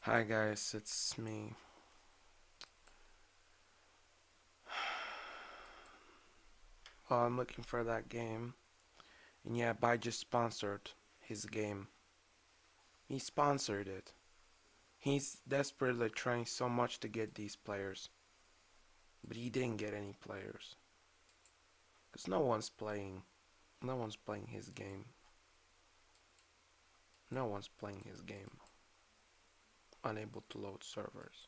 Hi guys, it's me. Well, I'm looking for that game. And yeah, Bai just sponsored his game. He sponsored it. He's desperately trying so much to get these players. But he didn't get any players. Because no one's playing. No one's playing his game. No one's playing his game. Unable to load servers.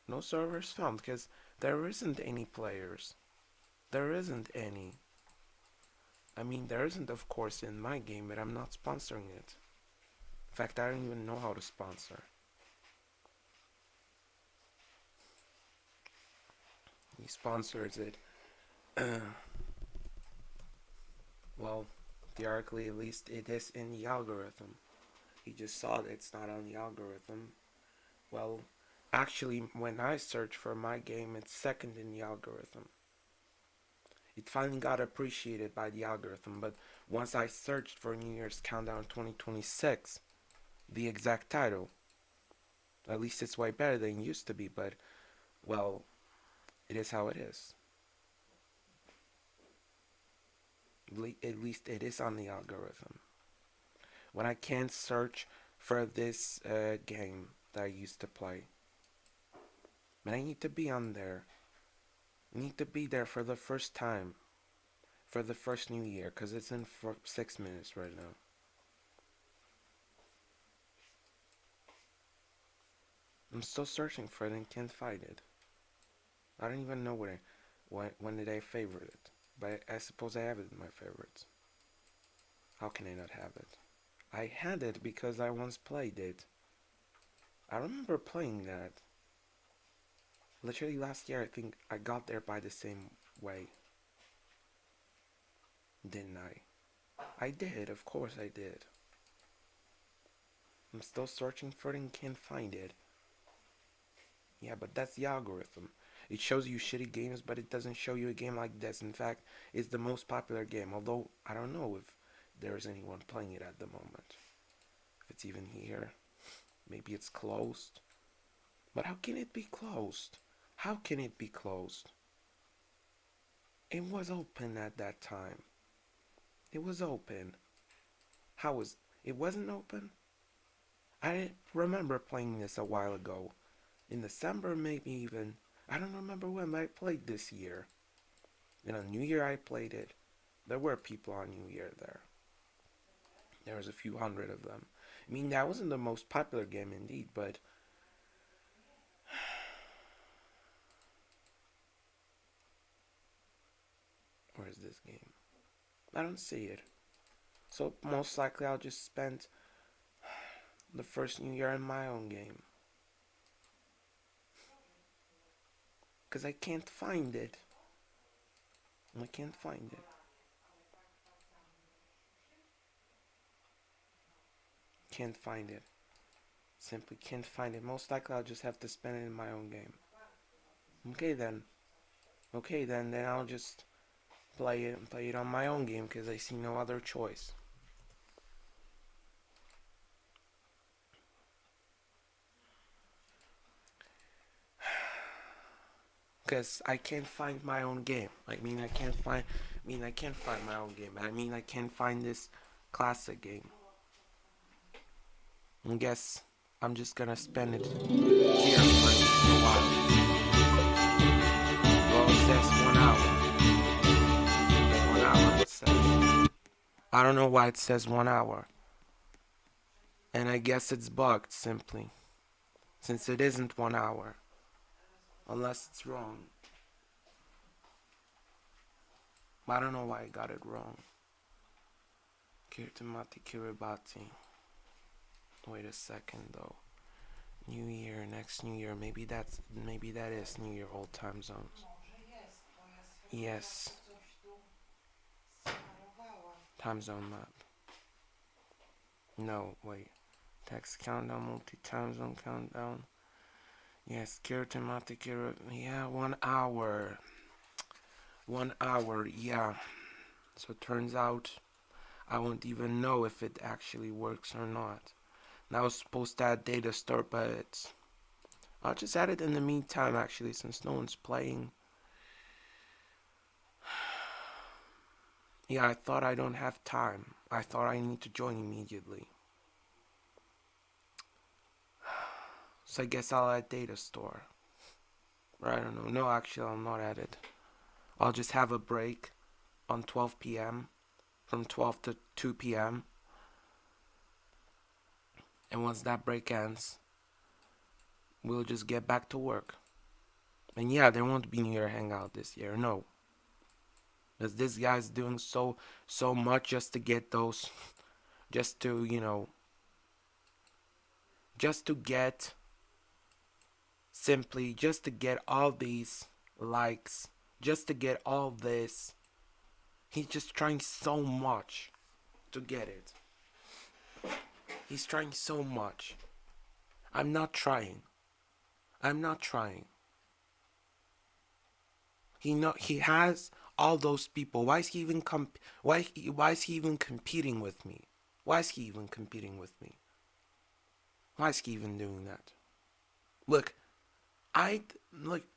No servers found because there isn't any players. There isn't any. I mean, there isn't, of course, in my game, but I'm not sponsoring it. In fact, I don't even know how to sponsor. He sponsors it. Well, theoretically, at least it is in the algorithm. He just saw that it's not on the algorithm. Well, actually, when I search for my game, it's second in the algorithm. It finally got appreciated by the algorithm, but once I searched for New Year's Countdown 2026, the exact title, at least it's way better than it used to be, but, well, it is how it is. At least it is on the algorithm. When I can't search for this game that I used to play, but I need to be on there. I need to be there for the first time, for the first new year, because it's in for 6 minutes right now. I'm still searching for it and can't find it. I don't even know when did I favorite it, but I suppose I have it in my favorites. How can I not have it? I had it because I once played it. I remember playing that. Literally last year, I think I got there by the same way. Didn't I? I did, of course I did. I'm still searching for it and can't find it. Yeah, but that's the algorithm. It shows you shitty games, but it doesn't show you a game like this. In fact, it's the most popular game, although I don't know if there's anyone playing it at the moment. If it's even here. Maybe it's closed. But how can it be closed? How can it be closed? It was open at that time. It was open. How was it wasn't open? I remember playing this a while ago. In December, maybe even. I don't remember when I played this year. And on New Year, I played it. There were people on New Year there. There was a few hundred of them. I mean, that wasn't the most popular game indeed, but where's this game? I don't see it. So most likely I'll just spend the first New Year in my own game. Because I can't find it. I can't find it. Can't find it. Simply can't find it. Most likely I'll just have to spend it in my own game. Okay then. Okay then I'll just play it on my own game because I see no other choice. Because I can't find my own game. I can't find my own game. I can't find this classic game. I guess I'm just gonna spend it here for a while. Well, it says 1 hour. 1 hour it says. I don't know why it says 1 hour. And I guess it's bugged simply. Since it isn't 1 hour. Unless it's wrong. I don't know why I got it wrong. Kirtimati Kiribati. Wait a second though. New Year, next New Year. Maybe that is New Year old time zones. Yes. Time zone map. No, wait. Text countdown, multi time zone countdown. Yes, Kirtimati Kira. Yeah, 1 hour. 1 hour, yeah. So it turns out I won't even know if it actually works or not. And I was supposed to add data store, but I'll just add it in the meantime, actually, since no one's playing. Yeah, I thought I don't have time. I thought I need to join immediately. So I guess I'll add data store. Or I don't know. No, actually, I'll not add it. I'll just have a break on 12 p.m. from 12 to 2 p.m. And once that break ends, we'll just get back to work. And yeah, there won't be New Year Hangout this year, no. Because this guy's doing so much just to get those, just to, just to get, simply, just to get all these likes, just to get all this. He's just trying so much to get it. He's trying so much. I'm not trying. I'm not trying. He has all those people. Why is he even why is he even competing with me? Why is he even competing with me? Why is he even doing that? Look, I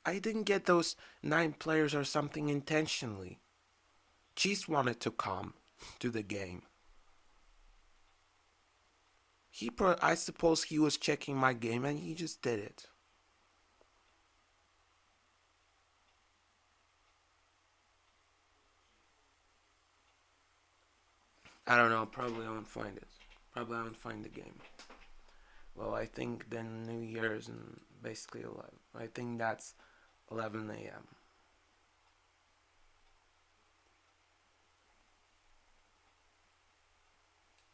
I didn't get those 9 players or something intentionally. Cheese wanted to come to the game. I suppose he was checking my game and he just did it. I don't know. Probably I won't find it. Probably I won't find the game. Well, I think then New Year's and basically 11. I think that's 11 a.m.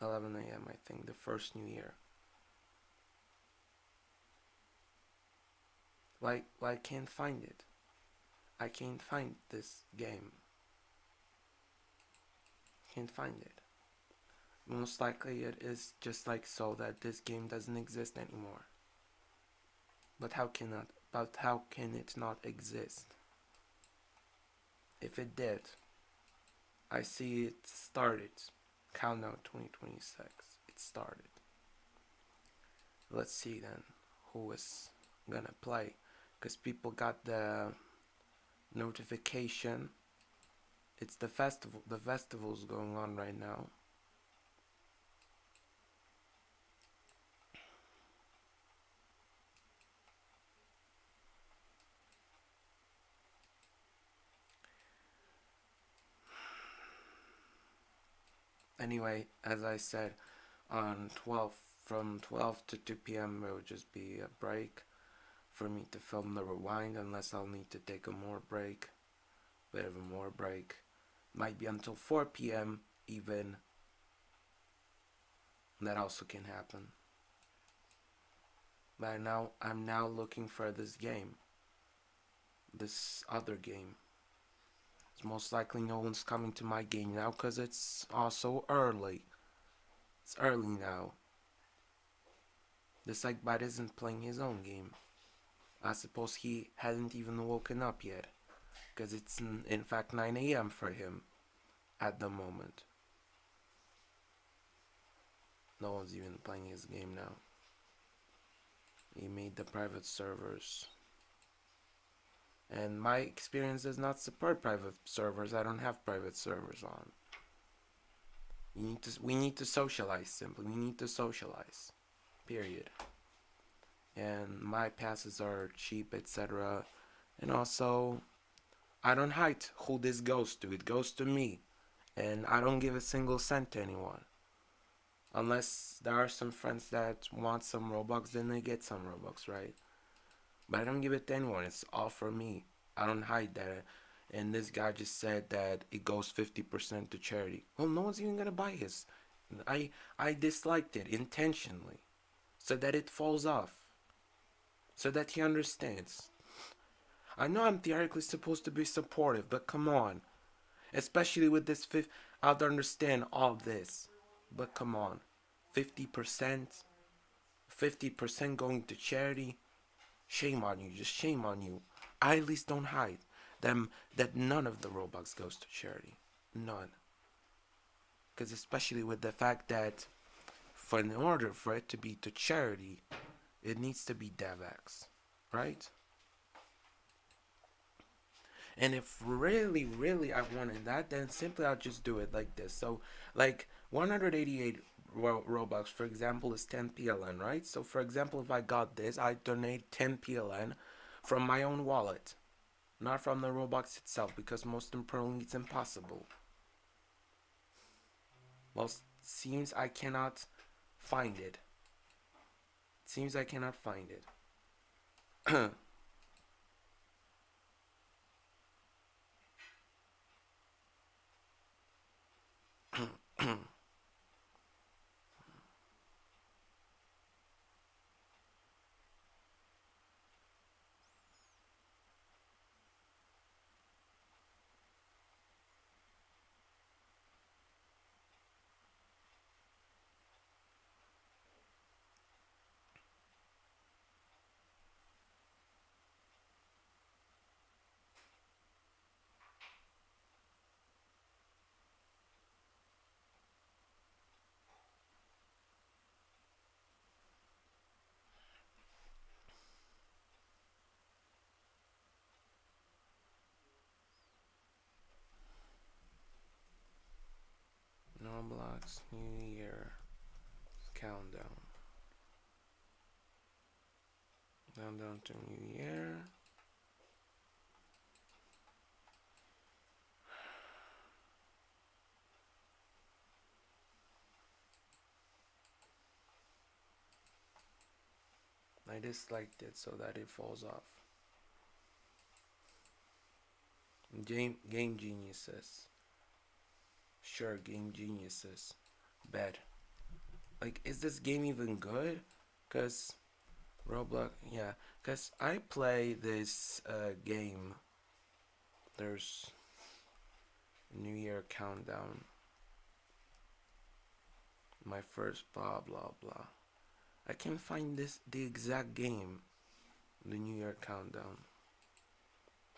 11 a.m. I think the first New Year. Why I can't find it? I can't find this game. Can't find it. Most likely it is just like so that this game doesn't exist anymore. But how can it not exist? If it did, I see it started. Countdown 2026. It started. Let's see then who is gonna play. Because people got the notification. It's the festival. The festival's going on right now. Anyway, as I said, on 12 from 12 to 2 p.m. it will just be a break for me to film the rewind, unless I'll need to take a more break, bit of a more break. Might be until 4 p.m. even. That also can happen. But now I'm now looking for this game. This other game. It's most likely no one's coming to my game now because it's also early. It's early now. The Psychbot isn't playing his own game. I suppose he hasn't even woken up yet. Because it's in fact 9 a.m. for him at the moment. No one's even playing his game now. He made the private servers. And my experience does not support private servers. I don't have private servers on. We need to socialize simply. We need to socialize. Period. And my passes are cheap, etc. And also, I don't hide who this goes to. It goes to me. And I don't give a single cent to anyone. Unless there are some friends that want some Robux, then they get some Robux, right? But I don't give it to anyone. It's all for me. I don't hide that. And this guy just said that it goes 50% to charity. Well, no one's even gonna buy his. I disliked it intentionally, so that it falls off, so that he understands. I know I'm theoretically supposed to be supportive, but come on, especially with this fifth. I'd understand all this, but come on, 50%, 50% going to charity. Shame on you, just shame on you. I at least don't hide them that none of the Robux goes to charity. None. Because especially with the fact that for in order for it to be to charity, it needs to be DevX, right? And if really, really I wanted that, then simply I'll just do it like this. So, like 188 Robux, for example, is 10 PLN, right? So, for example, if I got this, I donate 10 PLN from my own wallet, not from the Robux itself, because most importantly, it's impossible. Well, seems I cannot find it. Seems I cannot find it. Roblox New Year countdown. Countdown to New Year. I disliked it so that it falls off. Game Geniuses. Sure, Game Geniuses. Bad. Like, is this game even good? Cause Roblox, yeah. Cause I play this game. There's New Year countdown. My first blah blah blah. I can find the exact game. The New Year countdown.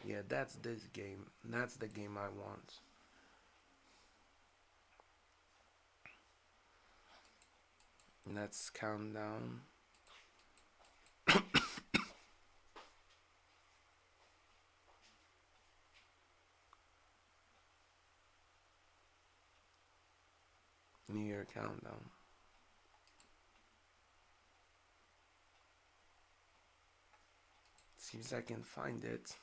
Yeah, that's this game. That's the game I want. Let's count down. New Year countdown. Seems I can find it.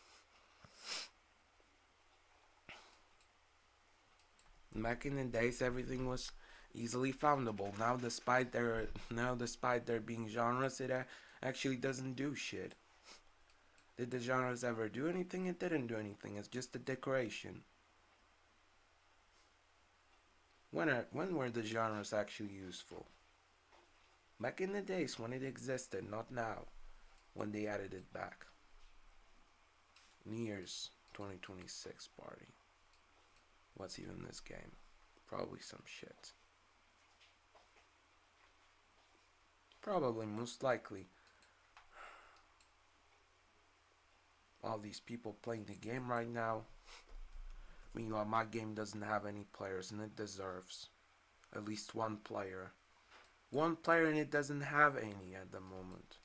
Back in the days, everything was easily foundable. Despite there being genres, it actually doesn't do shit. Did the genres ever do anything? It didn't do anything. It's just a decoration. When were the genres actually useful? Back in the days when it existed, not now, when they added it back. New Year's 2026 party. What's even this game? Probably some shit. Probably, most likely. All these people playing the game right now. Meanwhile, my game doesn't have any players and it deserves at least one player. One player and it doesn't have any at the moment.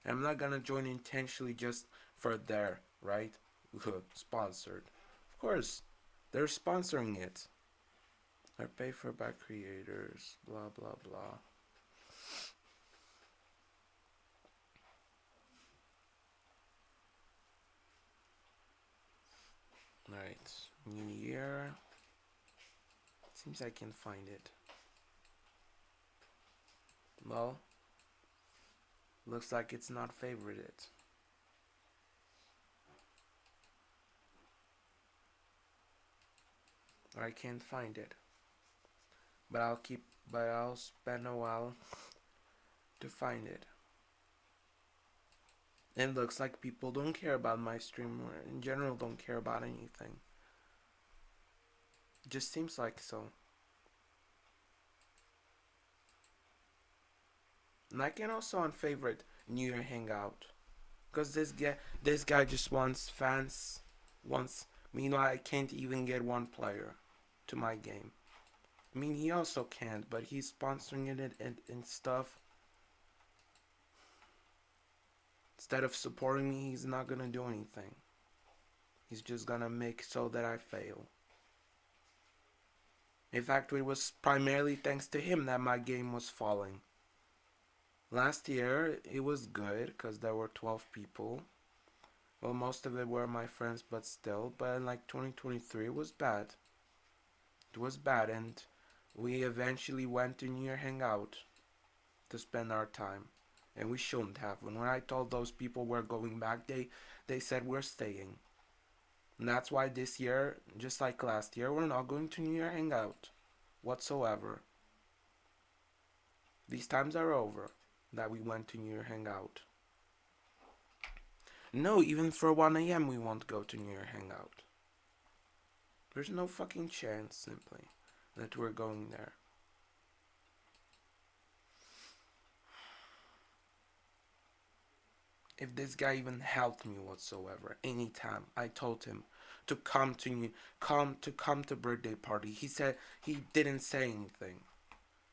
I'm not gonna join intentionally just for their, right? Sponsored. Of course, they're sponsoring it. Are paid for by creators, blah blah blah. Alright, New Year. Seems I can find it. Well, looks like it's not favorited. Or I can't find it. But I'll spend a while to find it. And it looks like people don't care about my stream, or in general don't care about anything. Just seems like so. And I can also unfavorite New Year Hangout. Because this guy just wants fans. Meanwhile, I can't even get one player to my game. I mean, he also can't, but he's sponsoring it and stuff. Instead of supporting me, he's not gonna do anything. He's just gonna make so that I fail. In fact, it was primarily thanks to him that my game was falling. Last year, it was good because there were 12 people. Well, most of it were my friends, but still. But in like 2023, it was bad. It was bad, and we eventually went to New Year Hangout to spend our time. And we shouldn't have. When I told those people we're going back, they said we're staying. And that's why this year, just like last year, we're not going to New Year Hangout whatsoever. These times are over that we went to New Year Hangout. No, even for 1 a.m. we won't go to New Year Hangout. There's no fucking chance, simply, that we're going there. If this guy even helped me whatsoever, anytime I told him to come to me, come to birthday party, he said he didn't say anything,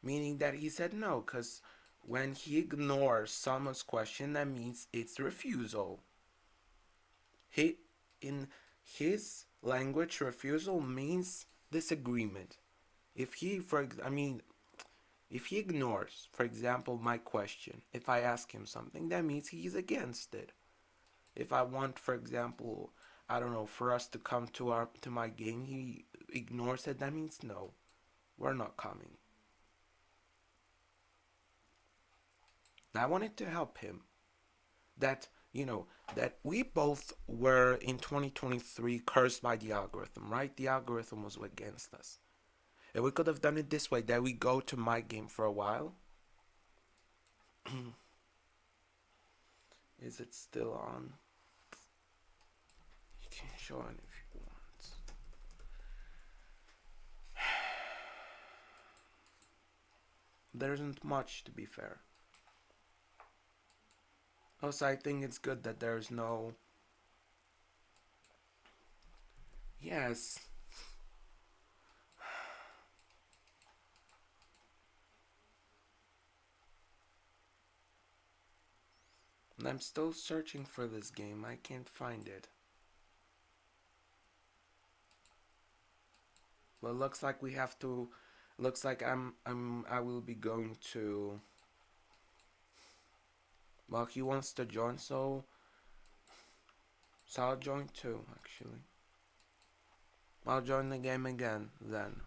meaning that he said no, cause when he ignores someone's question, that means it's refusal. He in his language, refusal means disagreement. If he, if he ignores, for example, my question, if I ask him something, that means he's against it. If I want, for example, I don't know, for us to come to my game, he ignores it, that means no, we're not coming. I wanted to help him. That, that we both were in 2023 cursed by the algorithm, right? The algorithm was against us. And we could have done it this way, that we go to my game for a while. Is it still on? You can show it if you want. There isn't much, to be fair. Also, I think it's good that there's no... Yes. And I'm still searching for this game. I can't find it. Well, looks like we have to... Looks like I will be going to... Well, he wants to join, so I'll join too, actually. I'll join the game again, then.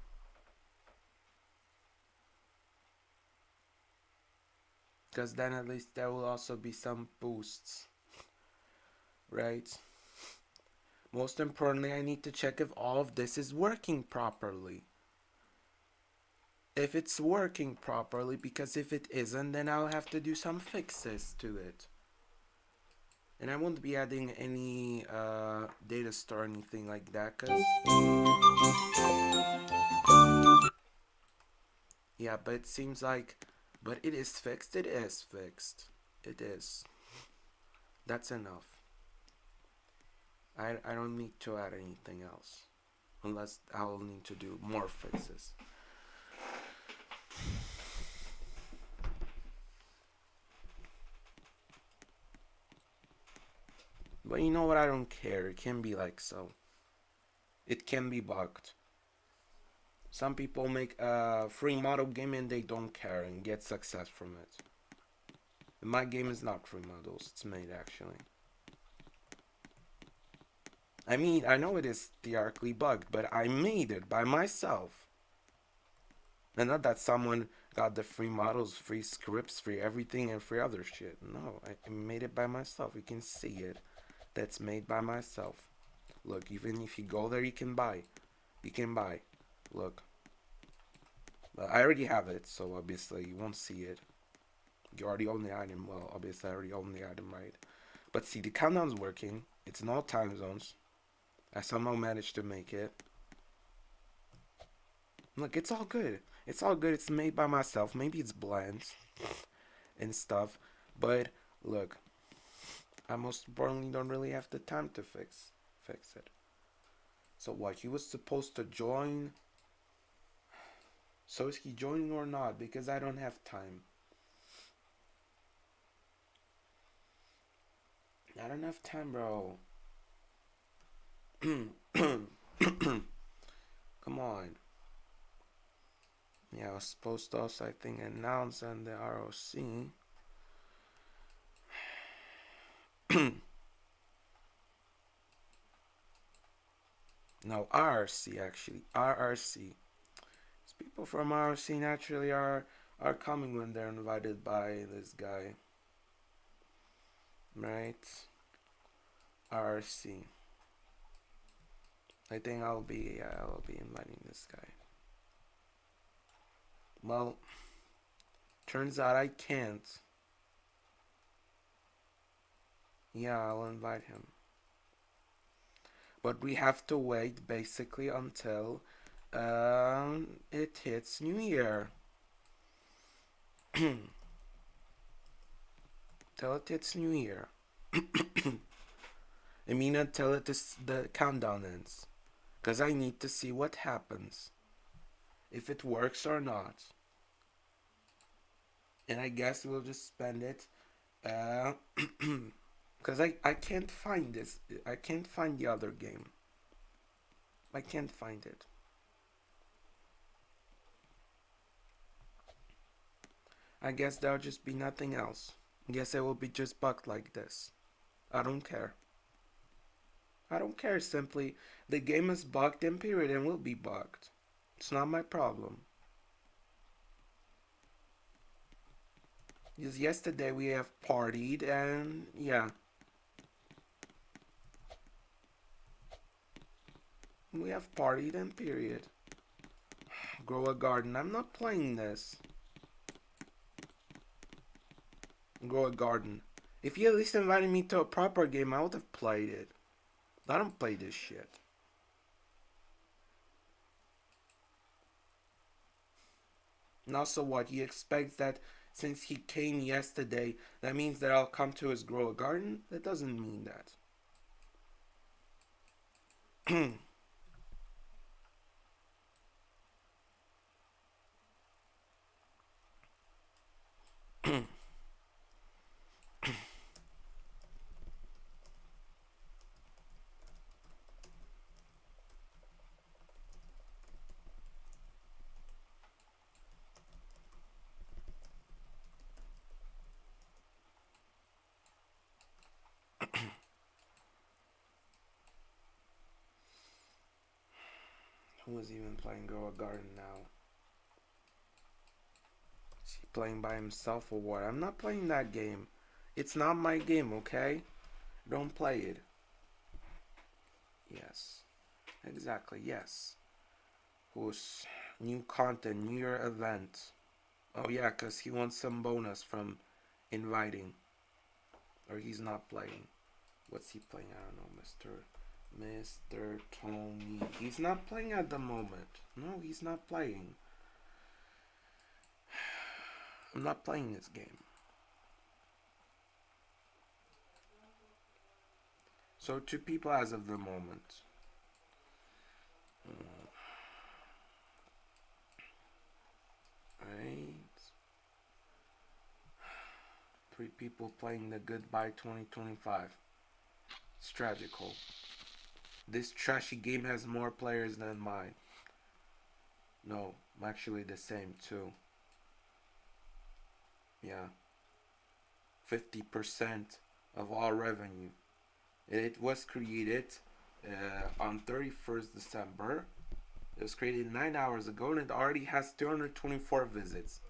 Because then at least there will also be some boosts. Right? Most importantly, I need to check if all of this is working properly. If it's working properly, because if it isn't, then I'll have to do some fixes to it. And I won't be adding any data store or anything like that, because... Yeah, but it seems like... But it is fixed. It is fixed. It is. That's enough. I don't need to add anything else. Unless I'll need to do more fixes. But you know what? I don't care. It can be like so. It can be bugged. Some people make a free model game and they don't care and get success from it. My game is not free models. It's made actually. I mean, I know it is theoretically bugged, but I made it by myself. And not that someone got the free models, free scripts, free everything, and free other shit. No, I made it by myself. You can see it. That's made by myself. Look, even if you go there, you can buy. You can buy. Look. I already have it, so obviously you won't see it. You already own the item. Well, obviously I already own the item, right? But see, the countdown's working. It's in all time zones. I somehow managed to make it. Look, it's all good. It's all good. It's made by myself. Maybe it's bland and stuff. But look, I most importantly don't really have the time to fix it. So what? He was supposed to join. So is he joining or not? Because I don't have time. I don't have time, bro. Come on. Yeah, I was supposed to also, I think, announce on the ROC. No, RRC actually. RRC. People from RRC naturally are coming when they're invited by this guy. Right? RRC. I think I'll be inviting this guy. Well, turns out I can't. Yeah, I'll invite him. But we have to wait basically until it hits New Year. Till it hits New Year. I mean until the countdown ends. Because I need to see what happens. If it works or not. And I guess we'll just spend it. Because I can't find this. I can't find the other game. I can't find it. I guess there'll just be nothing else. I guess it will be just bugged like this. I don't care. I don't care. Simply, the game is bugged in period and will be bugged. It's not my problem. Because yesterday we have partied and yeah. We have partied and period. Grow a garden. I'm not playing this. Grow a garden. If you at least invited me to a proper game, I would have played it. I don't play this shit. And also what? He expects that since he came yesterday, that means that I'll come to his grow a garden? That doesn't mean that. Who is even playing grow a garden now? Is he playing by himself or what? I'm not playing that game. It's not my game, okay? Don't play it. Yes. Exactly, yes. Who's new content, new year event. Oh yeah, cause he wants some bonus from inviting. Or he's not playing. What's he playing? I don't know, Mr. Tony. He's not playing at the moment. No, he's not playing. I'm not playing this game. So two people as of the moment. Right. Three people playing the Goodbye 2025. It's tragical. This trashy game has more players than mine. No, I'm actually the same too. Yeah. 50% of all revenue. It was created on 31st December. It was created 9 hours ago and it already has 224 visits.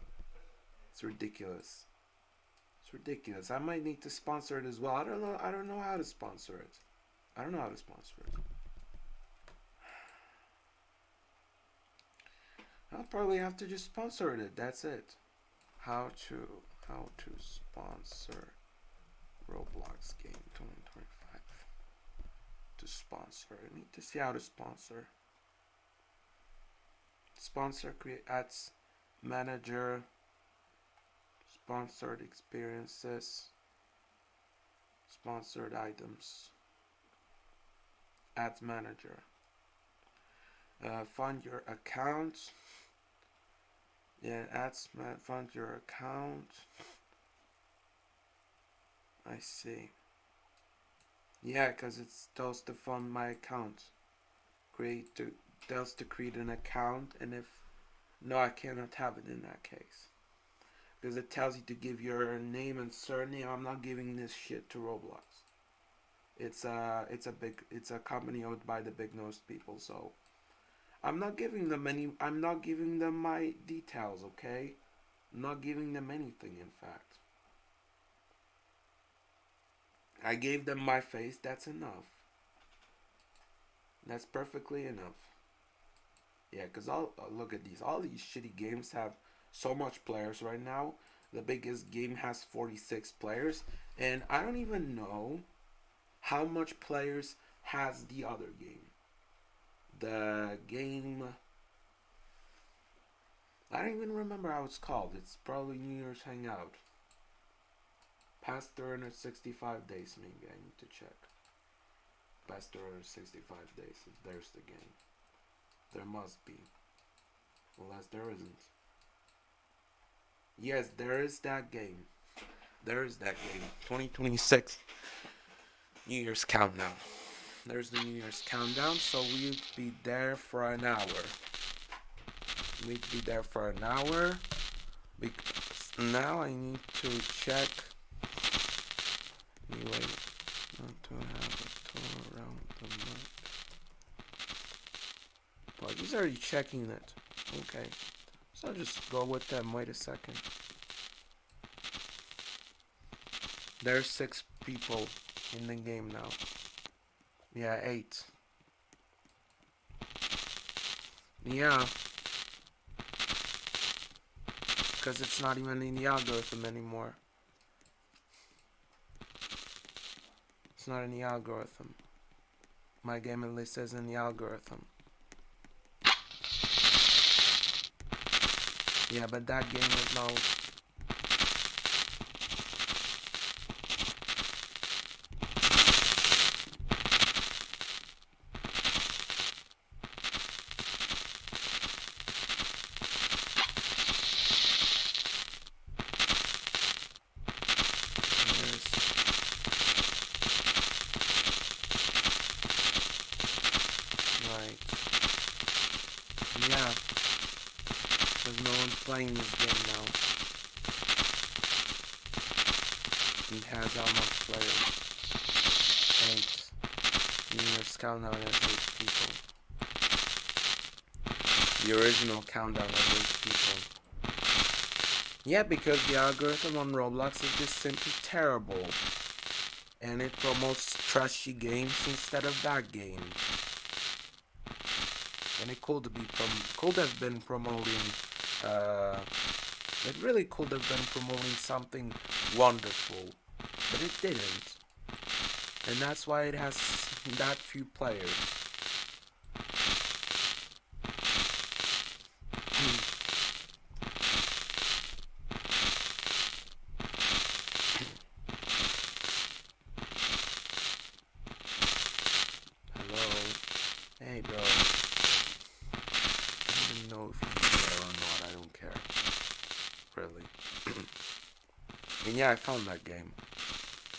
It's ridiculous. It's ridiculous. I might need to sponsor it as well. I don't know. I don't know how to sponsor it. I don't know how to sponsor it. I'll probably have to just sponsor it. That's it. How to sponsor Roblox game 2025. To sponsor. I need to see how to sponsor. Sponsor create ads manager. Sponsored experiences. Sponsored items. Ads manager. Fund your account. Yeah, fund your account. I see. Yeah, because it tells to fund my account. Tells to create an account, and if no, I cannot have it in that case. Because it tells you to give your name and surname. I'm not giving this shit to Roblox. It's a company owned by the big nosed people, so I'm not giving them my details, okay? I'm not giving them anything, in fact. I gave them my face, that's enough. That's perfectly enough. Yeah, because look at these. All these shitty games have so much players right now. The biggest game has 46 players, and I don't even know how much players has the other game. The game, I don't even remember how it's called. It's probably New Year's Hangout. Past 365 days, maybe. I need to check. Past 365 days, if there's the game. There must be. Unless there isn't. Yes, there is that game. There is that game. 2026 New Year's Countdown. There's the New Year's Countdown, so we'll be there for an hour. We'll be there for an hour. Because now I need to check. Anyway, not to have a tour around the map. But he's already checking it. Okay. So I'll just go with them. Wait a second. There's 6 people in the game now. Yeah, 8. Yeah. Because it's not even in the algorithm anymore. It's not in the algorithm. My game at least is in the algorithm. Yeah, but that game is now. Right. Yeah. Because no one's playing this game now. It has how much players? 8. New Year's Countdown has 8 people. The original Countdown has 8 people. Yeah, because the algorithm on Roblox is just simply terrible. And it promotes trashy games instead of that game. And it could have been promoting it really could have been promoting something wonderful, but it didn't. And that's why it has that few players. Hello? Hey, bro. I don't even know if you care or not. I don't care. Really. And yeah, I found that game.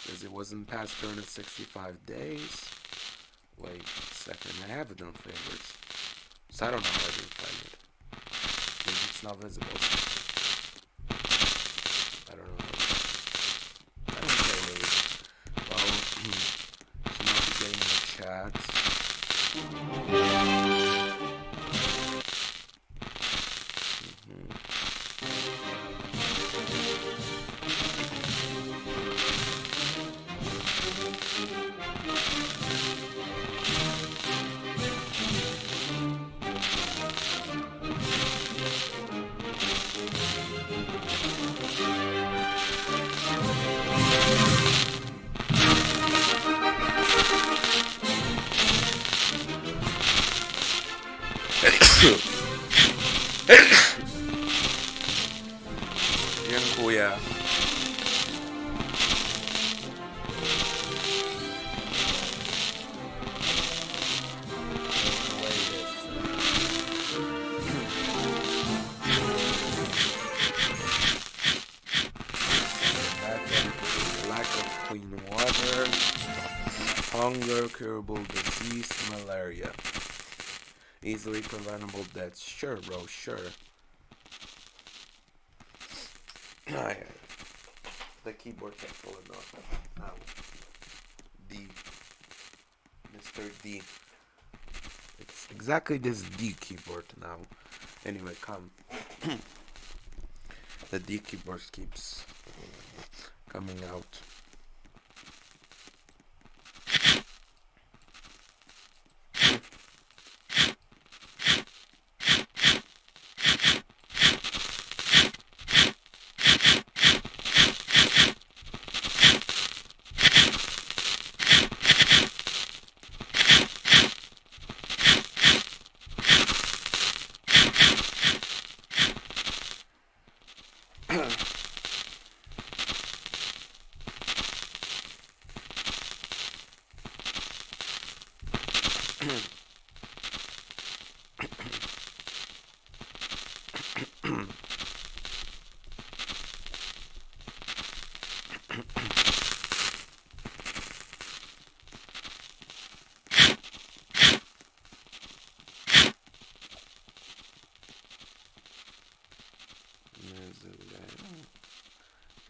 Because it wasn't past 365 days. Wait a second. I have it on favorites. So I don't know how I didn't find it. Maybe it's not visible. I don't know. I don't care really. Well, so now we're getting the chat. Bien kuya. clean water, hunger, curable disease, malaria, easily preventable deaths. Sure, bro, sure. The keyboard kept falling off. Ow. D. Mr. D. It's exactly this D keyboard now. Anyway, come. The D keyboard keeps coming out.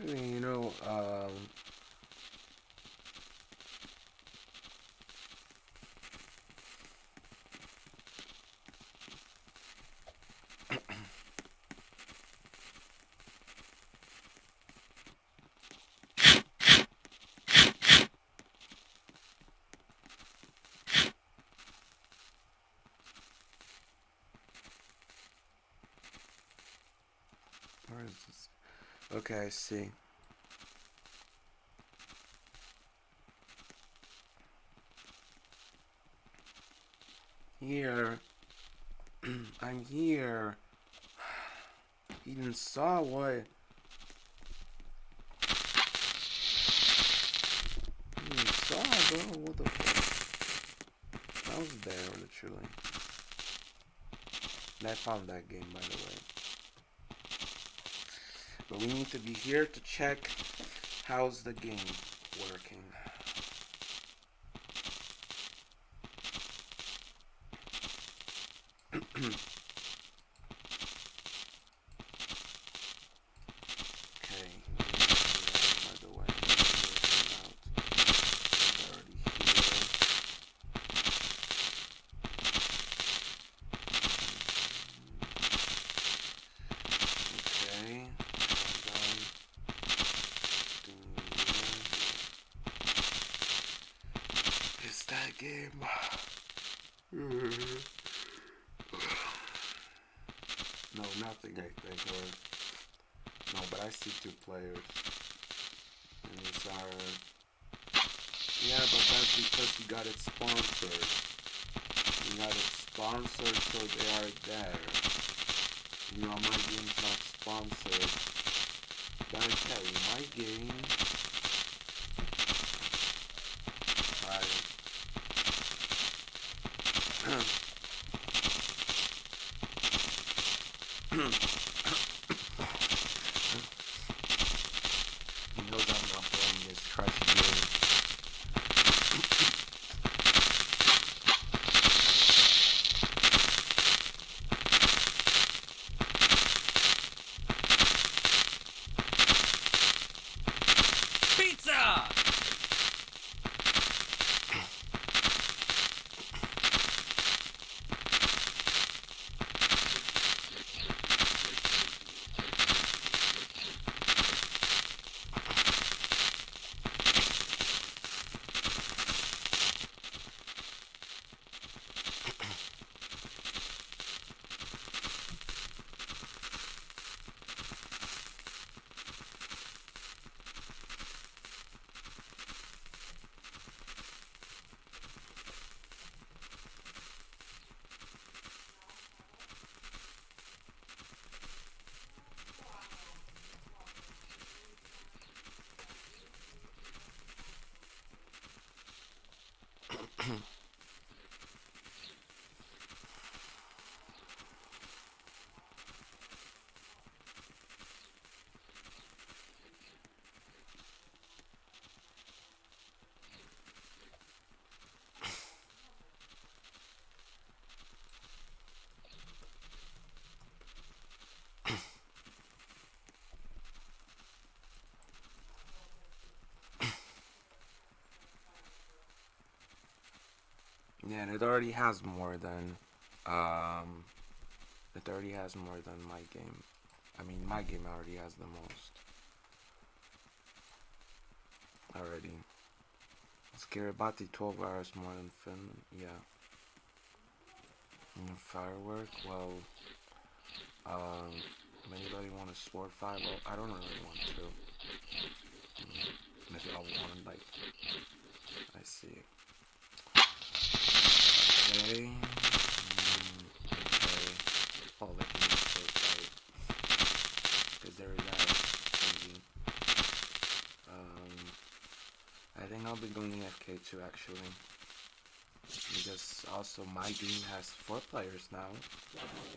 You know, where is this? Okay, I see. Here. I'm here. He didn't saw what? He didn't saw, bro. What the fuck? I was there, literally. And I found that game, by the way. But we need to be here to check how's the game working. Okay, by the way, already here. Okay, it's that game. No, nothing, I think. Or no, but I see 2 players. And these are. Yeah, but that's because you got it sponsored. You got it sponsored, so they are there. You know, my game's not sponsored. But I tell you, my game. He knows I'm not playing this trash game. Pizza! Yeah, and it already has more than, um, it already has more than my game. I mean, my game already has the most. Already. Kiribati 12 hours more than Finland. Yeah. And firework. Well, um, anybody want a sword fight? Well, I don't really want to. If y'all want, like, I see. Okay. Okay. Oh, they can use sword fight because there is that thingy. Um, I think I'll be going FK too actually. Because also my game has 4 players now.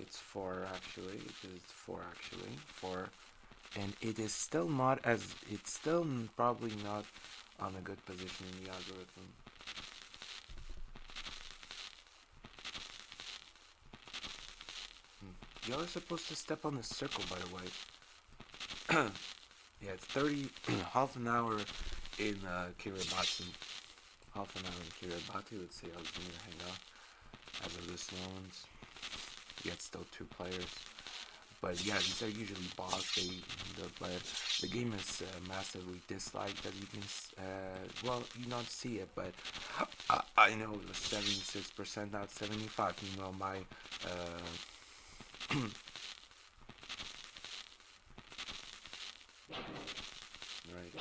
It's 4 and it is still not as, it's still probably not on a good position in the algorithm. Y'all are supposed to step on the circle, by the way. Yeah, it's 30, half an hour in Kiribati. Half an hour in Kiribati. Let's see how it's gonna hang out as of this moment. Yeah, it's still 2 players. But yeah, these are usually bots. The game is massively disliked. That you can, well, you not see it, but I know it was 76%, not 75. Meanwhile, my right,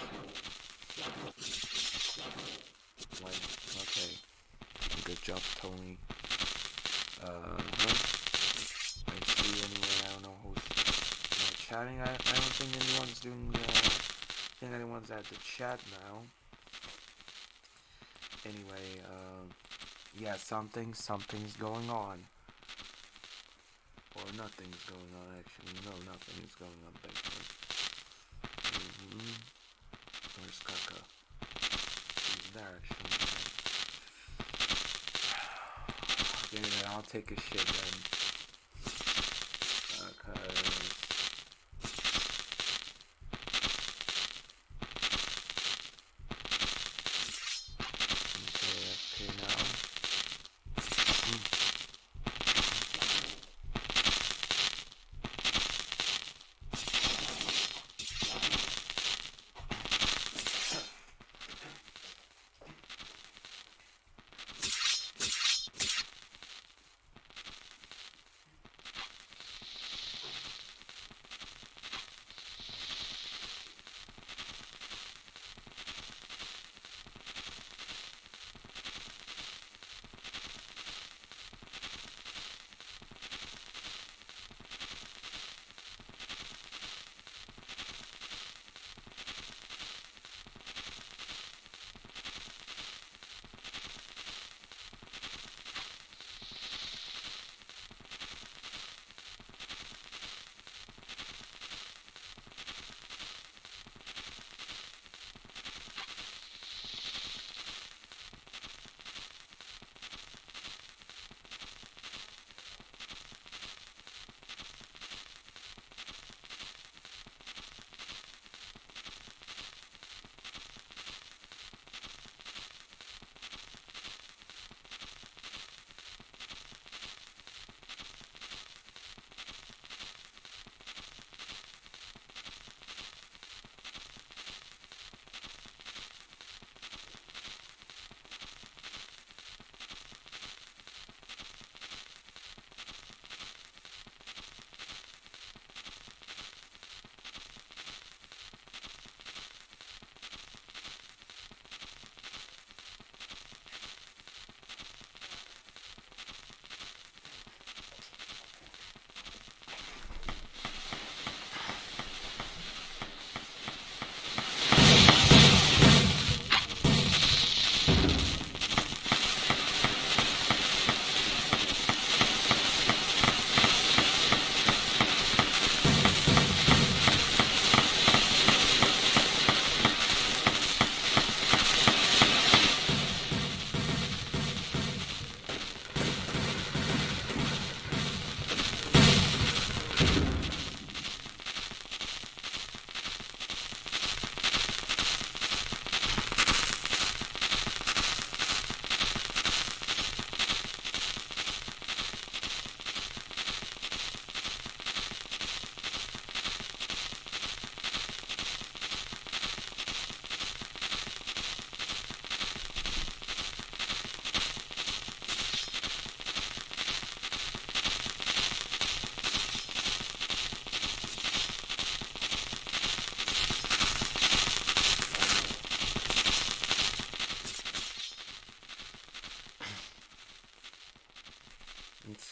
like, okay, good job, Tony. I see anyway. I don't know who's chatting. I don't think anyone's doing. I think anyone's at the chat now. Anyway, yeah, something's going on. Or nothing's going on, actually. No, nothing's going on, basically. Where's Kaka? He's there, actually. Okay, then I'll take a shit then. Cause... Okay, now.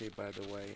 birthday, by the way.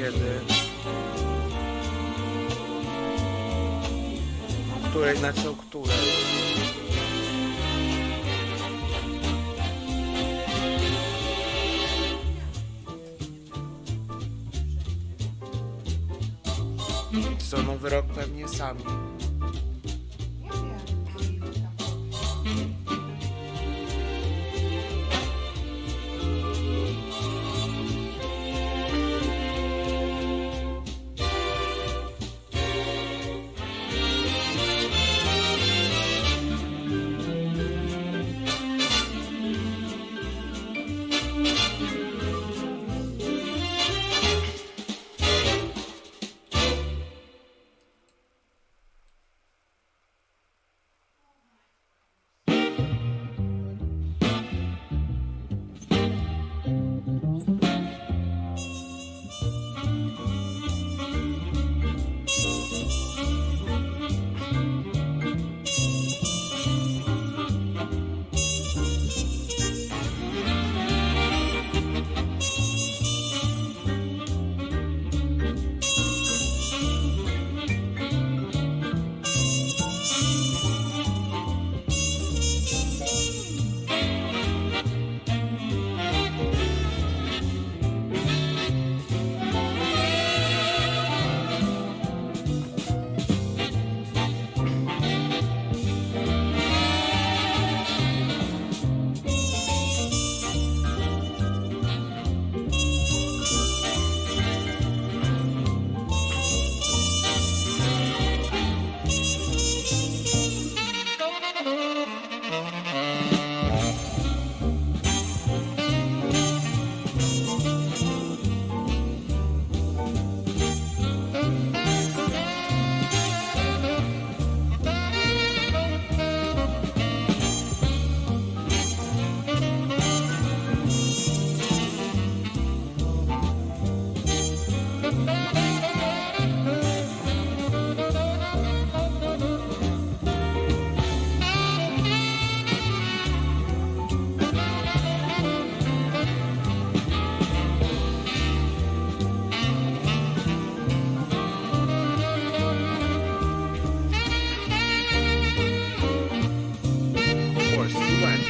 kiedy o której, znaczy o której. Co, nowy rok pewnie sami.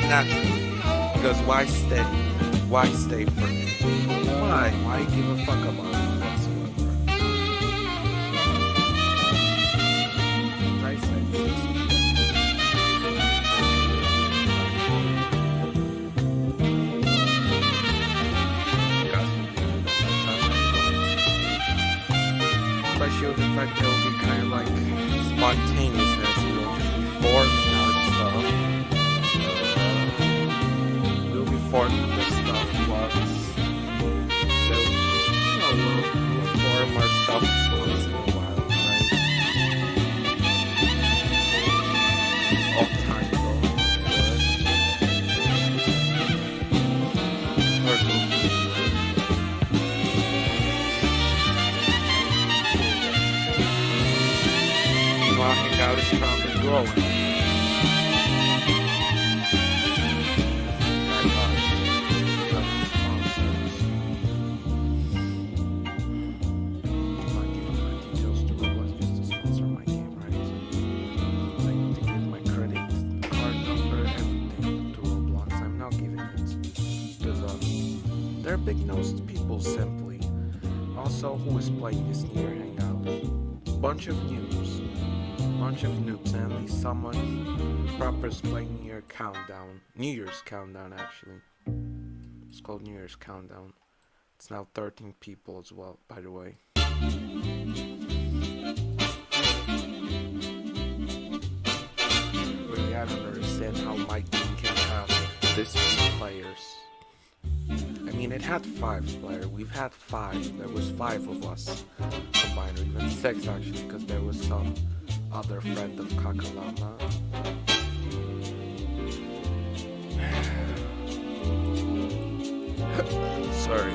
Naturally. Because why stay? Why stay for me? Why give a fuck about it whatsoever? I said especially with the fact that it'll be kind of like spontaneousness, you know, just be forming out stuff. We'll be forming this stuff once. They'll, you know, we'll form our stuff once in a while, right? All time though. Or walking out is probably growing. They're big-nosed people, simply. Also, who is playing this New Year hangout? Bunch of noobs. Bunch of noobs, and at least someone proper is playing New Year Countdown. New Year's Countdown, actually. It's called New Year's Countdown. It's now 13 people as well, by the way. Really, I don't understand how my team can have this many players. I mean, it had 5 players. We've had 5. There was 5 of us combined, or even 6 actually, because there was some other friend of Kakalama. Sorry.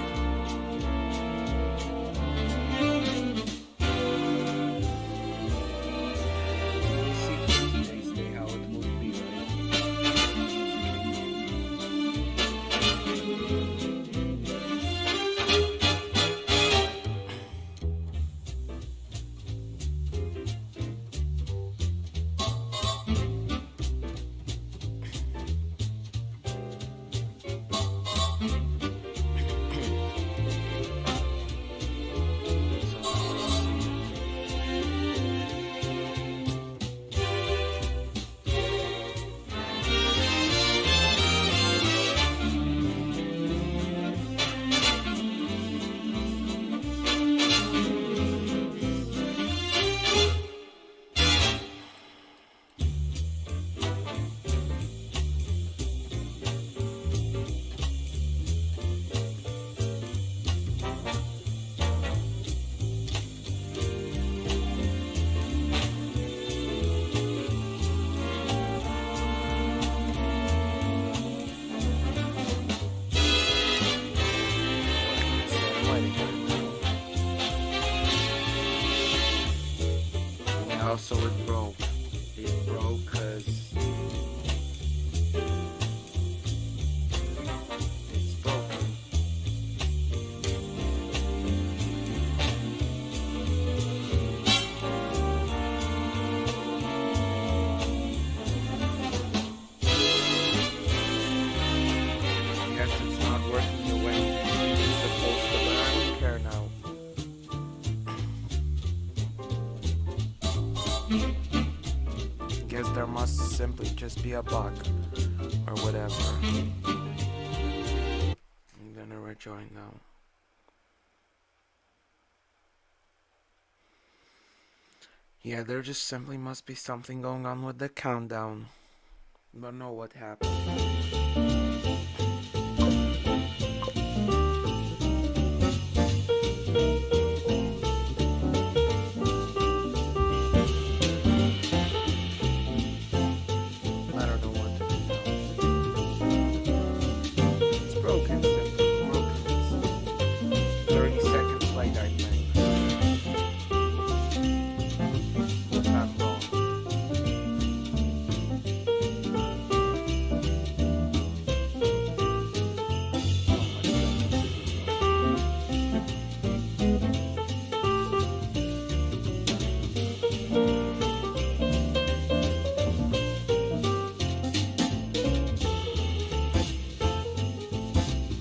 simply just be a bug or whatever. I'm gonna rejoin now. Yeah, there just simply must be something going on with the countdown. Don't know what happened. I don't know what to do now. It's broken, simply broken. It's 30 seconds late, I think. Not long.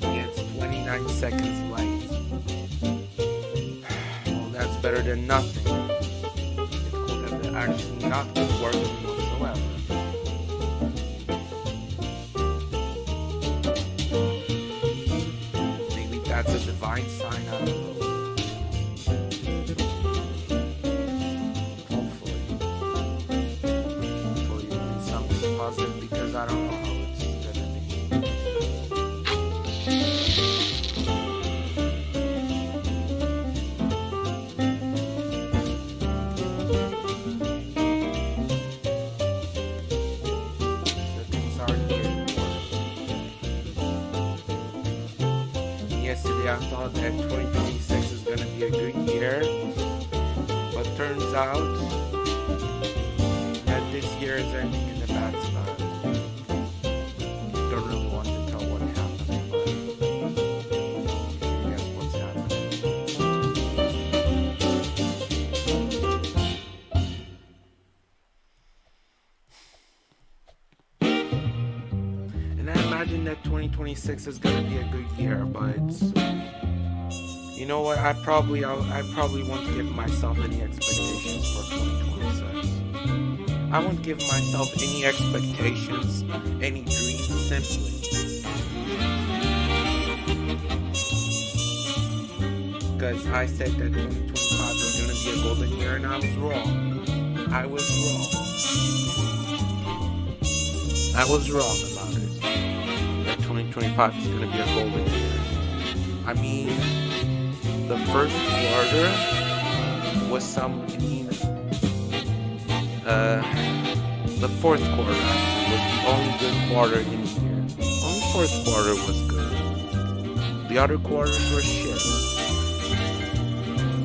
Yeah, it's 29 seconds late. Well, that's better than nothing. It could have actually not been working whatsoever. Maybe that's a divine sign, I don't know. Hopefully. Hopefully it's something positive because I don't know how it's gonna be. The things are getting worse. Yesterday I thought that 2026 is gonna be a good year, but turns out that this year is ending in a bad spot. Don't really want to tell what happened, but you can guess what's happening. And I imagine that 2026 is gonna be a good year, but you know what? I probably won't give myself any expectations for 2026. I won't give myself any expectations, any dreams, simply. Because I said that 2025 was gonna be a golden year, and I was wrong. I was wrong. I was wrong about it. That 2025 is gonna be a golden year. I mean, the first quarter was the fourth quarter actually was the only good quarter in the year. Only fourth quarter was good. The other quarters were shit.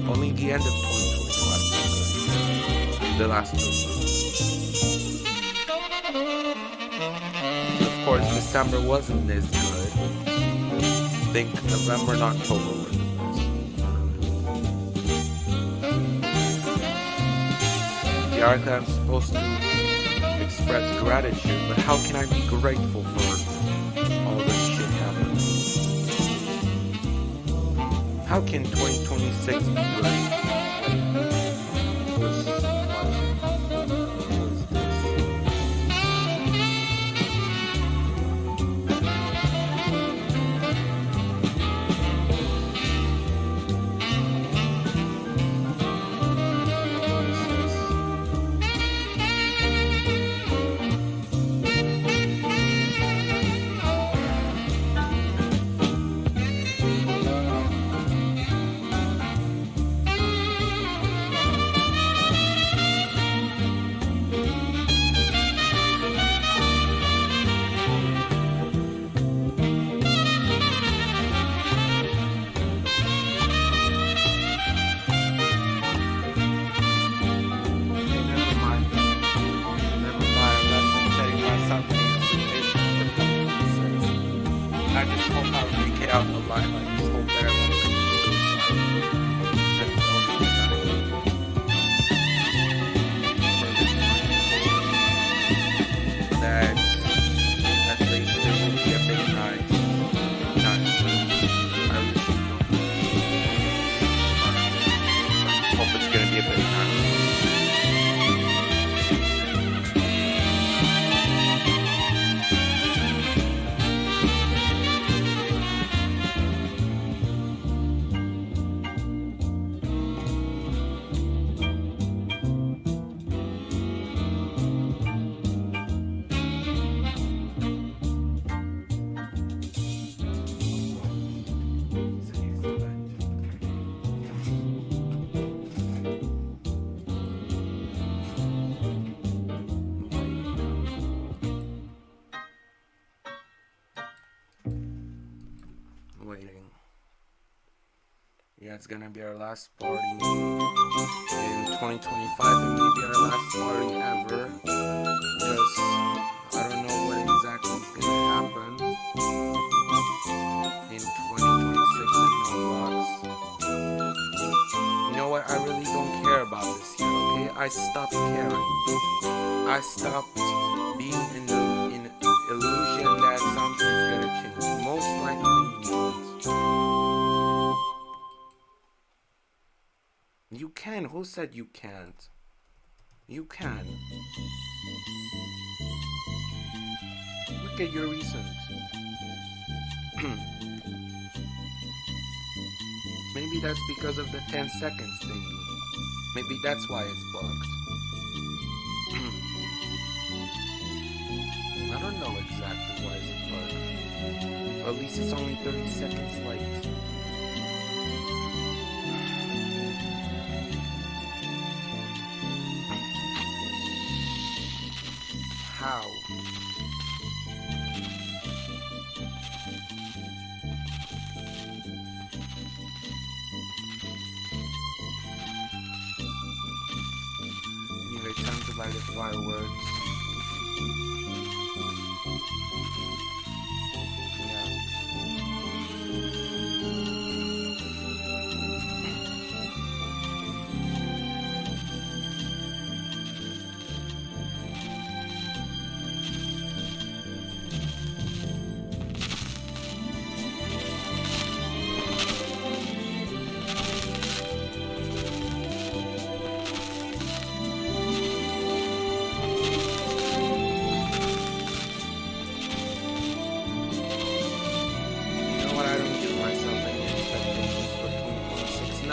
Only the end of 2025 was good. The last 2 months. Of course, December wasn't this good. I think November and October were the best. Arca, I'm supposed to express gratitude, but how can I be grateful for all this shit happening? How can 2026 be great? What is this? out the line like this whole bear won't that at least there will be a big night. I hope it's gonna be a big night. waiting. Yeah, it's gonna be our last party in 2025 and maybe our last party ever because I don't know what exactly is gonna happen in 2026 in Roblox. You know what? I really don't care about this year, okay? I stopped caring. I stopped being in the illusion that something's gonna change. Most likely not. You can. Who said you can't? You can. Look at your reasons. Maybe that's because of the 10 seconds thingy. Maybe that's why it's bugged. I don't know exactly why it's bugged. At least it's only 30 seconds late. How? Anyway, time to light the fireworks.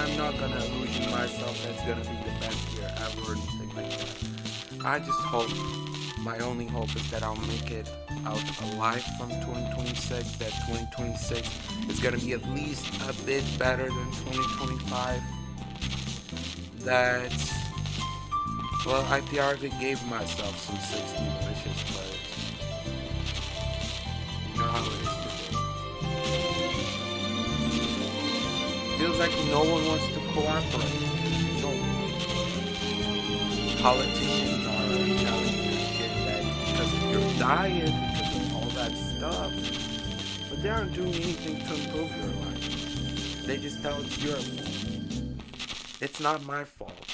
I'm not gonna illusion myself that's gonna be the best year ever or anything like that. I just hope, my only hope is that I'll make it out alive from 2026, that 2026 is gonna be at least a bit better than 2025. That, well, I already gave myself some 60 wishes, but you know how it is. Feels like no one wants to cooperate. No. Politicians are already telling you shit that because of your diet, because of all that stuff. But they aren't doing anything to improve your life. They just tell it's your fault. It's not my fault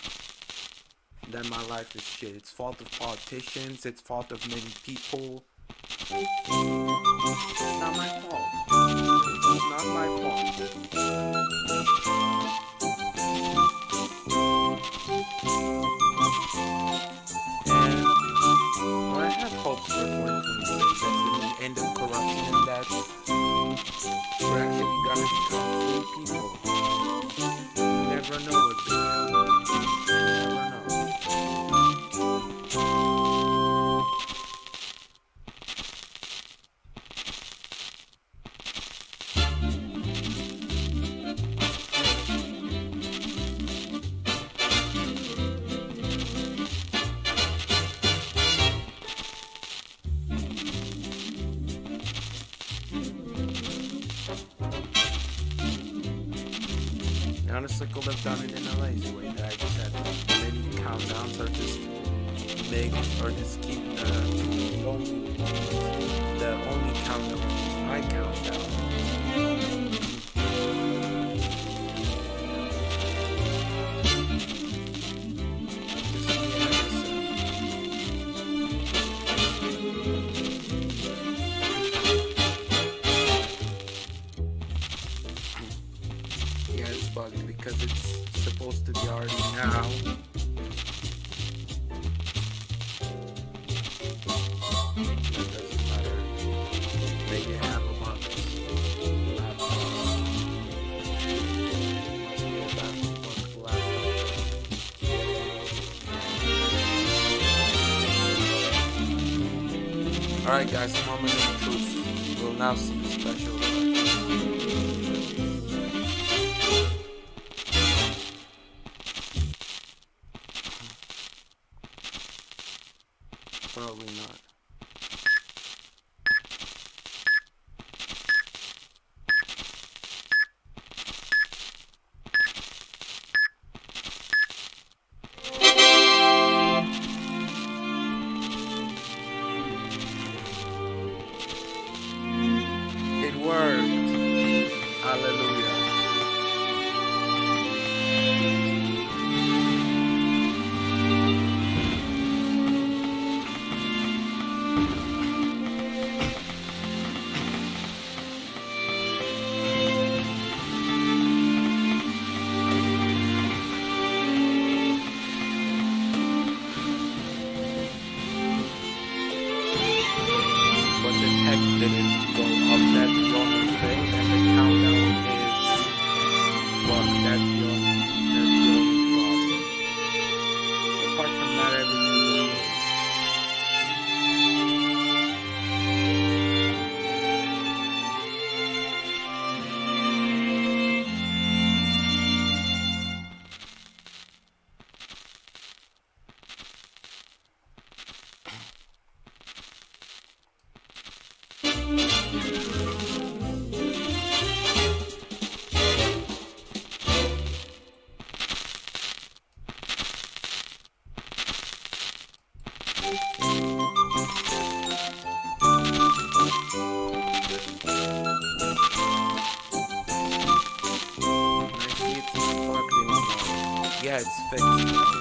that my life is shit. It's fault of politicians. It's fault of many people. It's not my fault. It's not my fault. I have hopes for 2026 that's the end of corruption and that we're actually gonna become free people. You never know what's gonna happen. You never know. Honestly, could have done it in a lazy way. That I just had many countdowns, or just make, or just keep the only countdown, my countdown. Yeah, it's bugged because it's supposed to be already now. It doesn't matter. Maybe I have a bug. Alright guys, moment of truth. We'll now see the special. Probably not. Hallelujah. But the text didn't go up that Roman thing, and the countdown is well, that's your problem. Apart from that, everything's okay. And I see it's not working anymore. Yeah, it's fixed now.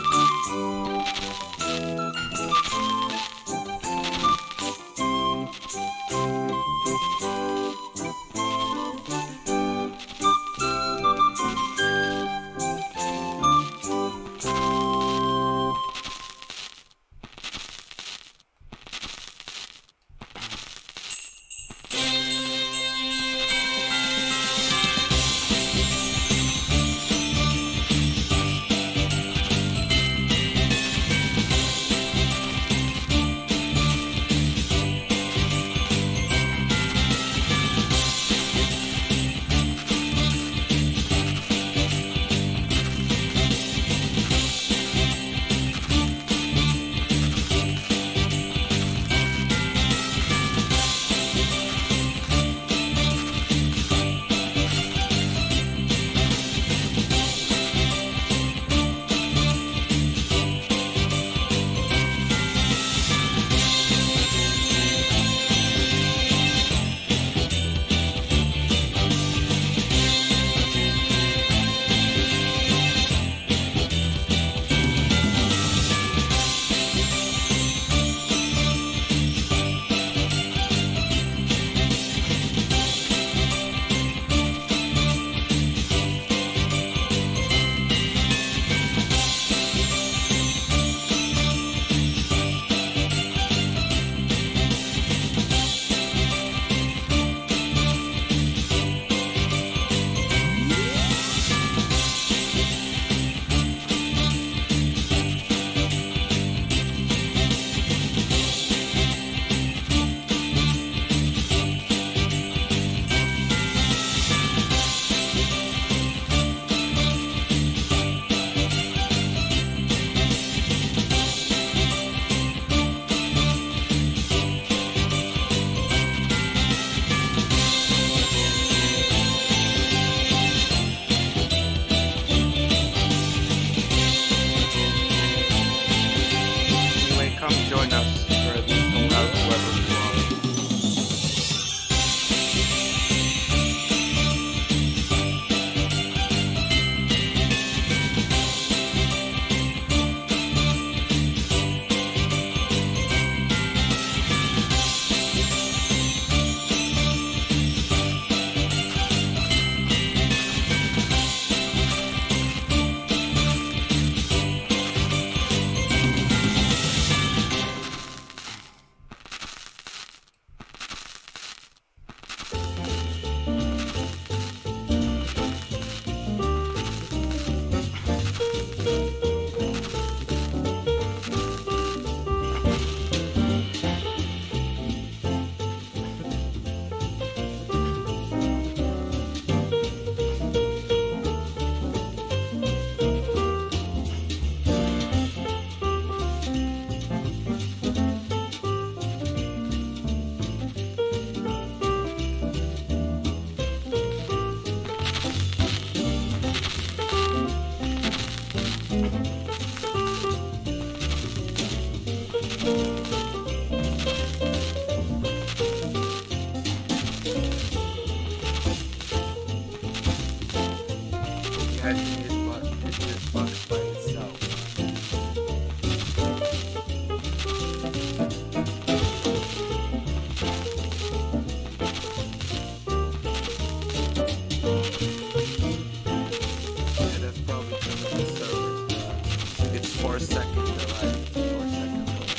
Imagine it's just bugged by itself. Yeah, that's probably because of the servers. It's 4 seconds delay. 4 seconds delay.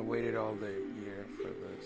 waited all the year for this.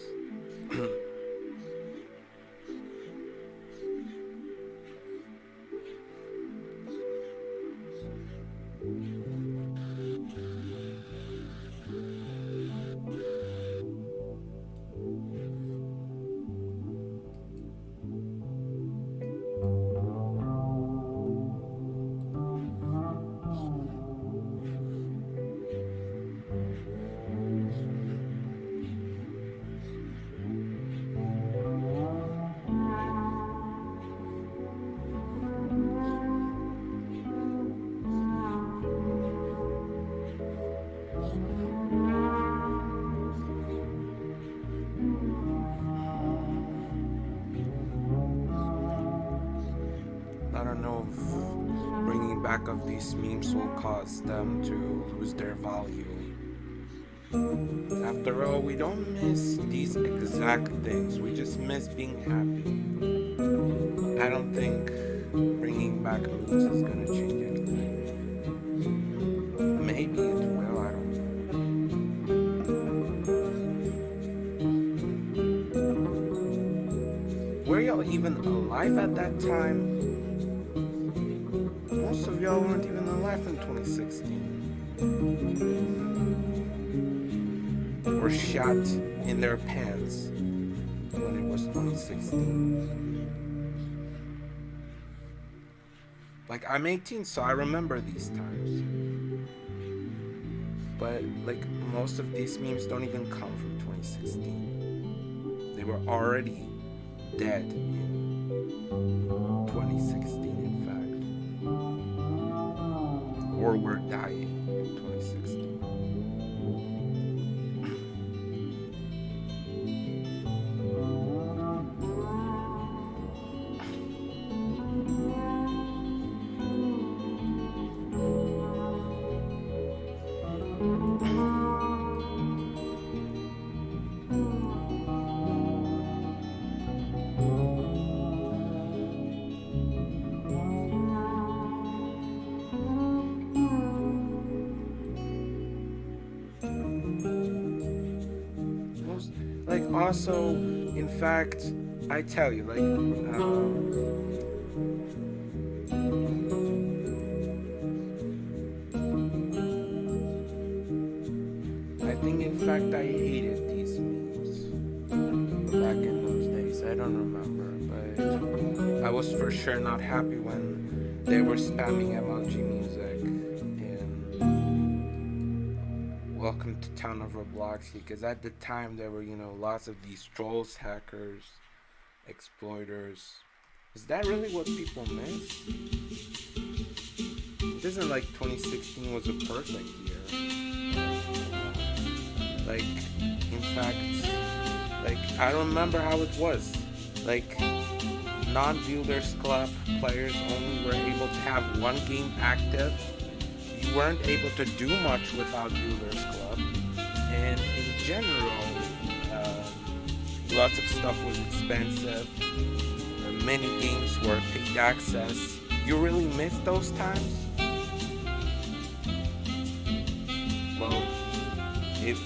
I don't know if bringing back of these memes will cause them to lose their value. After all, we don't miss these exact things, we just miss being happy. I don't think bringing back memes is gonna change anything. Maybe it will, I don't know. Were y'all even alive at that time? Most of y'all weren't even alive in 2016. Or shot in their pants when it was 2016. Like, I'm 18, so I remember these times. But, like, most of these memes don't even come from 2016. They were already dead in 2016, in fact. Or were dying in 2016. Like, also, in fact, I tell you, like, I think, in fact, I hated these memes back in those days. I don't remember, but I was for sure not happy when they were spamming emoji music in Welcome to Town of Roblox, because at the time there were, lots of these trolls, hackers, exploiters. Is that really what people miss? It isn't like 2016 was a perfect year. Like, in fact, like, I remember how it was. Like, non-Builders Club players only were able to have one game active. You weren't able to do much without Builders Club. And in general, lots of stuff was expensive. Many games were paid access. You really miss those times? Well, if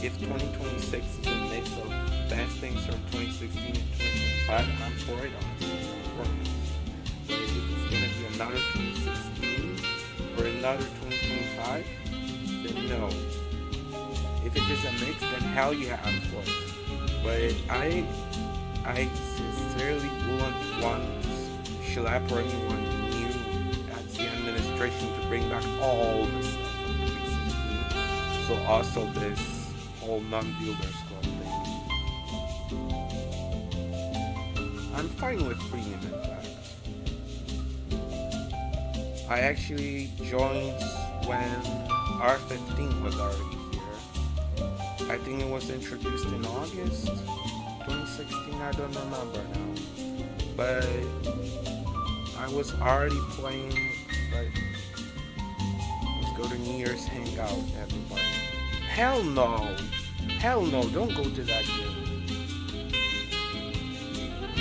2026 is a mix of best things from 2016 and 2025, I'm for it, honestly. I'm for it. But if it's gonna be another 2016 or another 2025, then no. If it is a mix, then hell yeah, I'm for it. But I sincerely wouldn't want Schlapp or anyone new at the administration to bring back all the stuff from 2016. So also this whole non-Builders Club thing. I'm fine with premium, in fact. I actually joined when R15 was already here. I think it was introduced in August 2016, I don't remember now. But I was already playing, but let's go to New Year's Hangout, everybody. Hell no! Hell no, don't go to that game.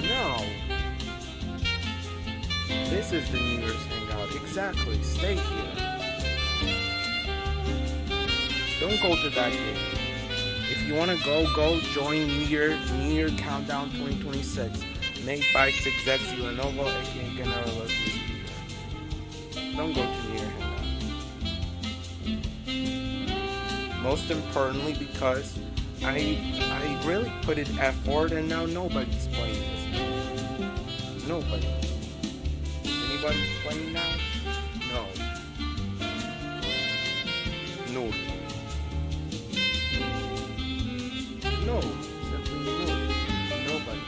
No! This is the New Year's Hangout, exactly, stay here. Don't go to that game. If you wanna go join New Year Countdown 2026, made by 6X Lenovo, aka General Speaker. Don't go to New Year Hangout. Most importantly, because I really put it effort, and now nobody's playing this. Nobody. Anybody playing now? No. No. No. Simply no. Nobody.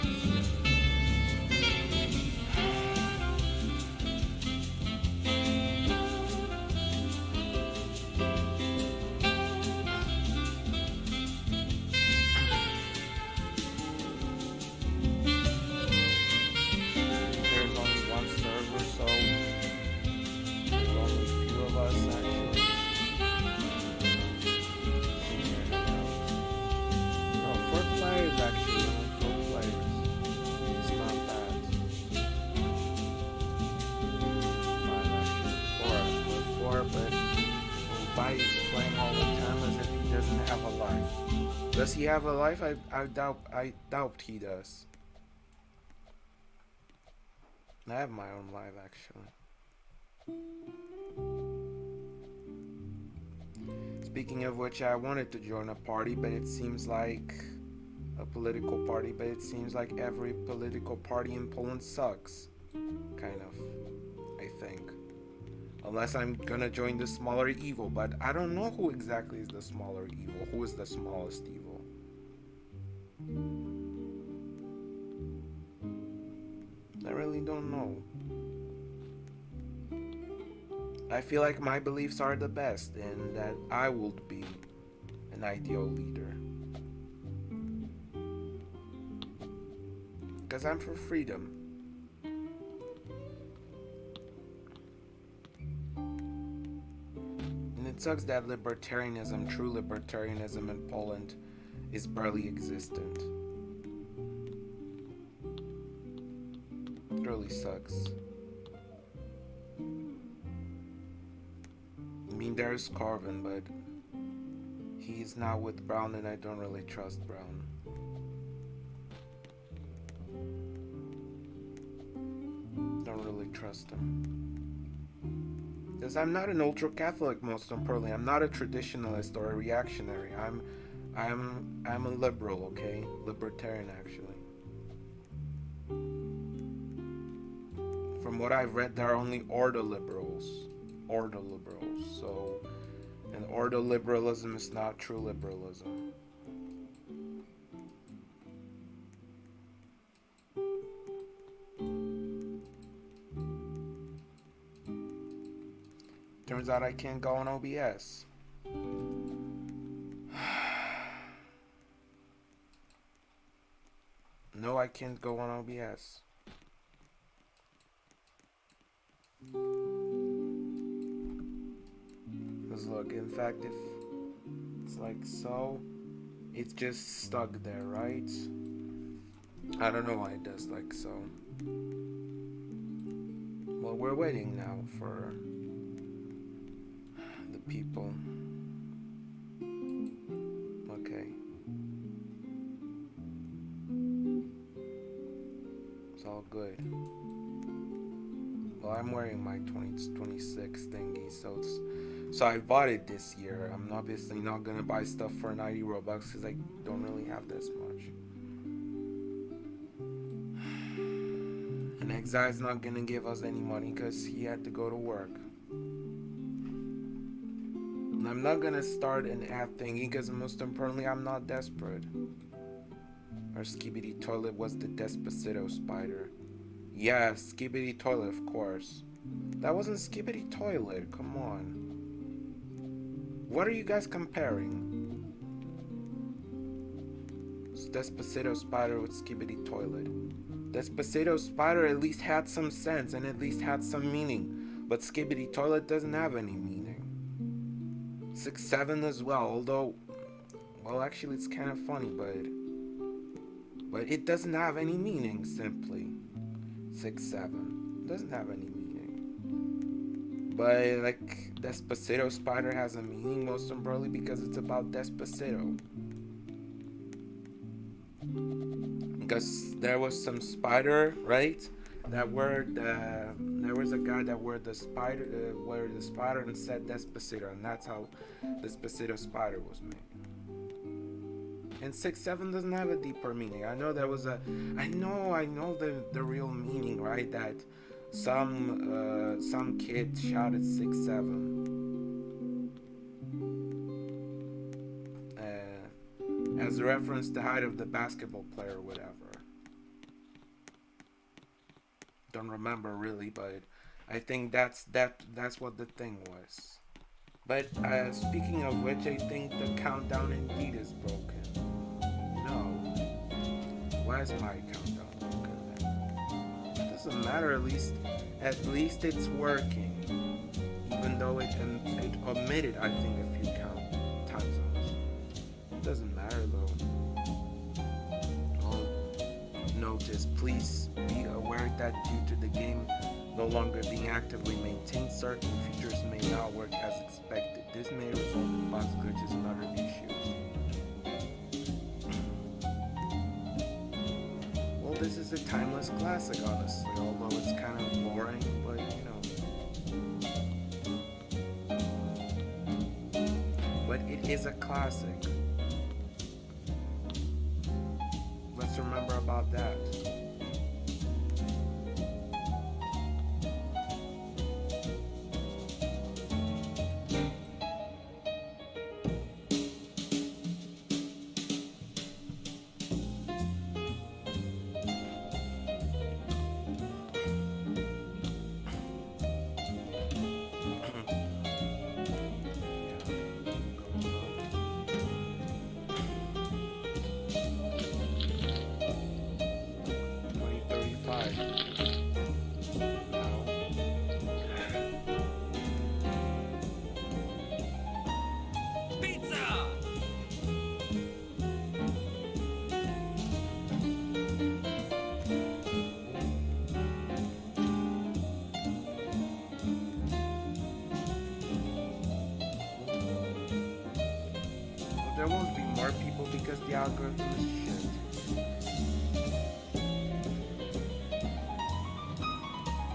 There's only one server, so there's only a few of us actually. No, 4 players actually. Only 4 players. It's not bad. 5 actually. 4. We're 4, but Bai is playing all the time as if he doesn't have a life. Does he have a life? I doubt he does. I have my own life actually. Speaking of which, I wanted to join a party, but it seems like a political party, but it seems like every political party in Poland sucks. Kind of, I think. Unless I'm gonna join the smaller evil, but I don't know who exactly is the smaller evil. Who is the smallest evil? I really don't know. I feel like my beliefs are the best and that I would be an ideal leader. Because I'm for freedom. And it sucks that libertarianism, true libertarianism in Poland, is barely existent. It really sucks. I mean, there's Carvin, but he's now with Brown, and I don't really trust Brown. Don't really trust him. Because I'm not an ultra-Catholic, most importantly. I'm not a traditionalist or a reactionary. I'm a liberal, okay? Libertarian, actually. From what I've read, there are only ordo liberals. Ordo liberals. So, and ordo liberalism is not true liberalism. Turns out I can't go on OBS. No, I can't go on OBS. Because look, in fact, if it's like so, it's just stuck there, right? I don't know why it does like so. Well, we're waiting now for the people. Okay. It's all good. Well, I'm wearing my 2026 thingy, so I bought it this year. I'm obviously not gonna buy stuff for 90 Robux because I don't really have this much. And Exile's not gonna give us any money because he had to go to work. And I'm not gonna start an ad thingy because most importantly, I'm not desperate. Our Skibidi Toilet was the Despacito spider. Yeah, Skibidi Toilet, of course. That wasn't Skibidi Toilet, come on. What are you guys comparing? It's Despacito Spider with Skibidi Toilet. Despacito Spider at least had some sense and at least had some meaning, but Skibidi Toilet doesn't have any meaning. 6-7 as well, although, well, actually it's kind of funny, but it doesn't have any meaning, simply. 6-7 doesn't have any meaning. But like Despacito Spider has a meaning, most importantly because it's about Despacito. because there was some spider, right? There was a guy that wore the spider and said Despacito, and that's how Despacito spider was made. And 6-7 doesn't have a deeper meaning. I know there was a, I know the real meaning, right? That some kid shouted 6-7 as a reference to the height of the basketball player or whatever. Don't remember really, but I think that's what the thing was. But speaking of which, I think the countdown indeed is broken. No, why is my countdown broken then? It doesn't matter. At least it's working, even though it omitted I think a few time zones. It doesn't matter though. Oh, notice, please be aware that due to the game no longer being actively maintained, certain features may not work as expected. This may result in box glitches and other issues. Well, this is a timeless classic, honestly, although it's kind of boring, but But it is a classic. Let's remember about that. There won't be more people because the algorithm is shit.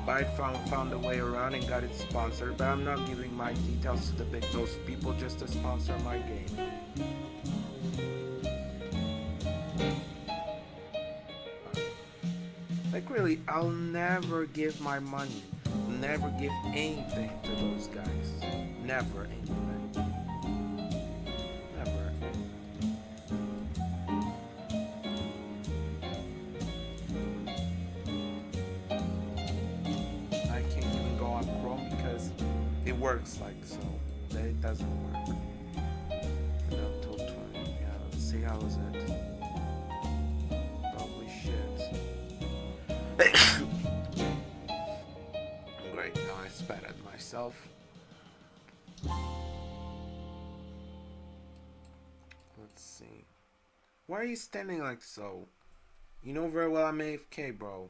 Byte found a way around and got it sponsored, but I'm not giving my details to those people just to sponsor my game. Like really, I'll never give my money, never give anything to those guys. Never anything. Works like so, but it doesn't work. And up till 20. Yeah, let's see how is it. Probably shit. Great, now I spat at myself. Let's see. Why are you standing like so? You know very well I'm AFK, bro.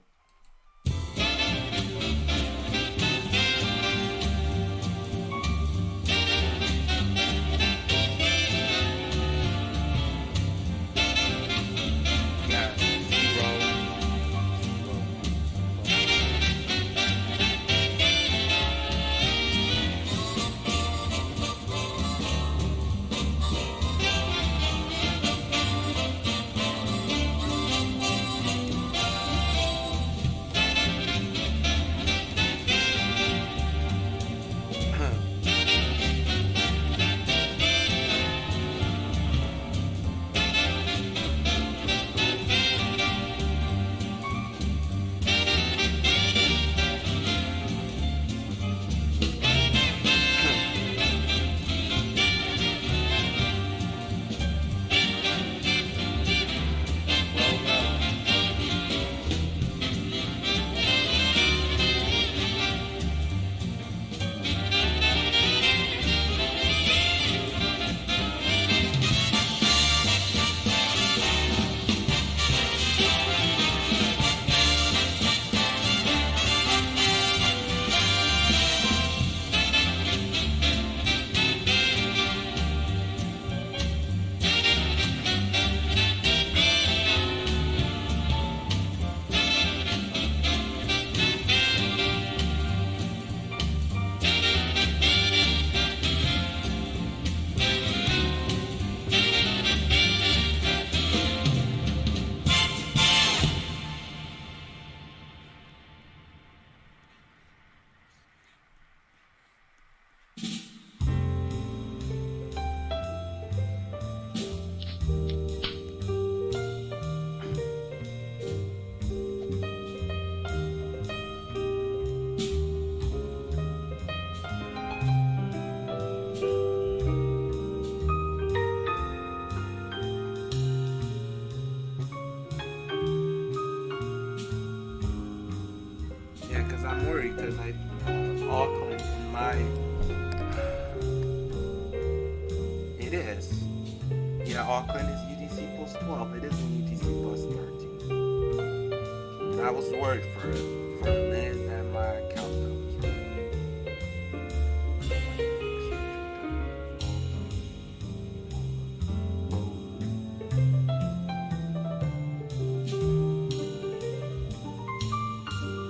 because I Auckland in my it is. Yeah, Auckland is UTC plus 12. It isn't UTC plus 13. I was worried for a minute that my countdown was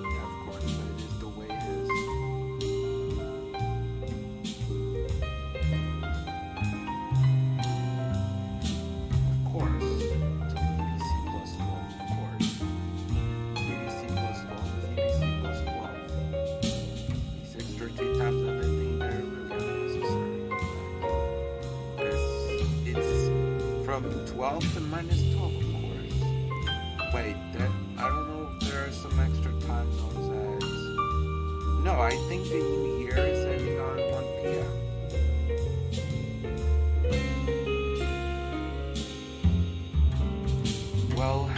yeah, of course, but it is the way it is. Of course, it's UTC plus 12, of course. UTC plus 12 is UTC plus 12. These extra 2 times that I think they're really unnecessary. It's from 12 to minus 12, of course. Wait, I don't know if there are some extra time zones as... No, I think the new year is ending on 1 p.m. Well,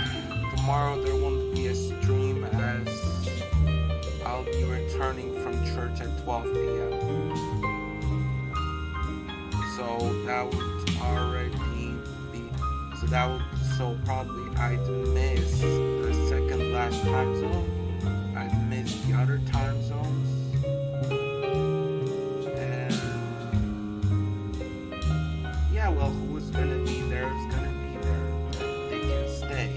tomorrow there won't be a stream as I'll be returning from church at 12 p.m. So that would already be, so probably I'd miss the second last time zone. I'd miss the other time zones. And yeah, well, who is gonna be there is gonna be there. They can stay.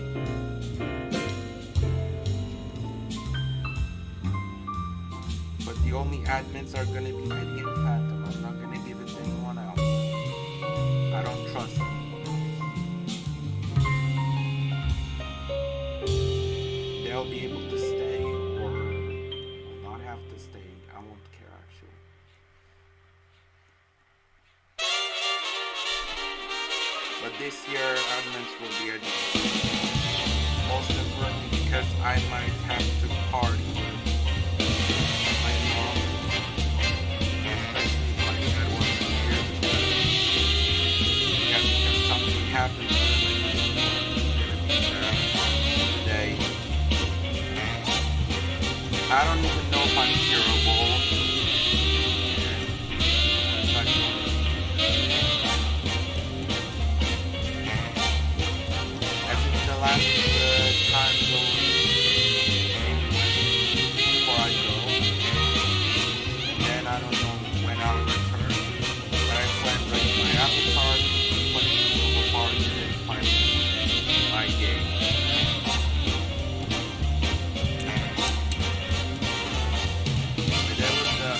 But the only admins are gonna be Eddie and Phantom. I'm not gonna give it to anyone else. I don't trust them. They'll be able to stay or will not have to stay. I won't care actually. But this year, admins will be Eddie. Most importantly because I might have to party with my mom, especially if my dad wasn't here because something happened to him and he's gonna be there today. I don't even know if I'm curable. As it's the last time zone before I go. And then I don't know when I'll return. But I plan to bring my avatar, put it in the Google party, and find my game. But that was the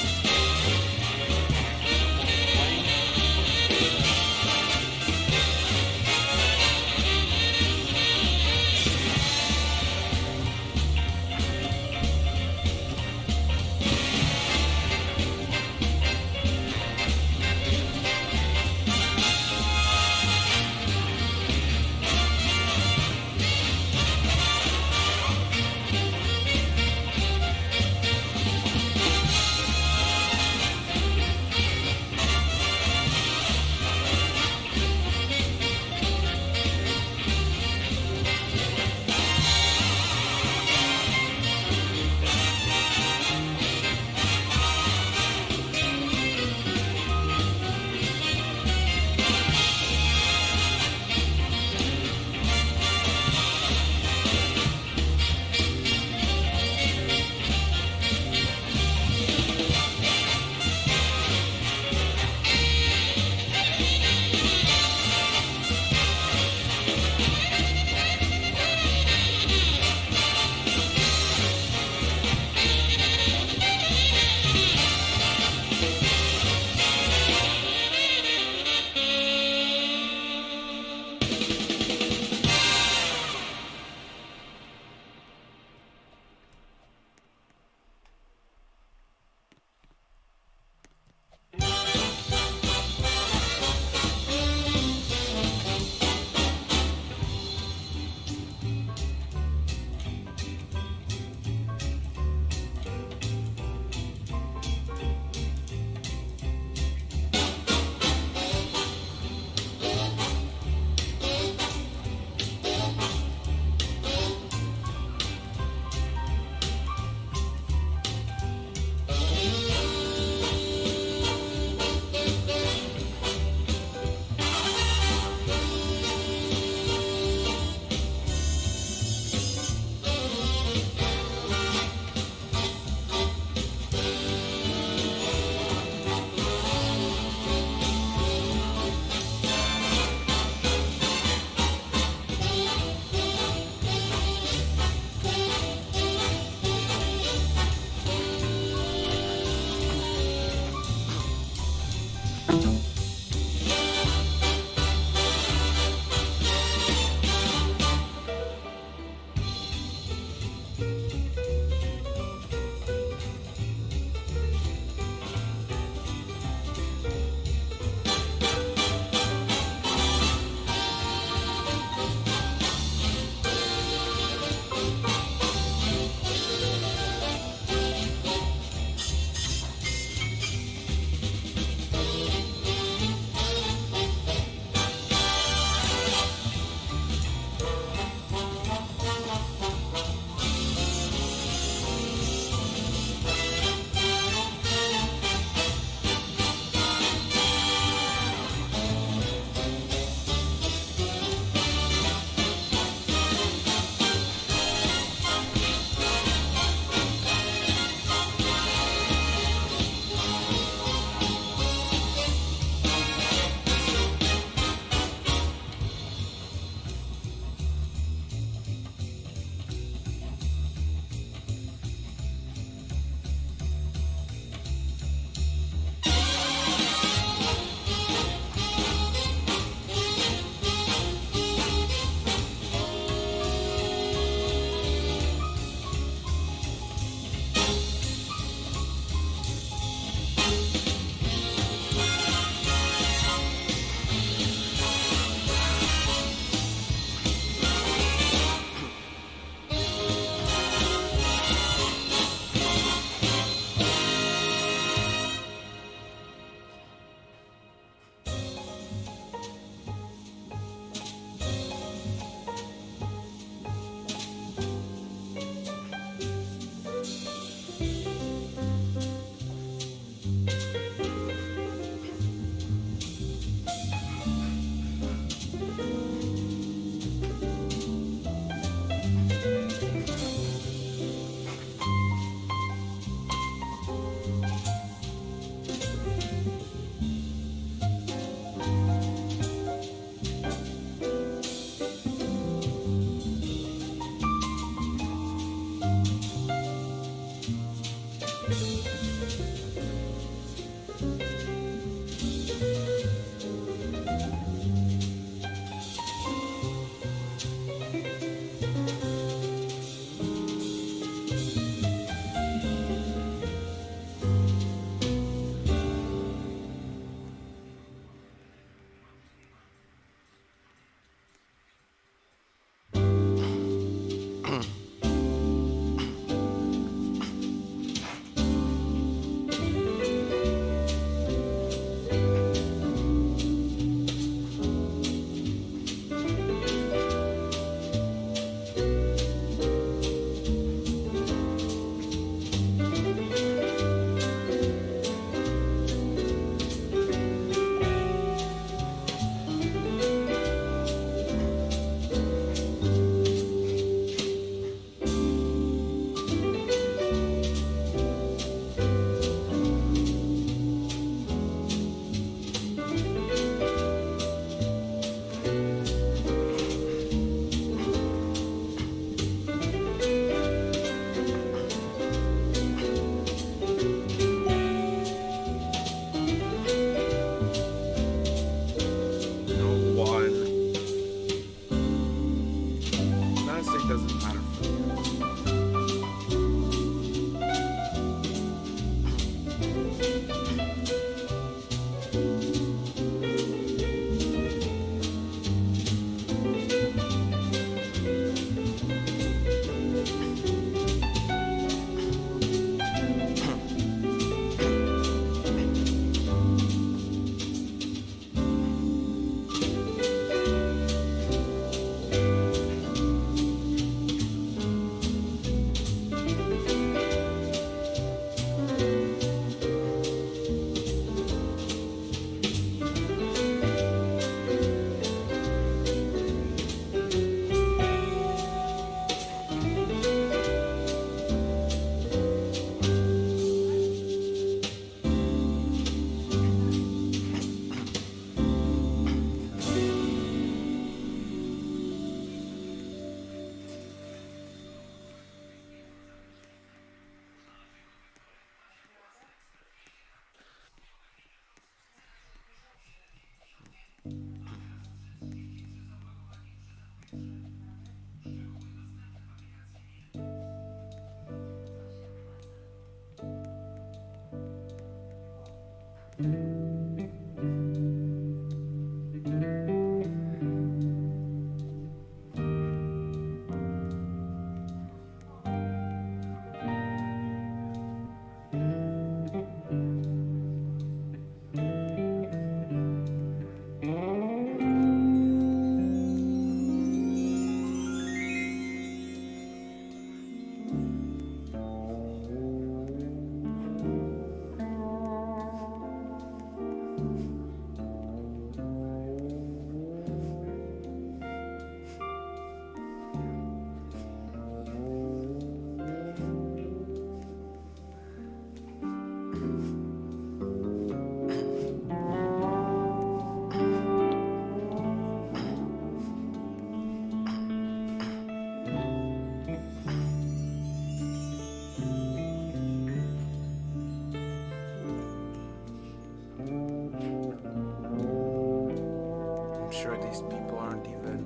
I'm sure these people aren't even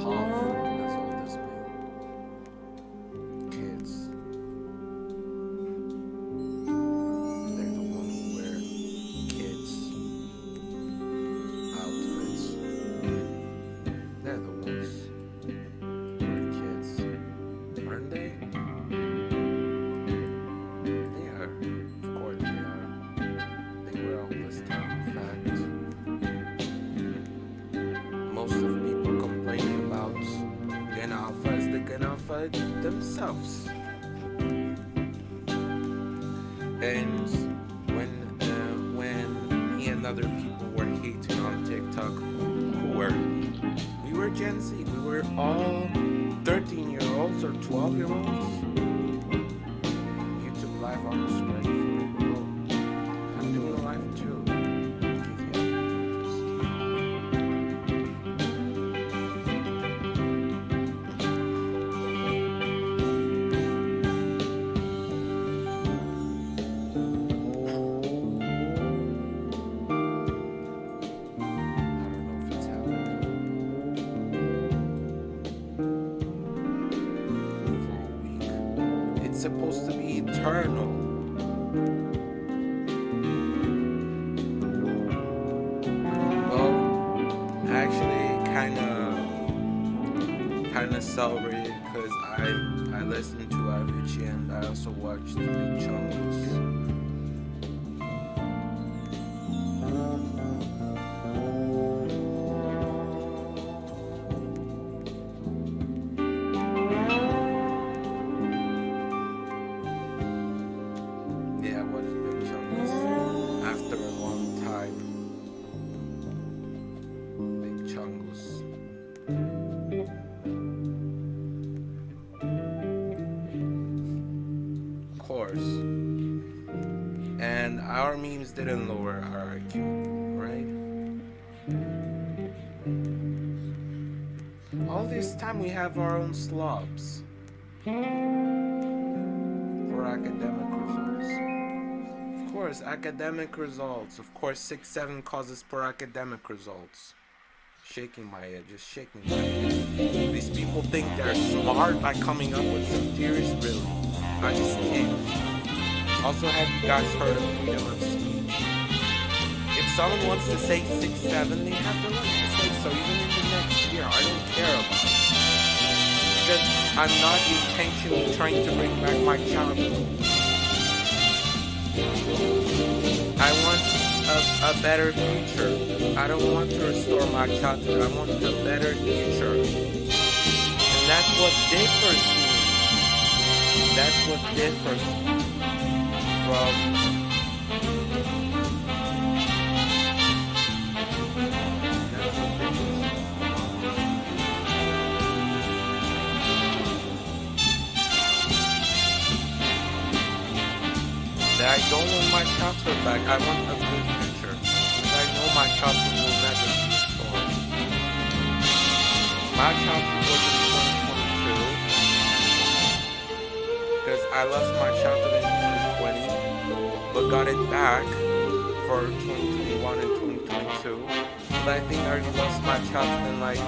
half as old as me. Kids. They're the ones who wear kids' outfits. They're the ones who are kids. Aren't they? They are. Of course they are. They wear all this time, in fact. Most of people complaining about Gun Alpha is the Gun Alpha themselves. And when me and other people were hating on TikTok, who were we were Gen Z. We were all 13-year-olds or 12-year-olds. YouTube live almost ready for me. Bro, I'm doing a live too. It's supposed to be eternal. Well, I actually kind of celebrated because I listened to Avicii and I also watched Big Chungus. Yeah, I watched Big Chungus after a long time. Big Chungus. Of course. And our memes didn't lower our IQ, right? All this time we have our own slobs for academic results. Of course, academic results. Of course, 6-7 causes poor academic results. Shaking my head, just shaking my head. These people think they're smart by coming up with some theories, really. I just can't. Also, have you guys heard of freedom of speech? If someone wants to say 6-7, they have the right to say so, even in the next year. I don't care about it. Because I'm not intentionally trying to bring back my childhood. I want a better future. I don't want to restore my childhood. I want a better future. And that's what differs me. That's what differs from that I don't want my childhood back. I want a good future. Because I know my childhood will never be restored. My childhood was in 2022. Because I lost my childhood in 2020. But got it back for 2021 and 2022. But I think I already lost my childhood in like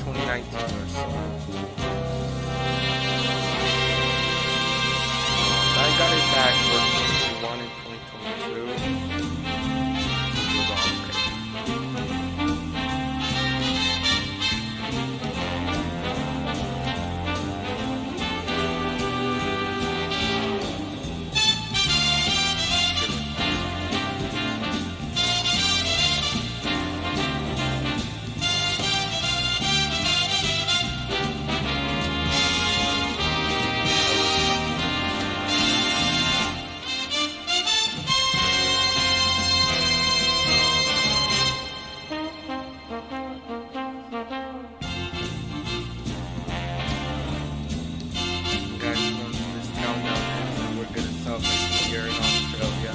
2019 or so. I got it back for 2021 and 2022. Guys from this countdown ends and we're gonna celebrate here in Australia.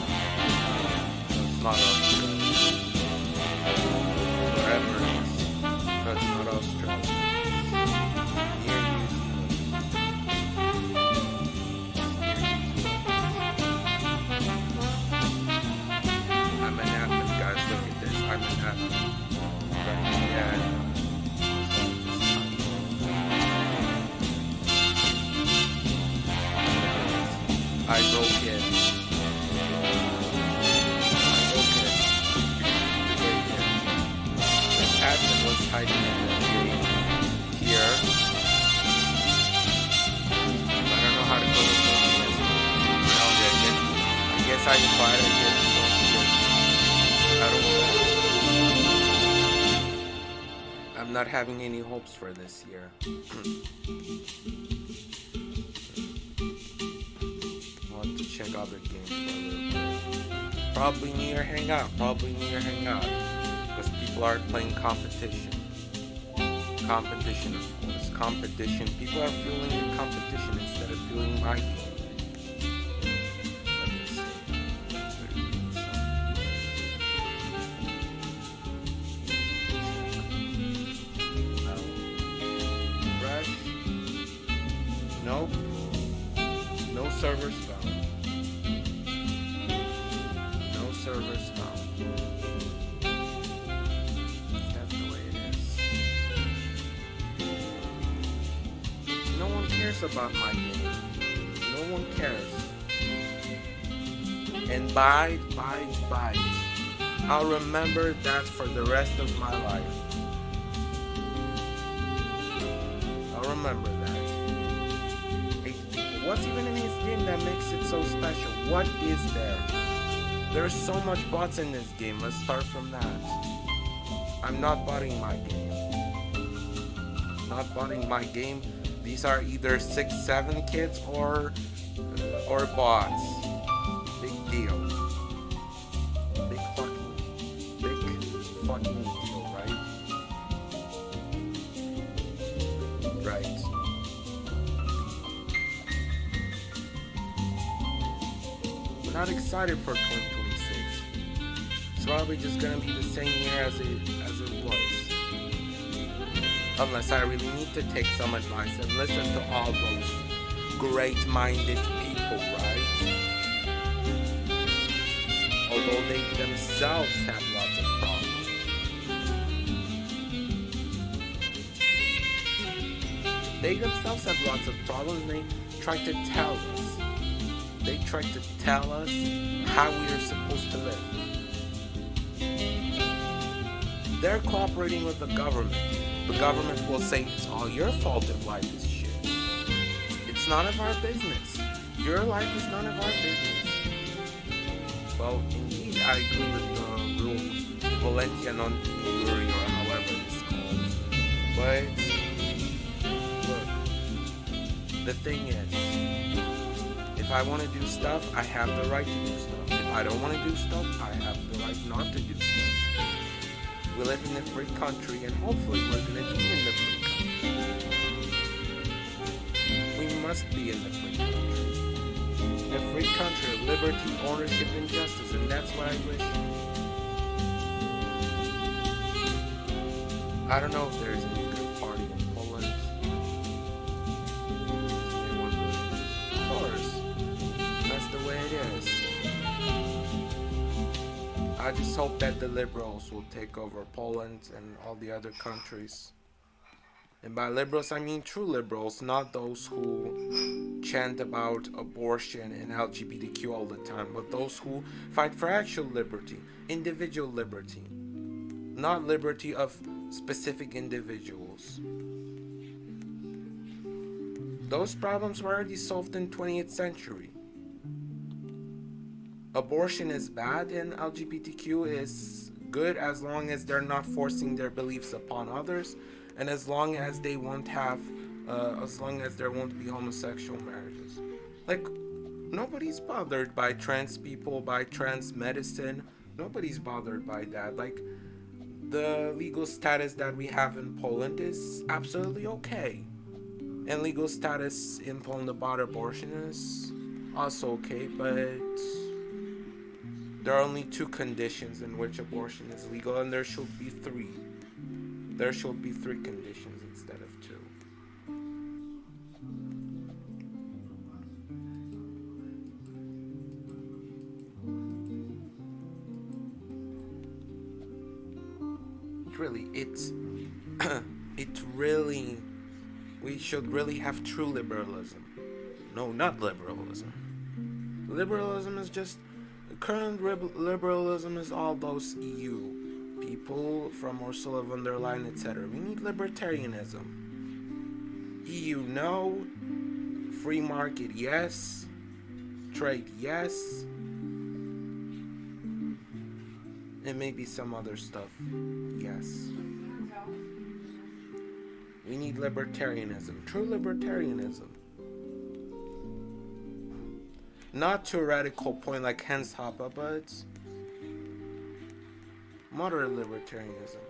So it's not Australia. Wherever it is. But it's not Australia. Near New Zealand. I'm in Athens, guys. Look at this. I'm in Athens. Right? Yeah. I broke it. The captain was hiding in the gate here. I don't know how to go to this. No, I guess I invited this. I don't know. I'm not having any hopes for this year. To check other games for a little bit. Probably New Year Hangout. Because people are playing competition. Competition, of course. Competition. People are fueling the competition instead of fueling my game. Let me see. Fresh. Nope. No servers found. Servers found. That's the way it is. No one cares about my game. No one cares. And bite. I'll remember that for the rest of my life. I'll remember that. What's even in this game that makes it so special? What is there? There's so much bots in this game. Let's start from that. I'm not botting my game. These are either 6-7 kids or bots. Big deal. Big fucking deal, right? Right. We're not excited for 2020. It's probably just gonna be the same year as it was. Unless I really need to take some advice and listen to all those great-minded people, right? Although they themselves have lots of problems. They themselves have lots of problems and they try to tell us. They try to tell us how we are supposed to live. They're cooperating with the government. The government will say it's all your fault if life is shit. It's none of our business. Your life is none of our business. Well, indeed, I agree with the rule Valentia non Yuri or however it's called. But look, the thing is, if I want to do stuff, I have the right to do stuff. If I don't want to do stuff, I have the right not to do stuff. We live in a free country, and hopefully we're going to be in the free country. We must be in the free country. In a free country of liberty, ownership, and justice, and that's what I wish. I don't know if there's any good party in Poland. Of course. That's the way it is. I just hope that the liberals will take over Poland and all the other countries And by liberals, I mean true liberals, not those who chant about abortion and LGBTQ all the time, but those who fight for actual liberty, individual liberty, not liberty of specific individuals. Those problems were already solved in 20th century. Abortion is bad and LGBTQ is good as long as they're not forcing their beliefs upon others, and as long as they won't have, as long as there won't be homosexual marriages. Like, nobody's bothered by trans people, by trans medicine. Nobody's bothered by that. Like, the legal status that we have in Poland is absolutely okay. And legal status in Poland about abortion is also okay, but there are only 2 conditions in which abortion is legal, and there should be 3. There should be 3 conditions instead of 2. It really, we should really have true liberalism. No, not liberalism. Liberalism is just, current liberalism is all those EU people from Ursula von der Leyen, etc. We need libertarianism. EU, no. Free market, yes. Trade, yes. And maybe some other stuff, yes. We need libertarianism, true libertarianism. Not to a radical point like Hans Hoppe, but moderate libertarianism,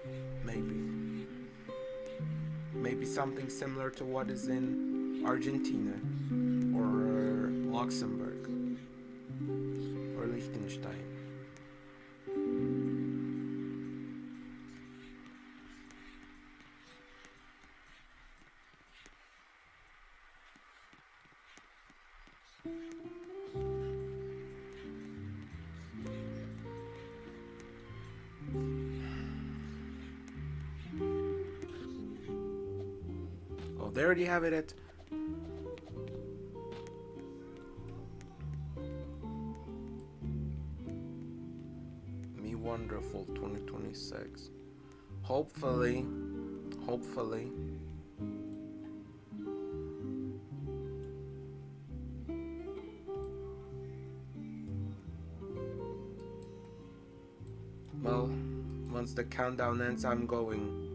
maybe. Maybe something similar to what is in Argentina, or Luxembourg, or Liechtenstein. Oh, they already have it at Me Wonderful 2026. Hopefully. Well, once the countdown ends, I'm going.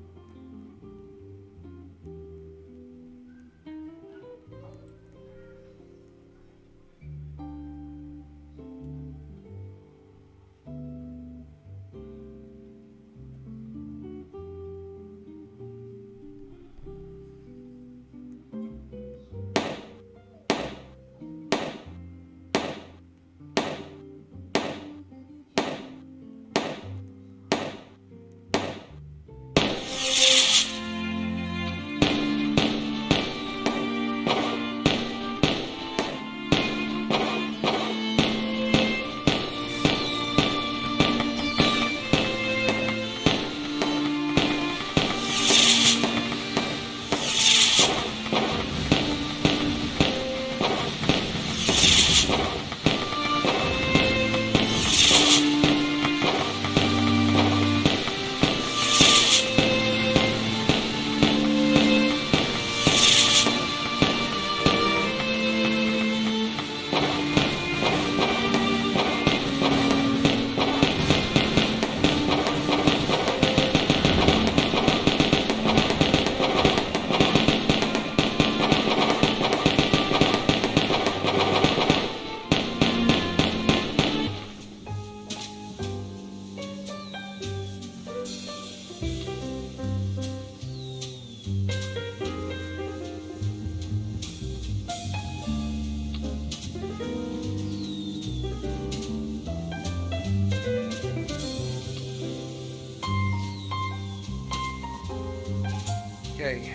Okay,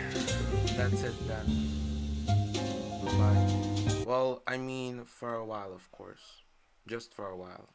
that's it then. Goodbye. Well, I mean, for a while, of course. Just for a while.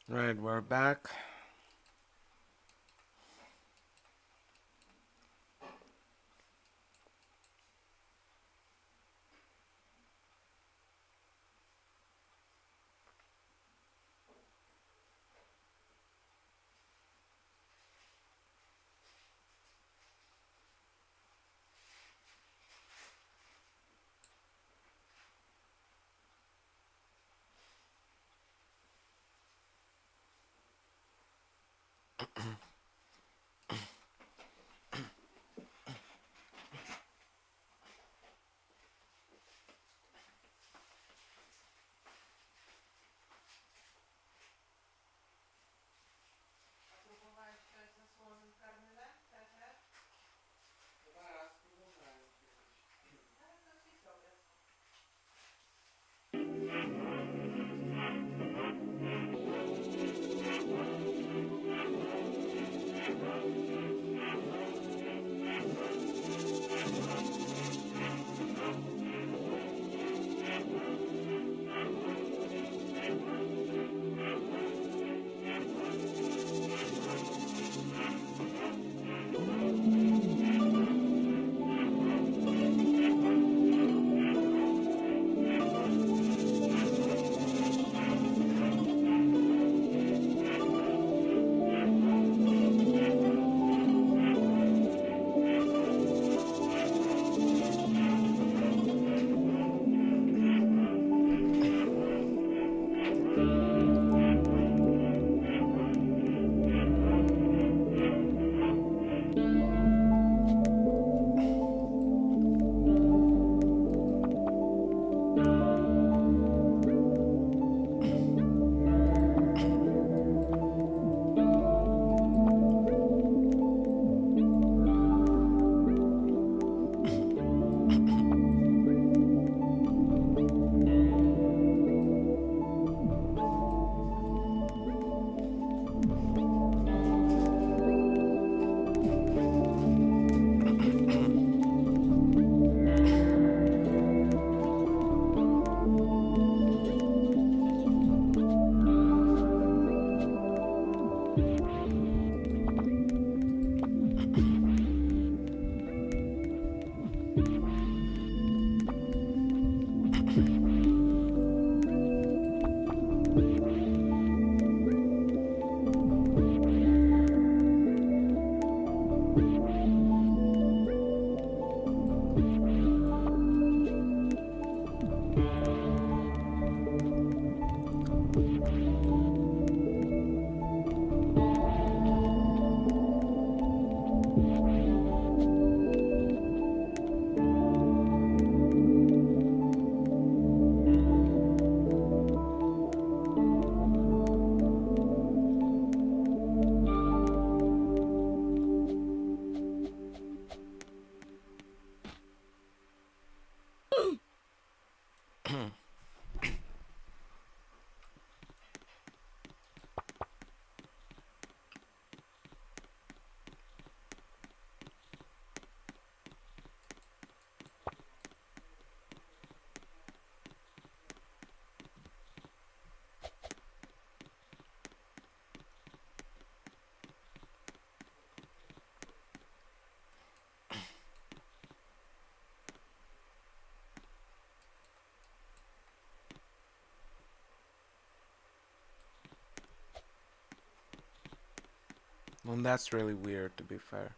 Right, we're back. Well, that's really weird, to be fair.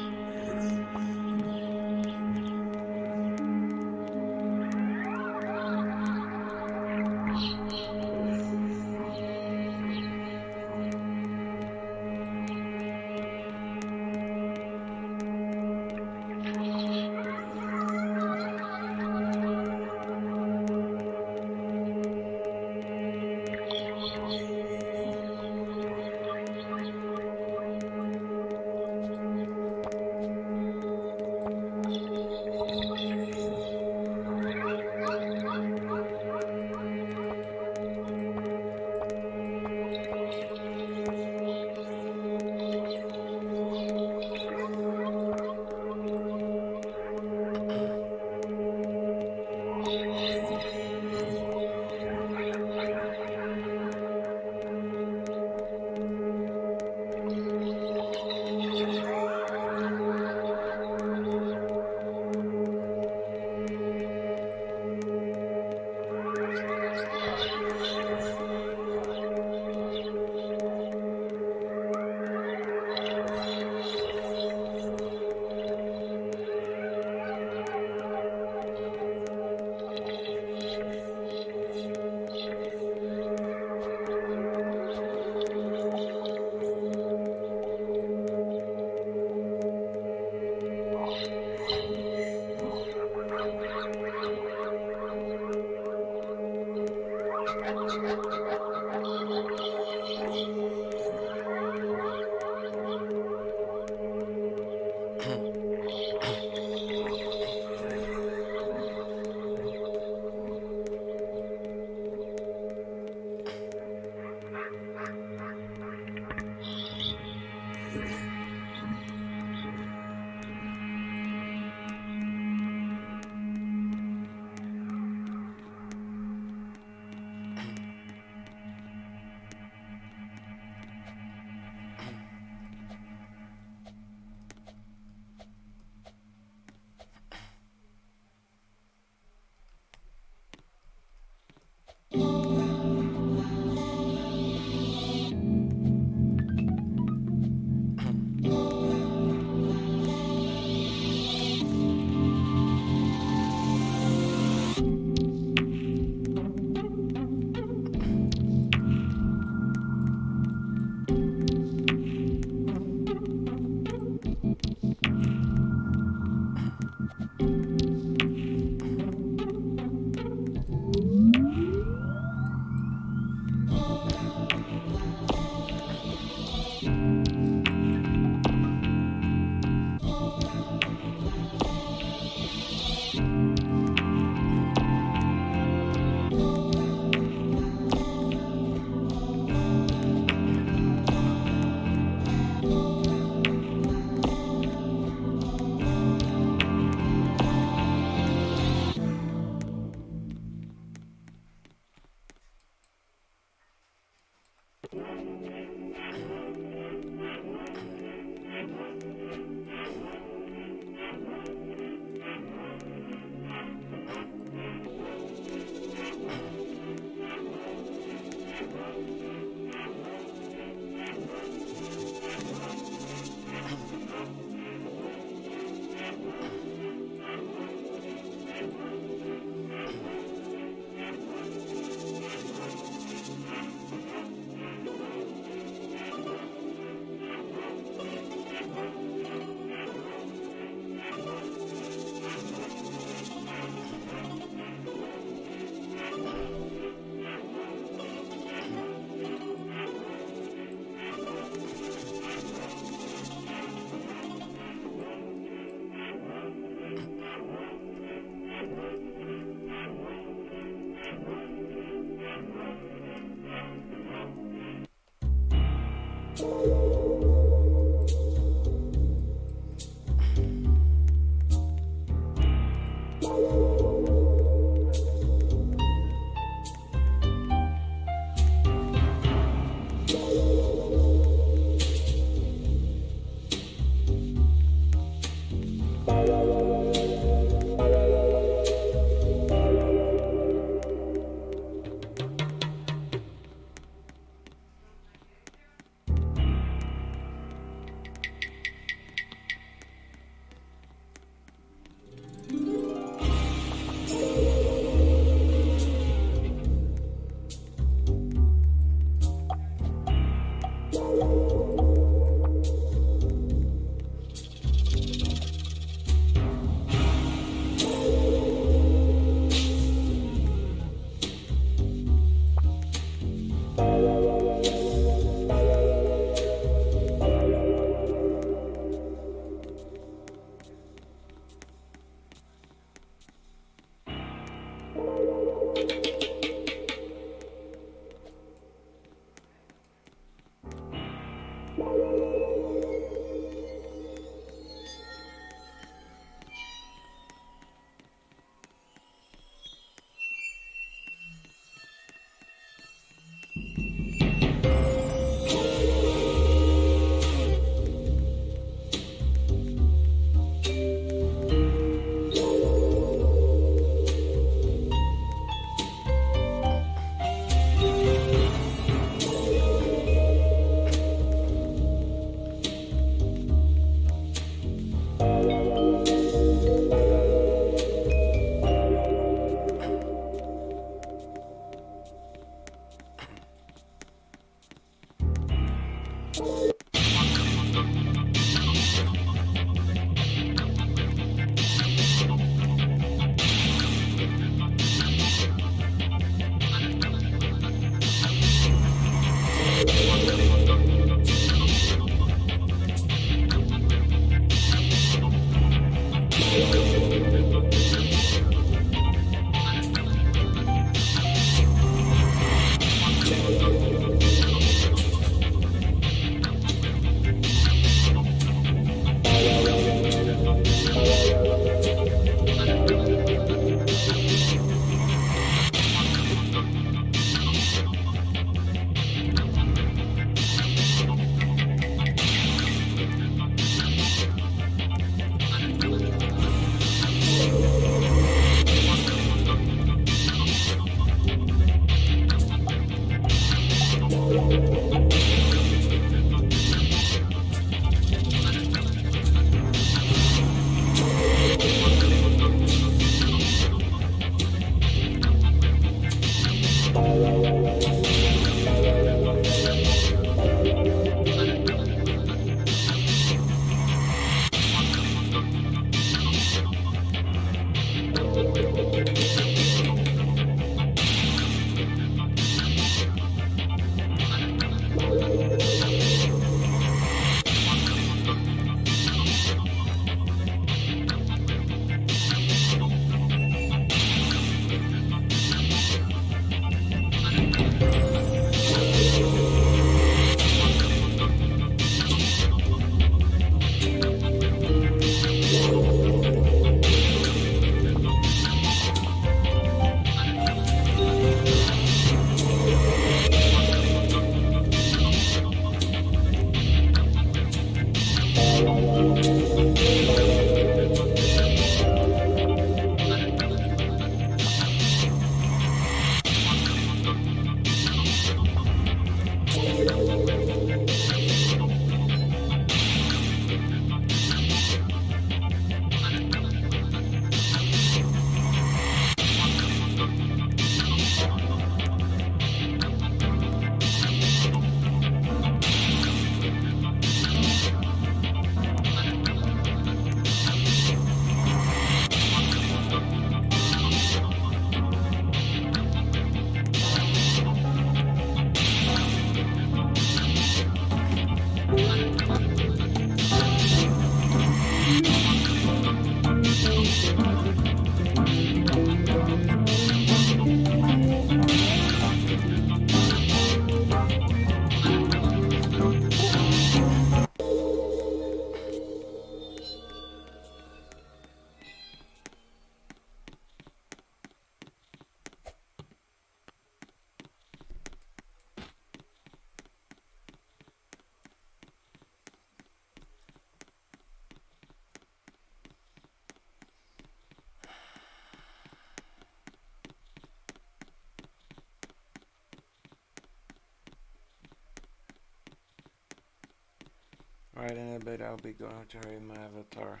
Alright, in a bit I'll be going to raid my avatar.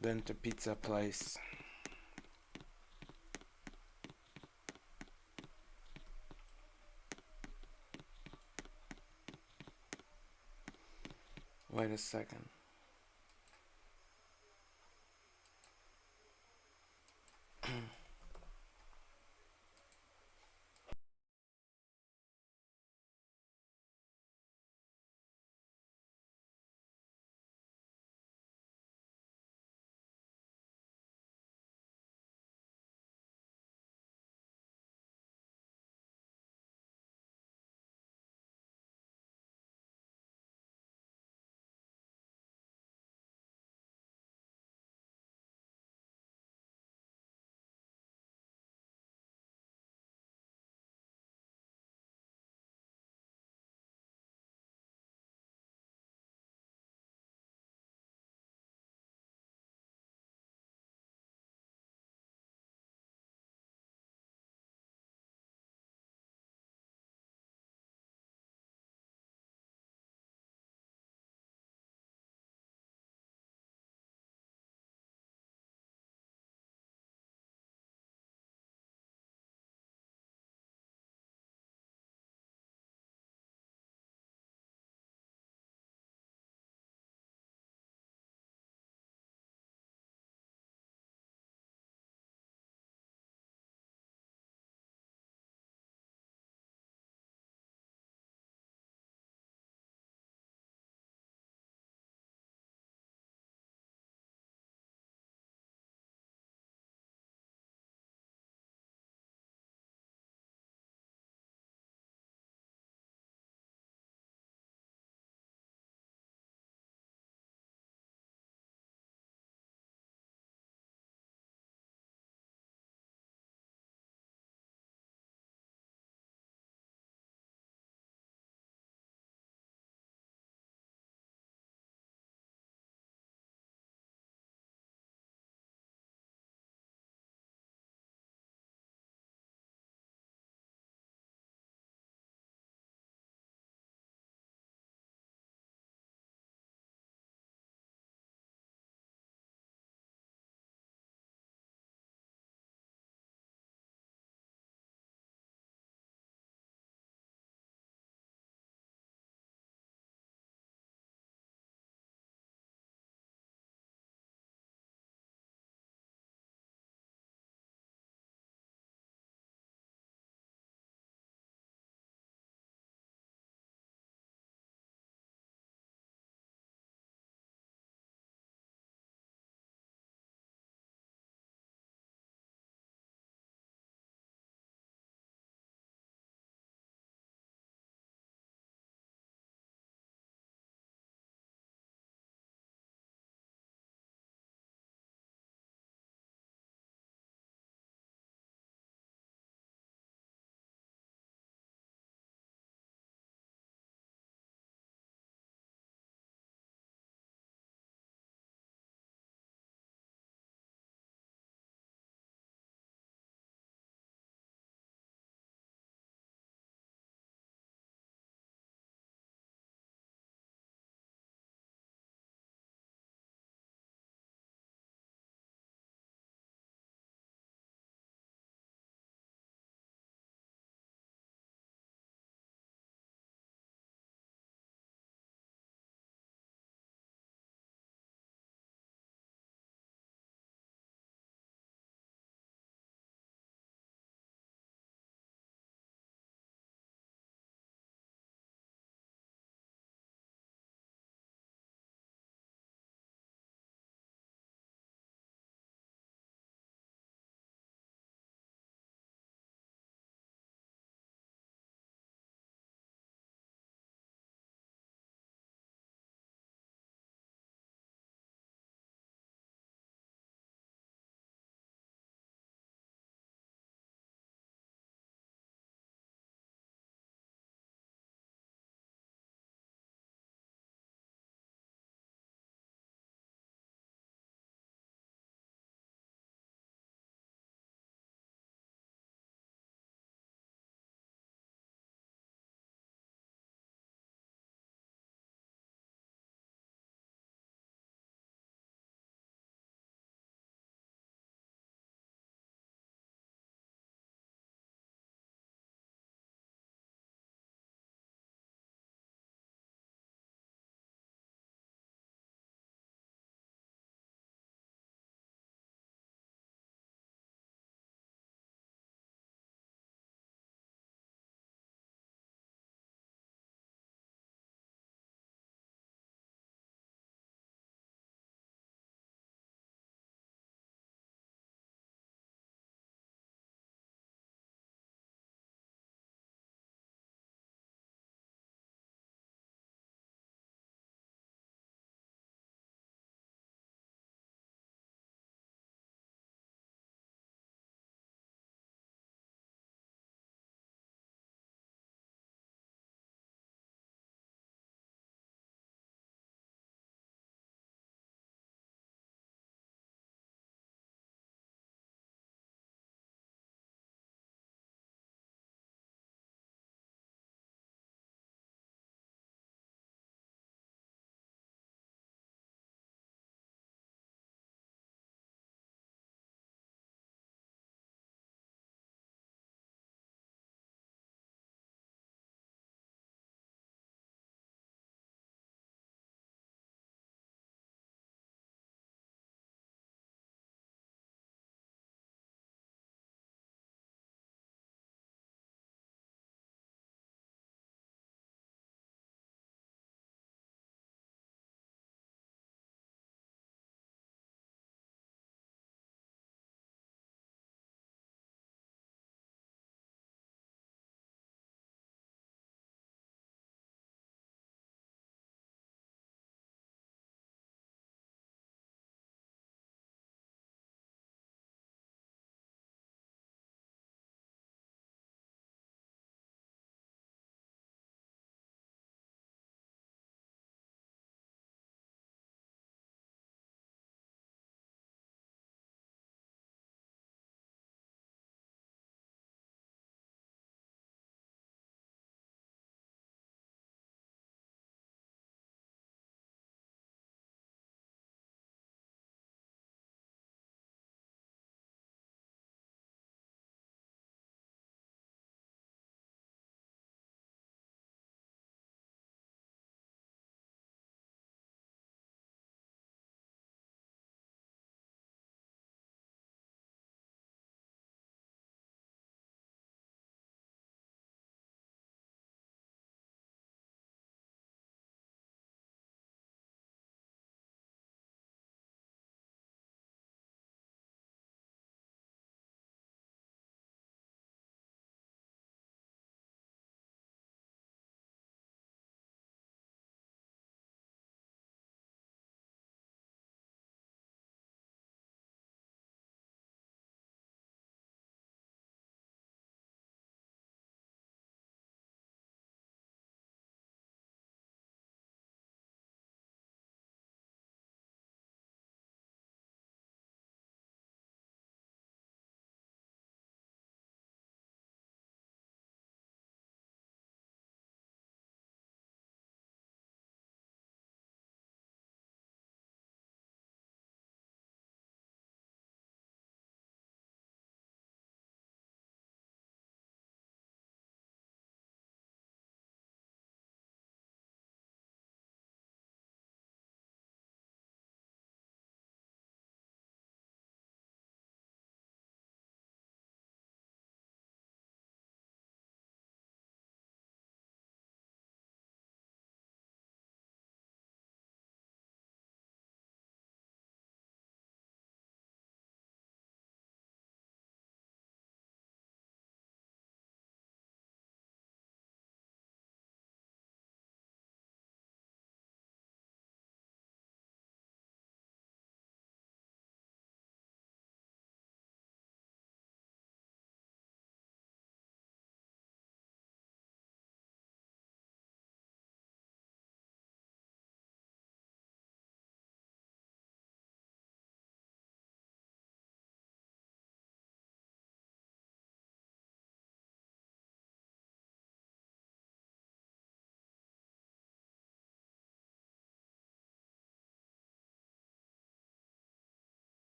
Then to pizza place. Wait a second.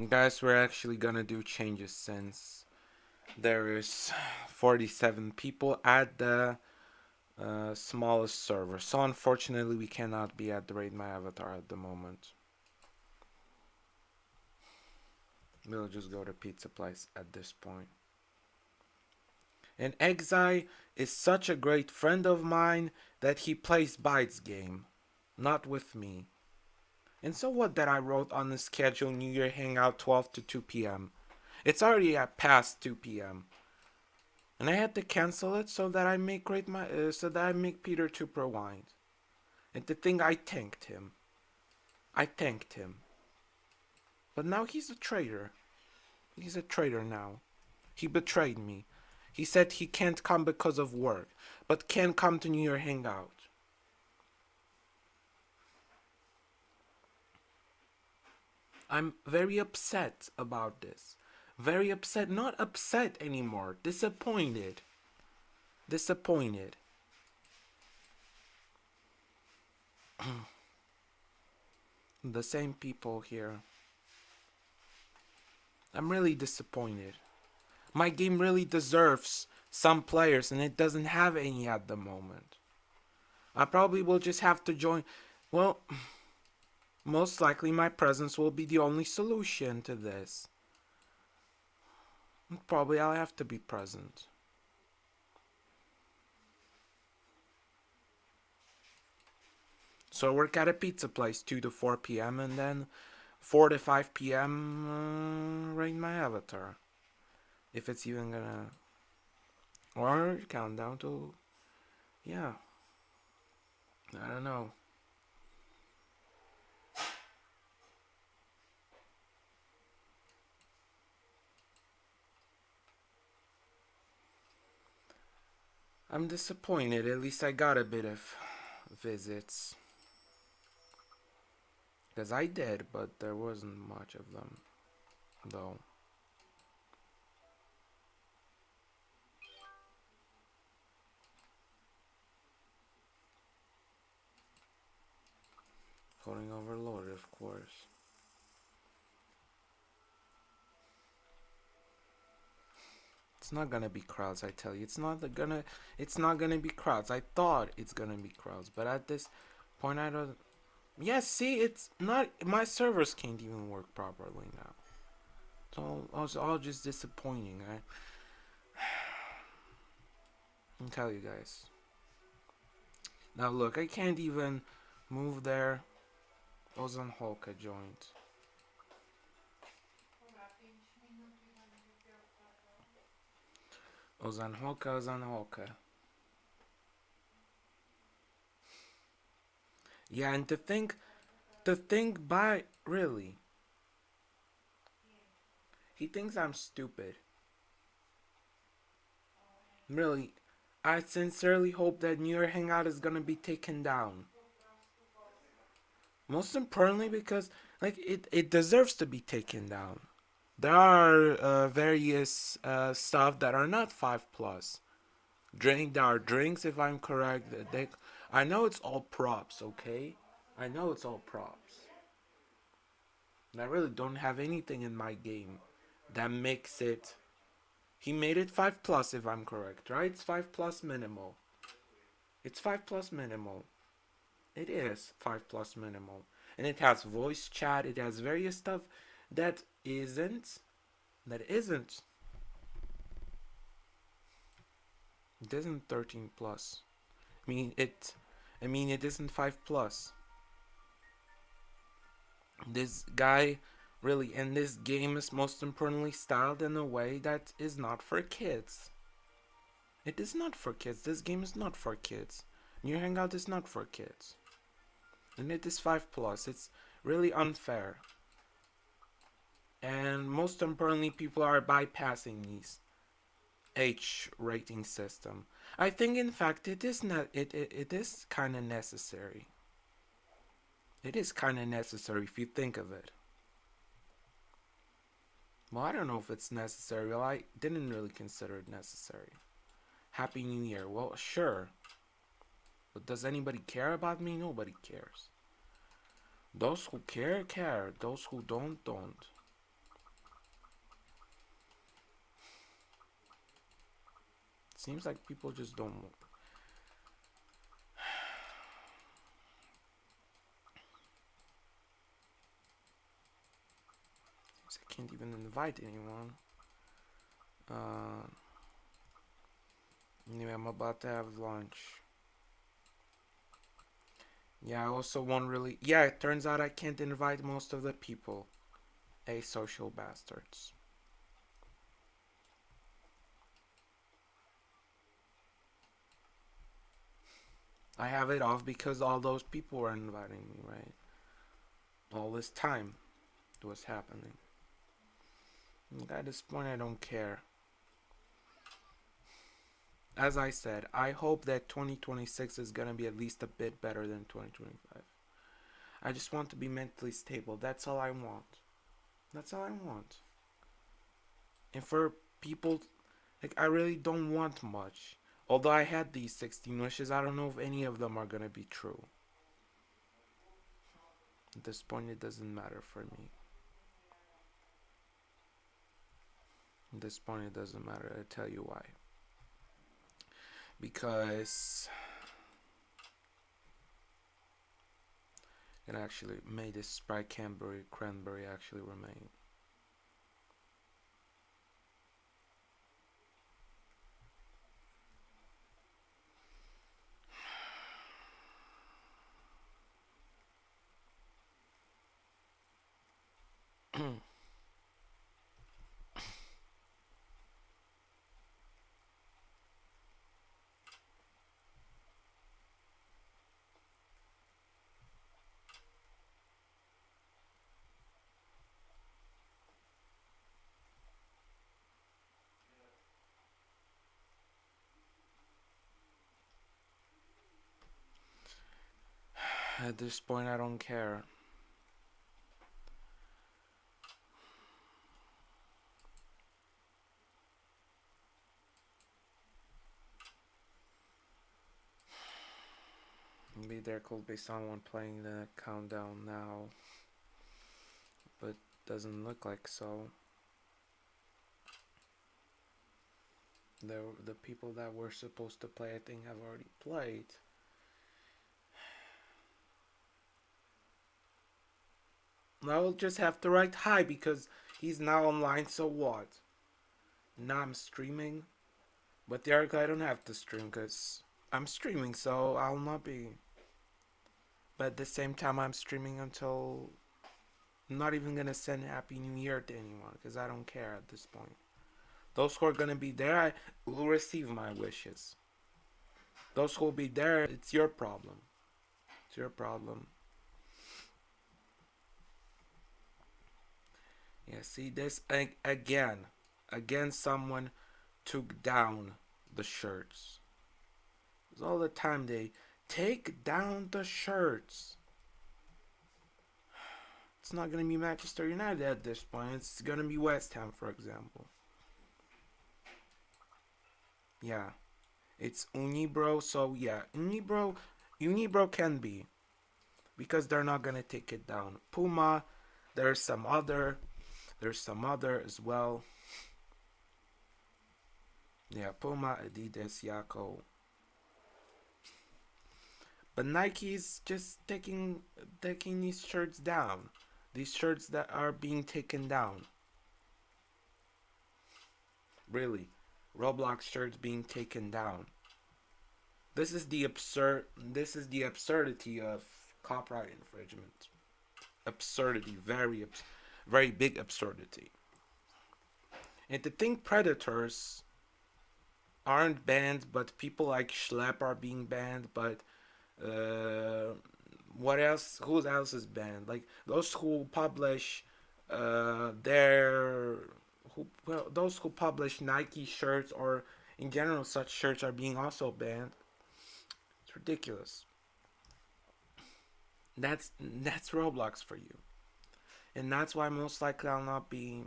Guys, we're actually gonna do changes since there is 47 people at the smallest server. So unfortunately, we cannot be at the Raid My Avatar at the moment. We'll just go to Pizza Place at this point. And Exai is such a great friend of mine that he plays Bytes game, not with me. And so what that I wrote on the schedule New Year Hangout 12 to 2 p.m. It's already at past 2 p.m. And I had to cancel it so that I make Peter to rewind. And the thing I thanked him. But now he's a traitor. He's a traitor now. He betrayed me. He said he can't come because of work, but can come to New Year Hangout. I'm very upset about this. Very upset. Not upset anymore. Disappointed. Disappointed. The same people here. I'm really disappointed. My game really deserves some players and it doesn't have any at the moment. I probably will just have to join. Well, most likely my presence will be the only solution to this. Probably I'll have to be present. So I work at a pizza place 2 to 4 p.m. and then 4 to 5 p.m. Raid My Avatar. If it's even gonna... Or count down to... Yeah. I don't know. I'm disappointed. At least I got a bit of visits. Because I did, but there wasn't much of them, though. Coding overloaded, of course. It's not gonna be crowds, I tell you. It's not gonna be crowds. I thought it's gonna be crowds, but at this point I don't... Yeah, see, it's not... My servers can't even work properly now. So it's all just disappointing. I'll tell you guys. Now look, I can't even move there. Ozan Holka joined. Ozan Holka. Yeah, and to think by really, he thinks I'm stupid. Really, I sincerely hope that New Year Hangout is gonna be taken down. Most importantly, because like it deserves to be taken down. There are various stuff that are not 5+. There are drinks, if I'm correct. I know it's all props, okay? I know it's all props. And I really don't have anything in my game that makes it... He made it 5+, if I'm correct, right? It's 5+ minimal. It's 5+ minimal. It is 5+ minimal. And it has voice chat, it has various stuff that isn't. It isn't 13+. It isn't 5+. This guy really in this game is most importantly styled in a way that is not for kids. It is not for kids. This game is not for kids. New Hangout is not for kids. And it is 5+. It's really unfair. And most importantly, people are bypassing these H rating system. I think in fact it is not it is kind of necessary. It is kind of necessary if you think of it. Well, I don't know if it's necessary. Well, I didn't really consider it necessary. Happy New Year. Well, sure. But does anybody care about me? Nobody cares. Those who care, care. Those who don't, don't. seems like people just don't. Seems I can't even invite anyone. Uh, anyway, I'm about to have lunch. Yeah, I also won't really. Yeah, it turns out I can't invite most of the people. Asocial bastards. I have it off because all those people were inviting me, right? All this time it was happening. And at this point, I don't care. As I said, I hope that 2026 is gonna be at least a bit better than 2025. I just want to be mentally stable. That's all I want. That's all I want. And for people, like, I really don't want much. Although I had these 16 wishes, I don't know if any of them are gonna be true. At this point, it doesn't matter for me. At this point, it doesn't matter. I'll tell you why. Because it actually made this Sprite cranberry actually remain. At this point, I don't care. Maybe there could be someone playing the countdown now, but doesn't look like so. The people that were supposed to play, I think, have already played. I will just have to write hi because he's now online, so what? Now I'm streaming. But the other guy I don't have to stream because I'm streaming, so I'll not be. But at the same time, I'm streaming until I'm not even gonna send Happy New Year to anyone because I don't care at this point. Those who are gonna be there, I will receive my wishes. Those who will be there, it's your problem. It's your problem. Yeah, see this again. Again, someone took down the shirts. Because all the time they take down the shirts. It's not going to be Manchester United at this point. It's going to be West Ham, for example. Yeah. It's Unibro, so yeah. Unibro can be. Because they're not going to take it down. Puma, there's some other. There's some other as well. Yeah, Puma, Adidas, Yako. But Nike's just taking these shirts down. These shirts that are being taken down. Really. Roblox shirts being taken down. This is the absurdity of copyright infringement. Absurdity, very big absurdity. And to think predators aren't banned, but people like Schlepp are being banned, but uh, what else? Who else is banned? Like those who publish their those who publish Nike shirts or in general such shirts are being also banned. It's ridiculous. That's Roblox for you, and that's why most likely I'll not be.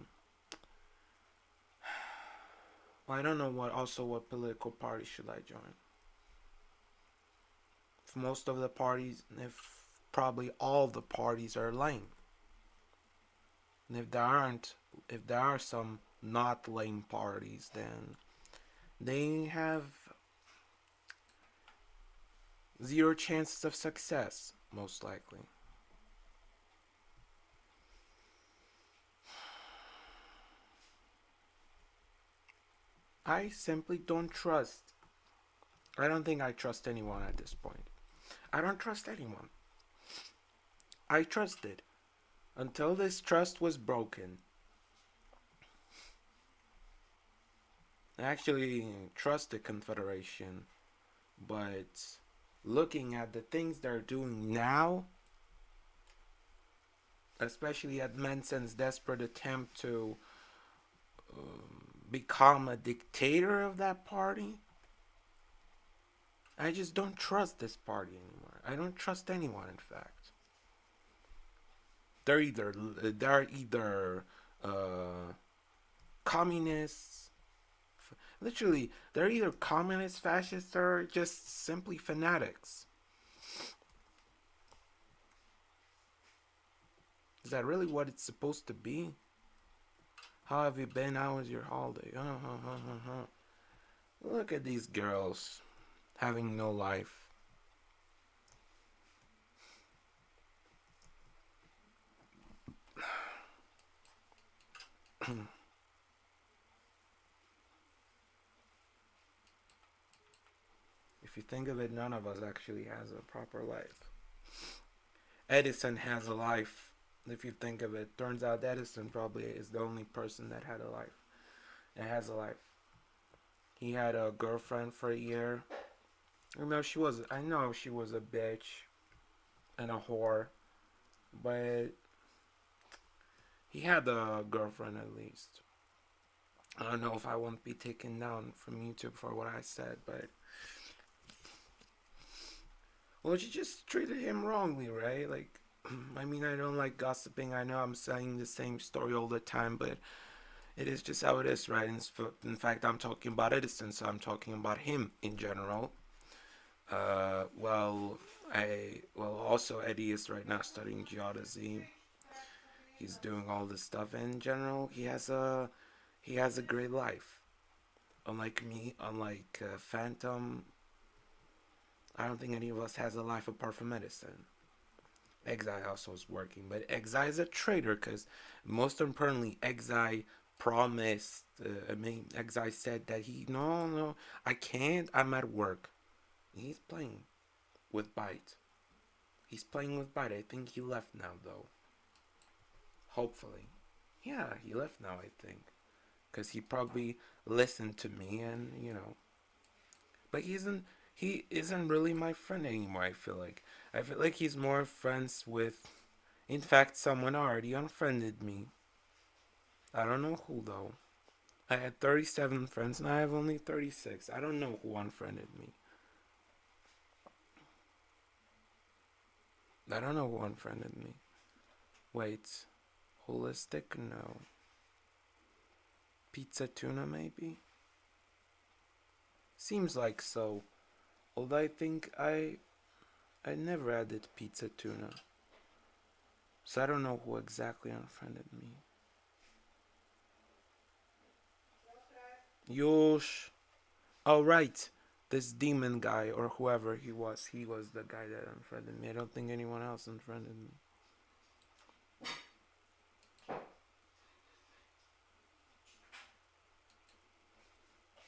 Well, I don't know what political party should I join. If most of the parties, if probably all the parties are lame. And if there are some not lame parties, then they have zero chances of success, most likely. I simply don't trust. I don't think I trust anyone at this point. I don't trust anyone. I trusted until this trust was broken. I actually trust the Confederation, but looking at the things they're doing now, especially at Manson's desperate attempt to become a dictator of that party, I just don't trust this party anymore. I don't trust anyone, in fact. They're either uh, communists. Literally, they're either communists, fascists, or just simply fanatics. Is that really what it's supposed to be? How have you been? How was your holiday? Look at these girls having no life. If you think of it, none of us actually has a proper life. Edison has a life. If you think of it, turns out Edison probably is the only person that had a life. That has a life. He had a girlfriend for a year. I know she was a bitch and a whore, but he had a girlfriend at least. I don't know if I won't be taken down from YouTube for what I said, but well, she just treated him wrongly, right? Like, I mean, I don't like gossiping. I know I'm saying the same story all the time, but it is just how it is, right? In fact, I'm talking about Edison, so I'm talking about him in general. Well, also Eddie is right now studying geodesy. He's doing all this stuff. In general, he has a great life. Unlike me, unlike Phantom, I don't think any of us has a life apart from medicine. Exai also is working, but Exai is a traitor because most importantly, Exai promised. Exai said that no, I can't. I'm at work. He's playing with Bite. He's playing with Bite. I think he left now though. Hopefully, yeah, he left now. I think because he probably listened to me and but he isn't really my friend anymore. I feel like he's more friends with. In fact, someone already unfriended me. I don't know who though. I had 37 friends and I have only 36. I don't know who unfriended me. I don't know who unfriended me. Wait, holistic? No. Pizza tuna maybe? Seems like so. Although I think I never added pizza tuna. So I don't know who exactly unfriended me. Yosh. Oh right. This demon guy or whoever he was the guy that unfriended me. I don't think anyone else unfriended me.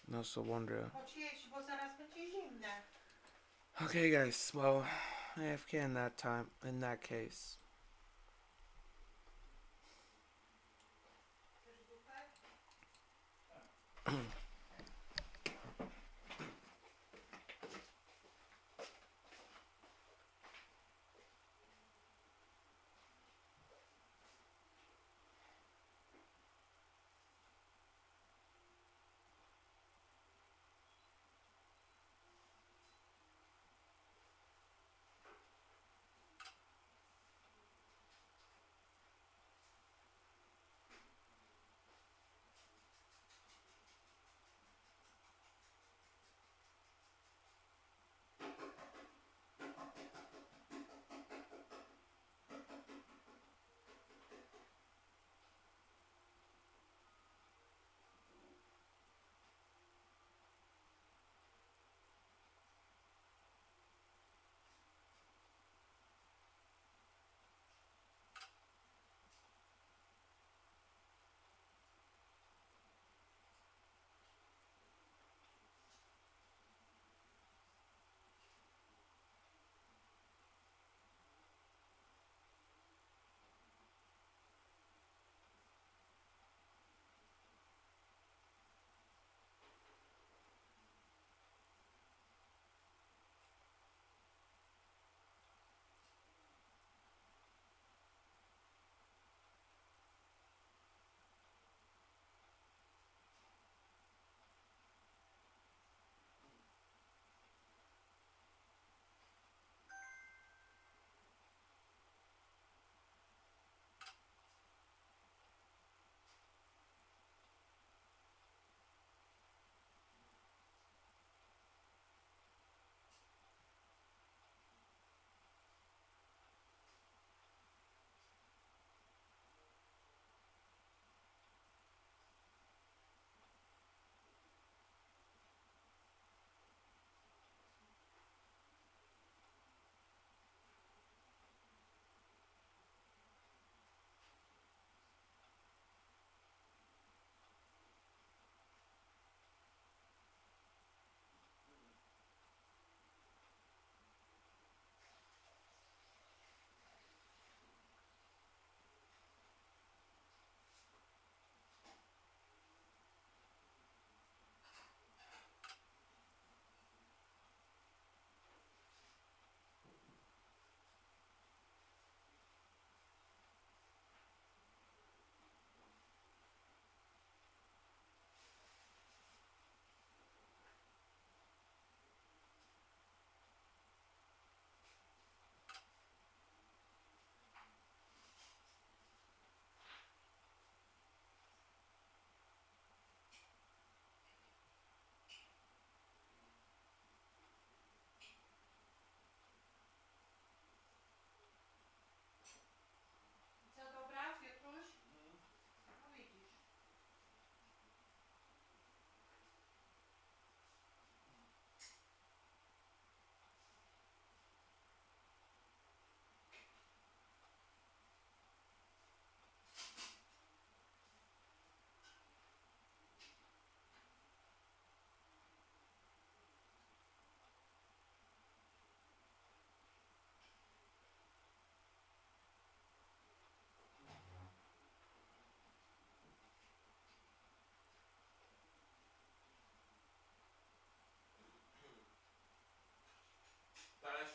No so wonder. Okay guys, well AFK in that time in that case.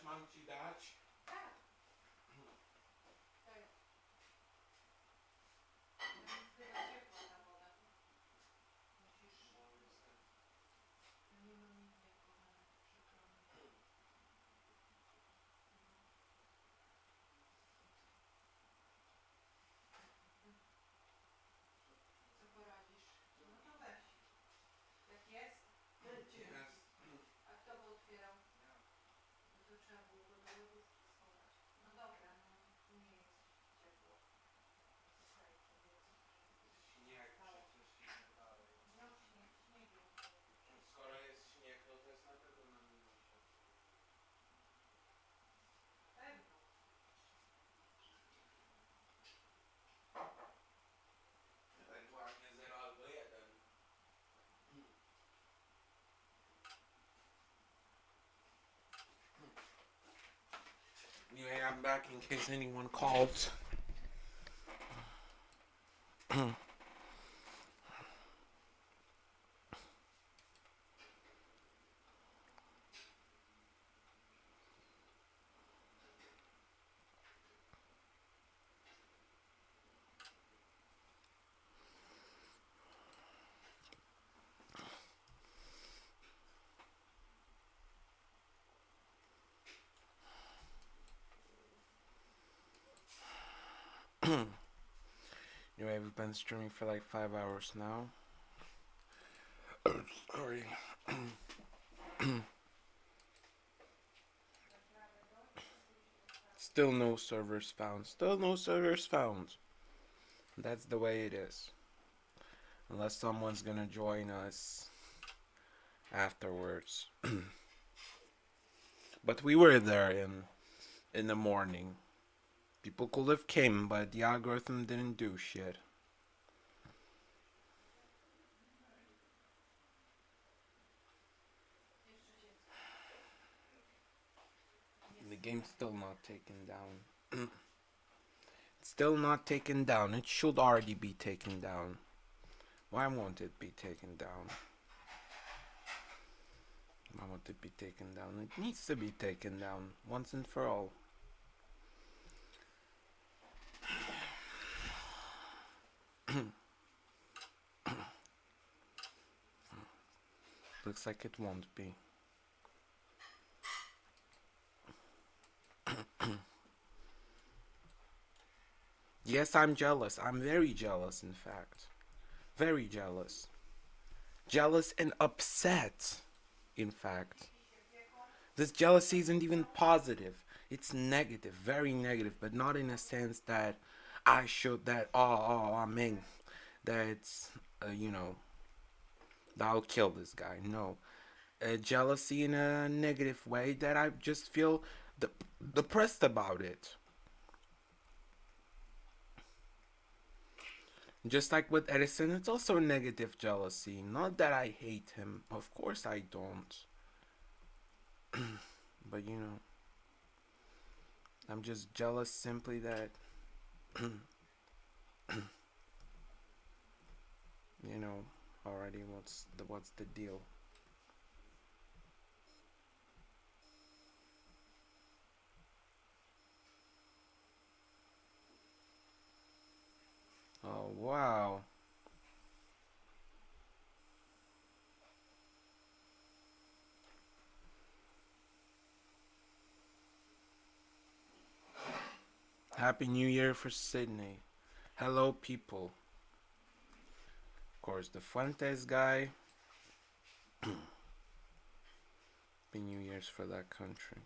mam ci dać? Tak. Tak. Chyba ciepła ta woda. Musisz... Ja nie mam innej, kochana. Przykro mi. Co poradzisz? No to weź. Jak jest? Jest. A kto by otwierał? No to trzeba było go do lodówki schować. No dobra, no tu nie jest ciepło. Okej, Śnieg przecież i tak dalej. no śniegiem. Skoro jest śnieg, no to jest na pewno na minusie. Pewno. Ewentualnie 0 albo 1. Anyway, I'm back in case anyone calls. Anyway, we've been streaming for like 5 hours now. Sorry. Still no servers found. Still no servers found. That's the way it is. Unless someone's gonna join us afterwards. But we were there in the morning. People could have came, but the algorithm didn't do shit. The game's still not taken down. It's still not taken down. It should already be taken down. Why won't it be taken down? Why won't it be taken down? It needs to be taken down once and for all. Looks like it won't be. Yes, I'm jealous. I'm very jealous, in fact. Very jealous. Jealous and upset, in fact. This jealousy isn't even positive. It's negative, very negative, but not in a sense that I should, that, I mean, that's, that I'll kill this guy. No. Jealousy in a negative way that I just feel depressed about it. Just like with Edison, it's also negative jealousy. Not that I hate him. Of course I don't. But I'm just jealous simply that, already what's the deal? Oh, wow. Happy New Year for Sydney. Hello, people. Of course, the Fuentes guy. Happy New Year's for that country.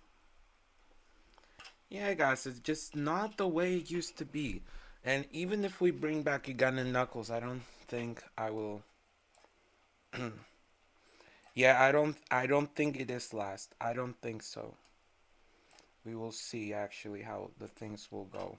Yeah, guys, it's just not the way it used to be. And even if we bring back Ugandan Knuckles, I don't think I will. Yeah, I don't think it is last. I don't think so. We will see actually how the things will go.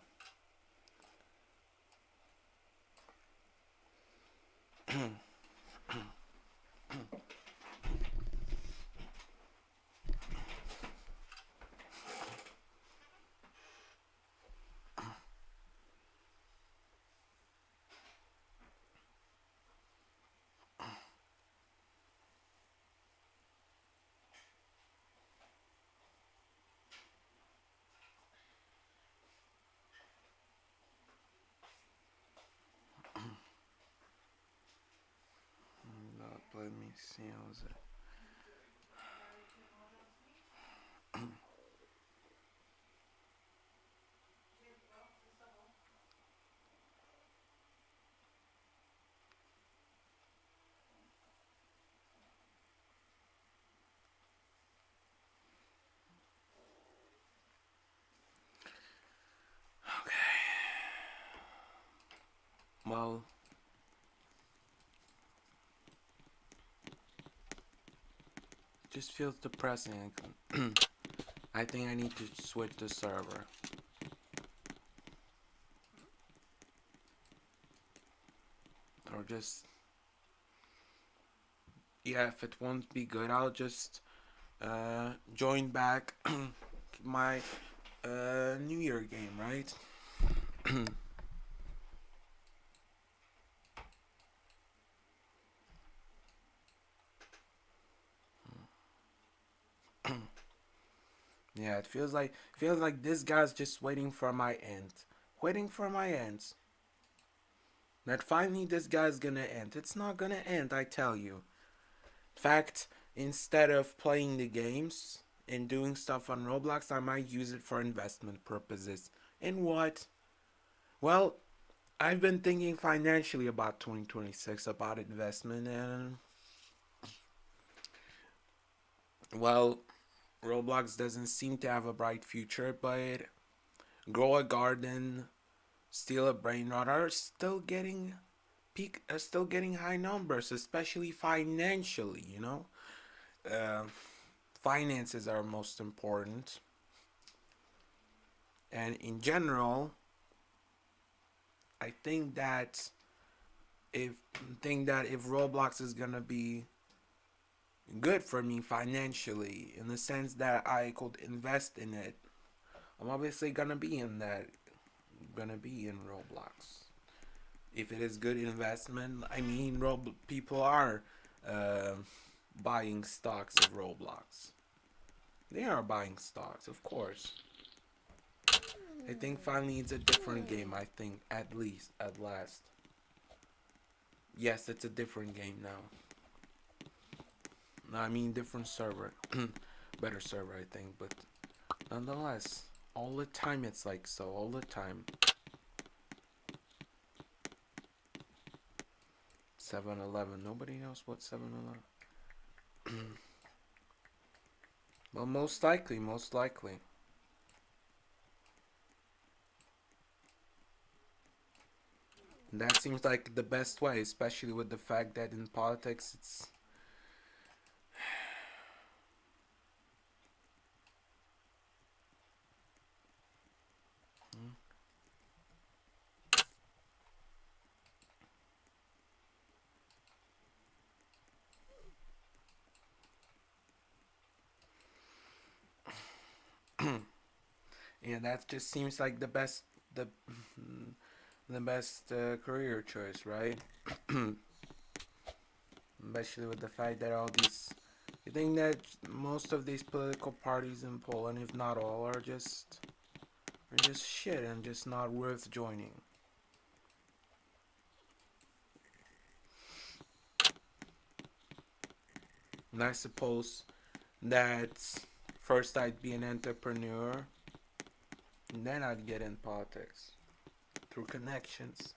let me see. How was it? Dajcie może zmienić? Gdzie to? Ze sobą? Okay. Well, just feels depressing. I think I need to switch the server. Or just, yeah, if it won't be good, I'll just join back my New Year game, right? Yeah, it feels like this guy's just waiting for my end. Waiting for my end. That finally this guy's gonna end. It's not gonna end, I tell you. In fact, instead of playing the games and doing stuff on Roblox, I might use it for investment purposes. In what? Well, I've been thinking financially about 2026, about investment, and well, Roblox doesn't seem to have a bright future, but Grow a Garden, Steal a Brain Rot are still getting high numbers, especially financially. Uh, Finances are most important, and in general, I if if Roblox is gonna be good for me financially, in the sense that I could invest in it, I'm obviously gonna be in Roblox. If it is good investment, I mean, people are uh, buying stocks of Roblox. They are buying stocks, of course. I think finally it's a different game. I think at last. Yes, it's a different game now. No, I mean different server, better server, I think. But nonetheless, all the time it's like so. All the time. 7-Eleven. Nobody knows what 7-Eleven. Well, most likely, most likely. That seems like the best way, especially with the fact that in politics it's. Yeah, that just seems like the the best career choice, right? Especially with the fact that all these. You think that most of these political parties in Poland, if not all, are just shit and just not worth joining. And I suppose that first I'd be an entrepreneur, and then I'd get in politics through connections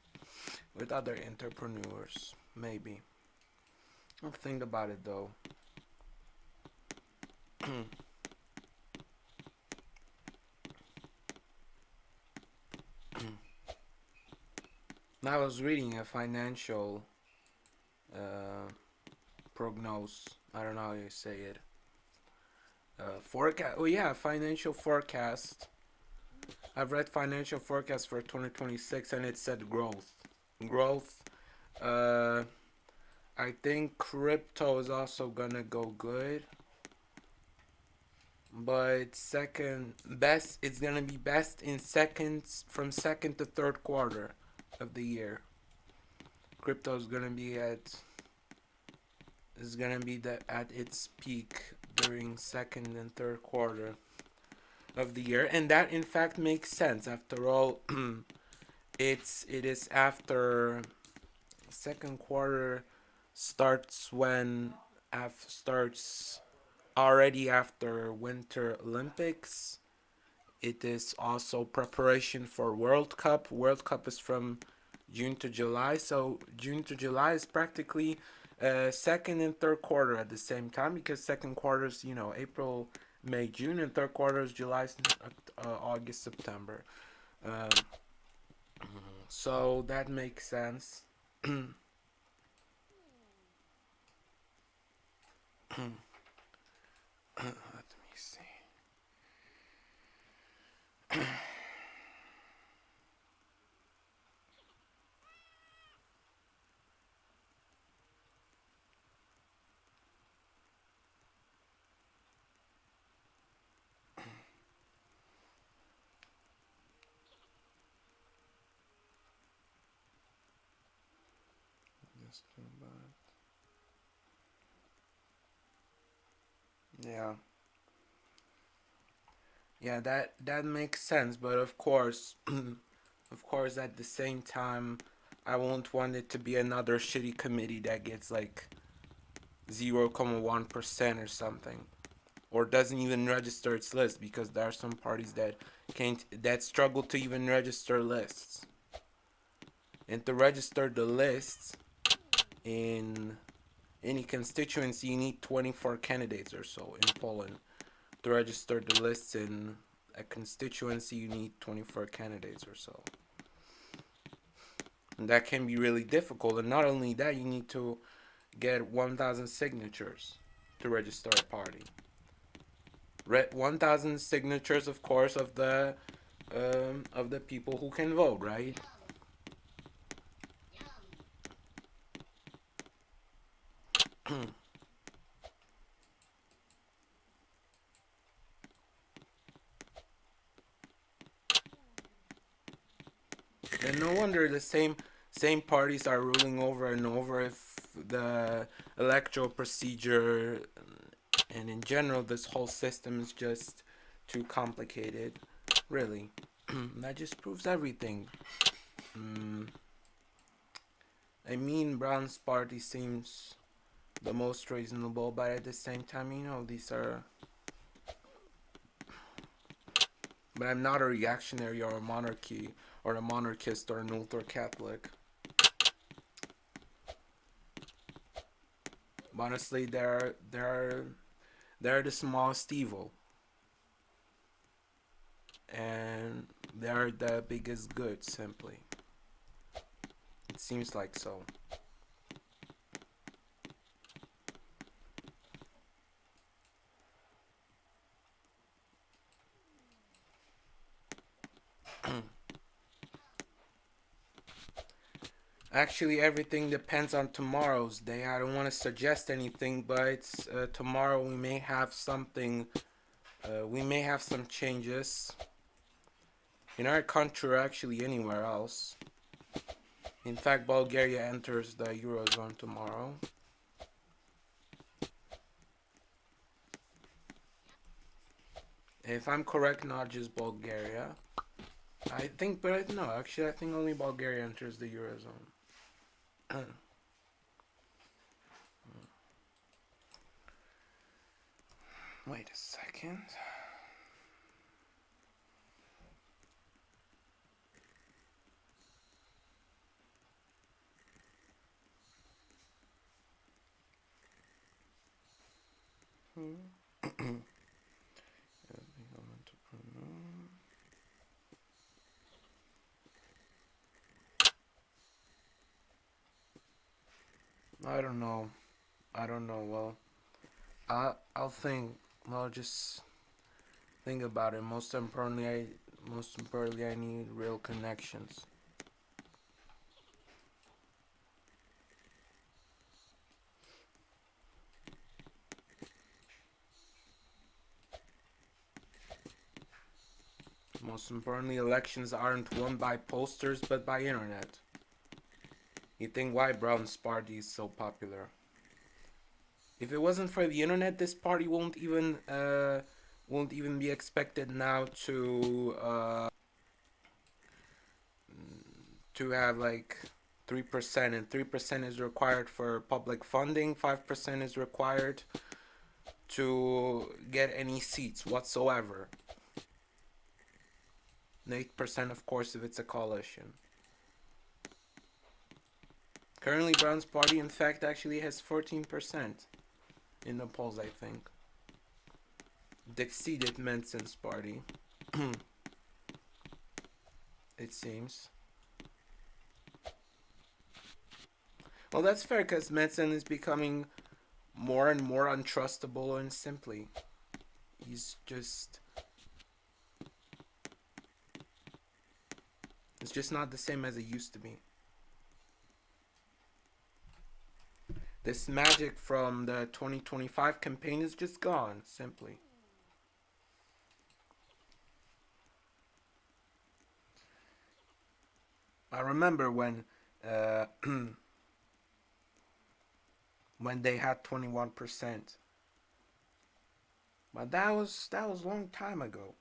with other entrepreneurs, maybe. I'll think about it though. I was reading a financial uh, prognose. I don't know how you say it. Forecast. Oh yeah, financial forecast. I've read financial forecast for 2026, and it said growth. Growth. Uh, I think crypto is also gonna go good, but second best. It's gonna be best in seconds from second to third quarter of the year. Crypto is gonna be at its peak during second and third quarter of the year, and that in fact makes sense. After all, it is after second quarter. starts when starts already after Winter Olympics. It is also preparation for World Cup. World Cup is from June to July, so June to July is practically second and third quarter at the same time, because second quarter is, April, May, June, and third quarter is July, August, September. Um, so that makes sense. Let me see. Just about. Yeah, yeah, that makes sense. But of course, of course, at the same time, I won't want it to be another shitty committee that gets like 0.1% or something, or doesn't even register its list, because there are some parties that struggle to even register lists. And to register the lists in any constituency, you need 24 candidates or so in Poland. To register the lists in a constituency, you need 24 candidates or so. And that can be really difficult. And not only that, you need to get 1,000 signatures to register a party. 1,000 signatures, of course, of the people who can vote, right? And no wonder the same parties are ruling over and over if the electoral procedure and in general this whole system is just too complicated. Really, that just proves everything. Mm, I mean, Brown's party seems the most reasonable, but at the same time, these are. But I'm not a reactionary or a monarchy or a monarchist or an ultra Catholic. Honestly, they're the smallest evil, and they're the biggest good. Simply, it seems like so. Actually, everything depends on tomorrow's day. I don't want to suggest anything, but tomorrow we may have something. We may have some changes in our country or actually anywhere else. In fact, Bulgaria enters the Eurozone tomorrow. If I'm correct, not just Bulgaria. I think, but no, actually, I think only Bulgaria enters the Eurozone. Wait a second. I don't know. I don't know. Well, I'll think. Well, just think about it. Most importantly, I need real connections. Most importantly, elections aren't won by posters but by internet. You think why Brown's party is so popular? If it wasn't for the internet, this party won't even be expected now to have like 3%, and 3% is required for public funding, 5% is required to get any seats whatsoever. And 8%, of course, if it's a coalition. Currently, Brown's party, in fact, actually has 14% in the polls, I think. It exceeded Menson's party, it seems. Well, that's fair because Manson is becoming more and more untrustable and simply. He's just. It's just not the same as it used to be. This magic from the 2025 campaign is just gone, simply. I remember when when they had 21%. But that was a long time ago.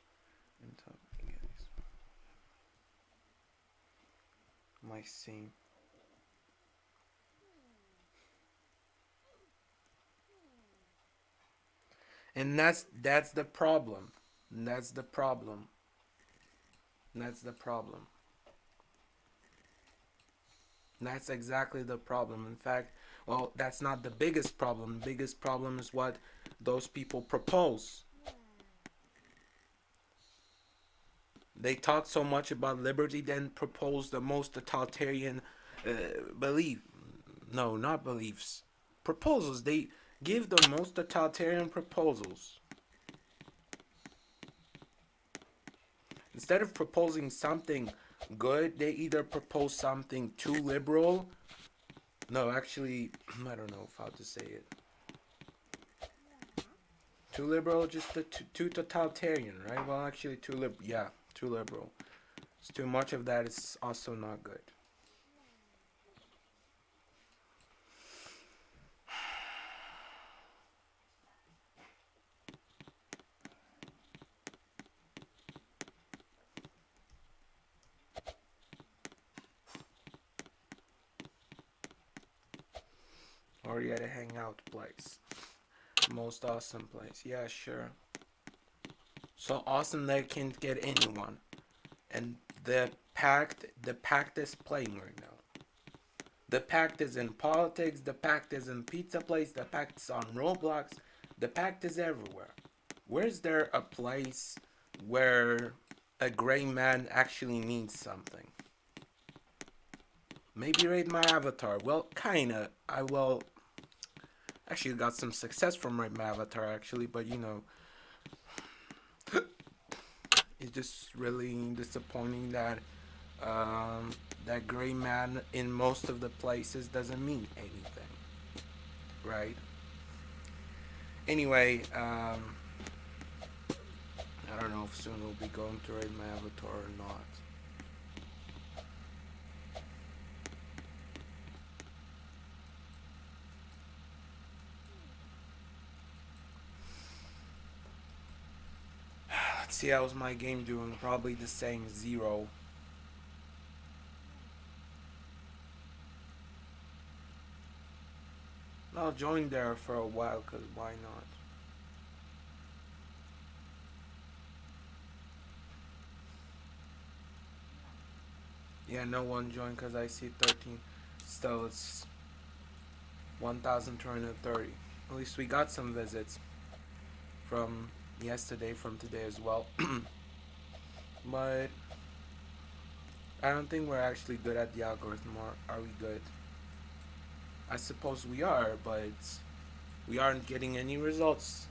My scene. And that's the problem. That's the problem. That's the problem. That's exactly the problem. In fact, well, that's not the biggest problem. The biggest problem is what those people propose. They talk so much about liberty, then propose the most totalitarian belief. No, not beliefs. Proposals. They give the most totalitarian proposals. Instead of proposing something good, they either propose something too liberal. No, actually, I don't know how to say it. Too liberal, just too totalitarian, right? Well, actually, too liberal. Yeah, too liberal. It's too much of that is also not good. Or you at a hangout place. Most awesome place. Yeah, sure. So awesome that it can't get anyone. And the pact is playing right now. The pact is in politics, the pact is in pizza place, the pact is on Roblox, the pact is everywhere. Where's there a place where a gray man actually means something? Maybe raid my avatar. Well, kinda. I will actually got some success from raid my avatar actually, but you know, it's just really disappointing that that gray man in most of the places doesn't mean anything, right? Anyway, I don't know if soon we'll be going to raid my avatar or not. Let's see how's my game doing. Probably the same, 0. I'll join there for a while, cause why not? Yeah, no one joined cause I see 13. Still, it's 1,230. At least we got some visits from yesterday, from today as well. But I don't think we're actually good at the algorithm. Or are we good? I suppose we are, but we aren't getting any results.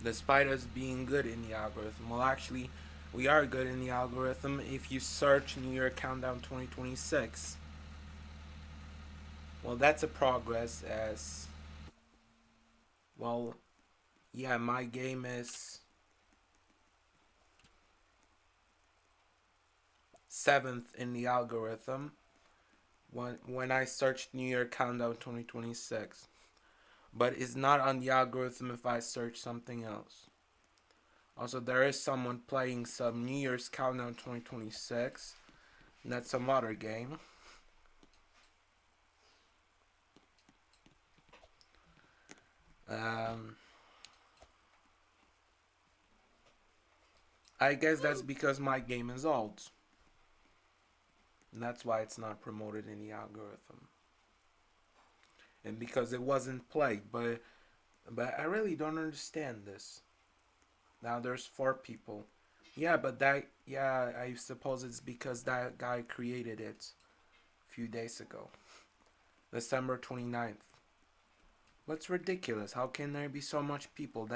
Despite us being good in the algorithm. Well, actually, we are good in the algorithm if you search New Year Countdown 2026. Well, that's a progress as well. Yeah, my game is 7th in the algorithm when I searched New Year Countdown 2026. But it's not on the algorithm if I search something else. Also, there is someone playing some New Year's Countdown 2026. That's some other game. Um, I guess that's because my game is old. And that's why it's not promoted in the algorithm. And because it wasn't played. But I really don't understand this. Now there's 4 people. Yeah, but I suppose it's because that guy created it a few days ago. December 29th. That's ridiculous. How can there be so much people?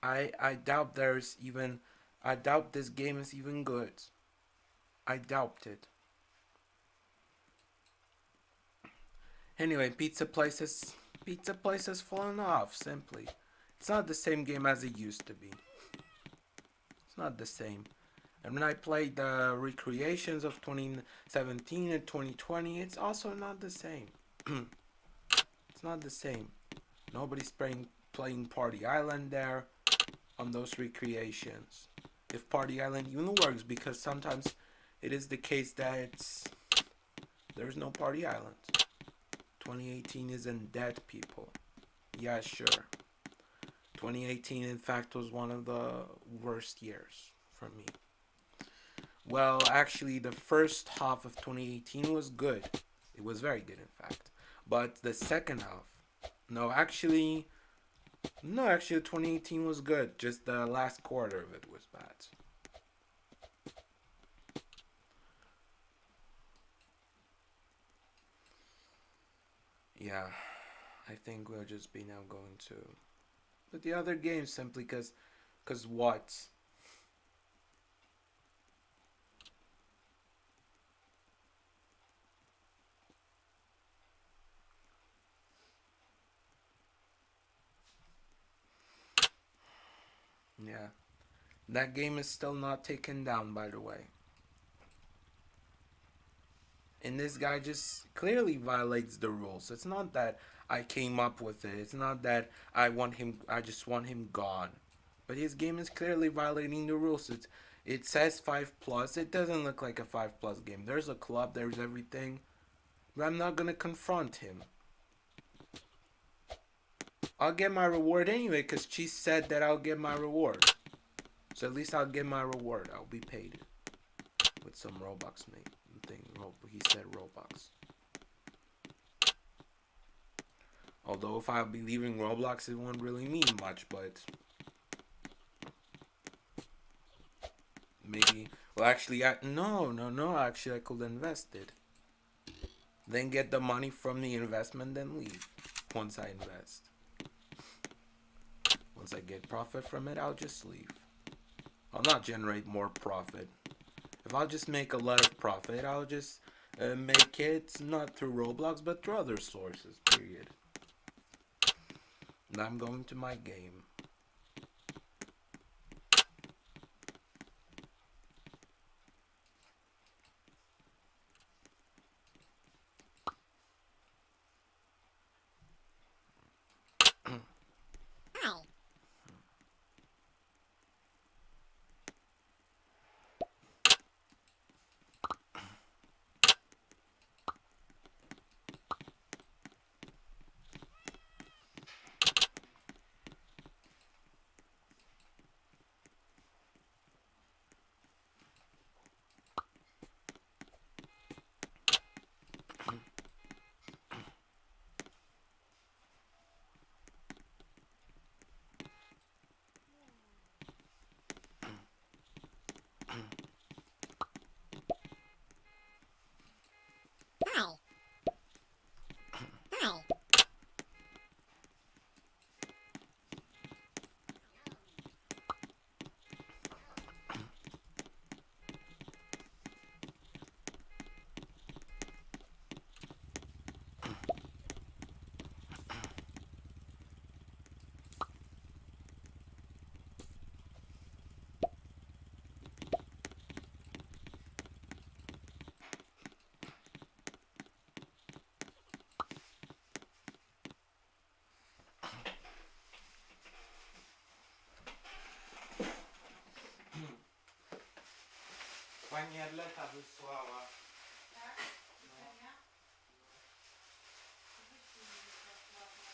I doubt I doubt this game is even good. I doubt it. Anyway, pizza places fallen off simply. It's not the same game as it used to be. It's not the same. And when I played the recreations of 2017 and 2020, it's also not the same. It's not the same. Nobody's playing Party Island there on those recreations. If Party Island even works, because sometimes it is the case that there's no Party Island. 2018 isn't dead, people. Yeah, sure. 2018, in fact, was one of the worst years for me. Well, actually, the first half of 2018 was good. It was very good, in fact. But the second half, no, actually, 2018 was good. Just the last quarter of it was bad. Yeah, I think we'll just be now going to. But the other games simply cause what? Yeah, that game is still not taken down, by the way. And this guy just clearly violates the rules. It's not that I came up with it. It's not that I just want him gone. But his game is clearly violating the rules. It says 5 plus. It doesn't look like a 5 plus game. There's a club, there's everything. But I'm not gonna confront him. I'll get my reward anyway, because she said that I'll get my reward. So at least I'll get my reward. I'll be paid with some Robux, mate. He said Robux. Although if I'll be leaving Roblox, it won't really mean much, but maybe. Well, actually, no. Actually, I could invest it. Then get the money from the investment, then leave. Once I invest. Once I get profit from it, I'll just leave. I'll not generate more profit. If I'll just make a lot of profit, I'll just make it not through Roblox, but through other sources, period. And I'm going to my game. Pani Arleta wysłała. Tak? Życzenia? Wyślij mi coś ładnego.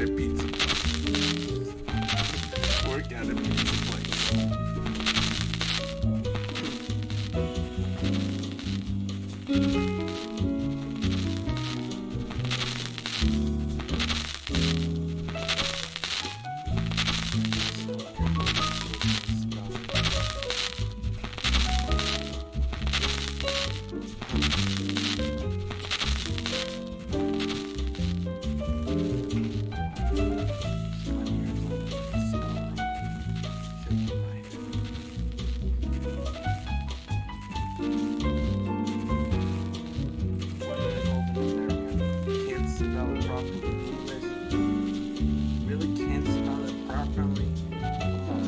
a pizza place. Work at a pizza place. Can't spell it properly. Really can't spell it properly. Come on.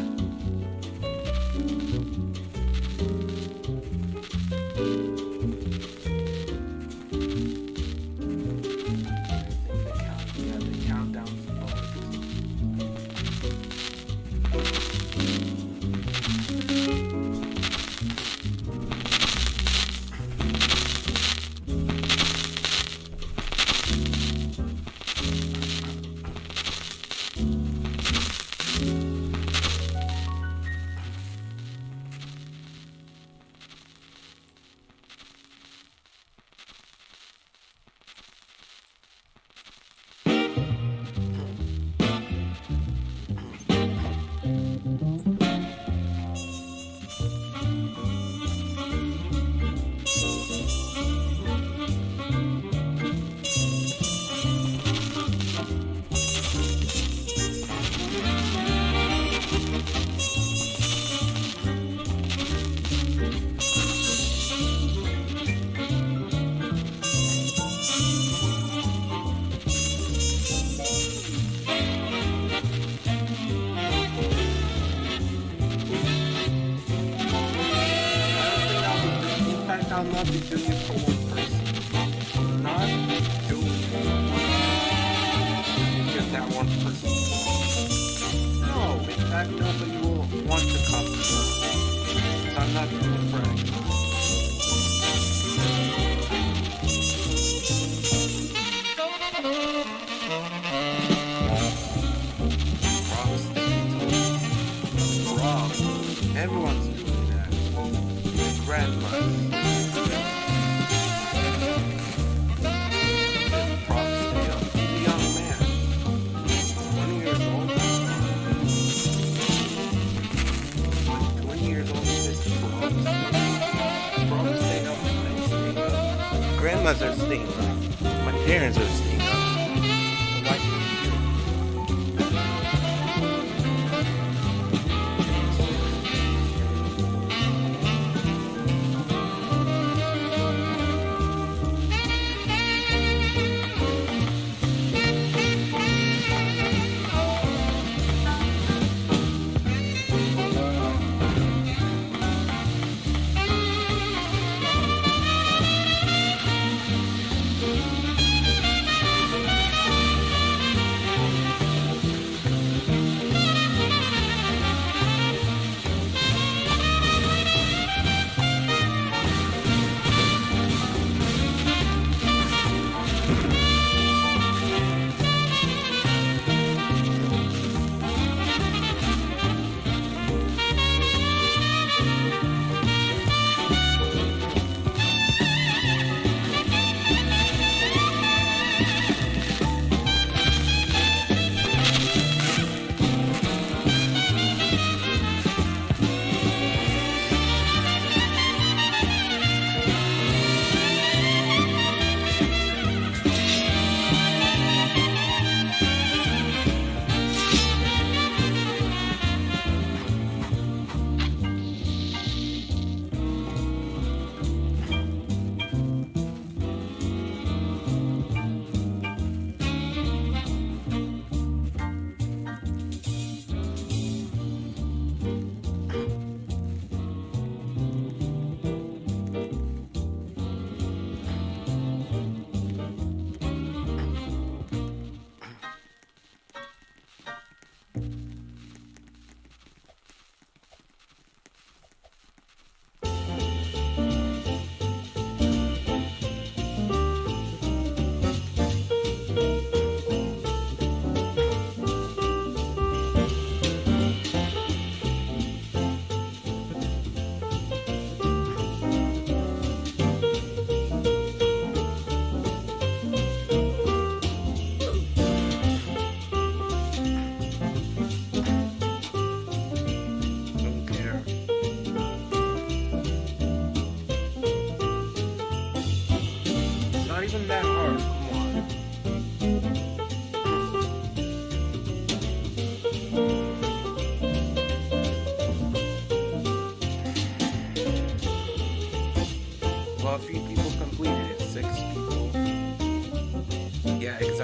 The countdown's above. I'll not be doing it for one person. Not doing it just that one person. No, in fact, nobody will want to come. So I'm not doing it for anyone. Rob, everyone's doing that. Grandma. Grandmas are staying up. My parents are staying up. Why should you?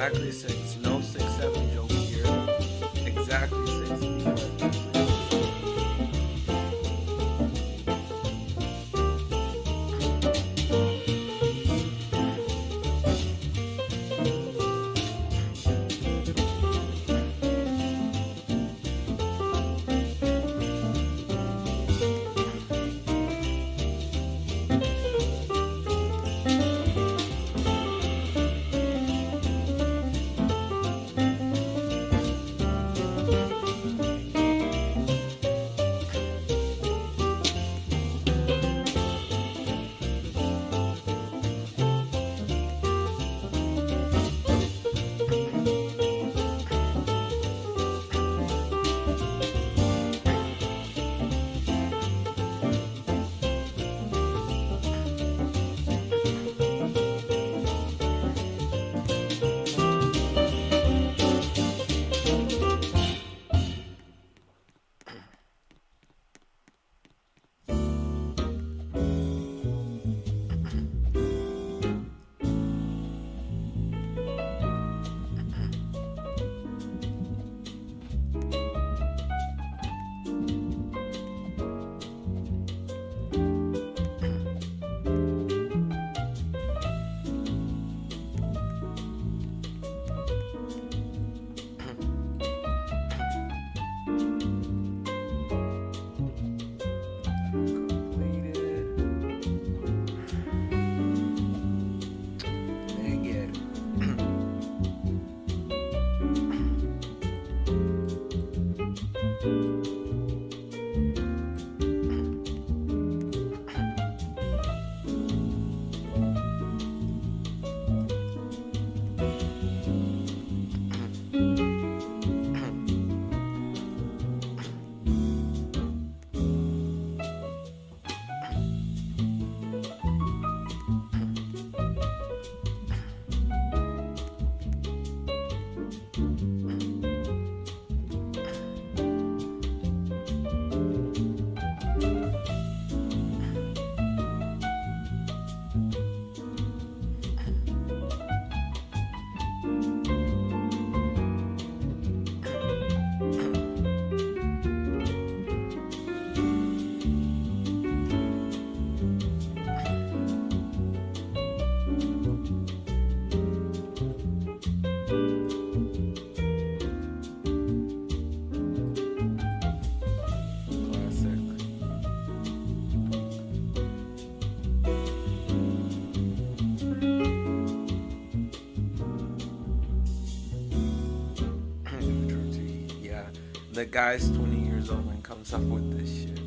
exactly 6. No 6-7 joke here. Exactly 6 because completed. Negative. Classic. Yeah, the guy's 20 years old and comes up with this shit.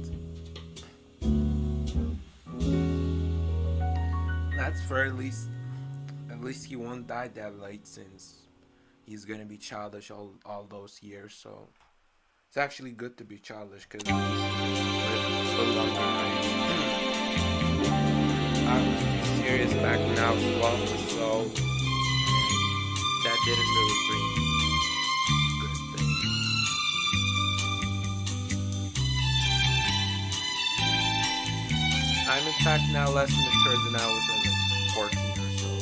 That's for at least he won't die that late since he's gonna be childish all those years. So it's actually good to be childish because for longer. I was serious back when I was 12 or so. That didn't really bring good things. I'm in fact now less mature than I was at like 14 or so.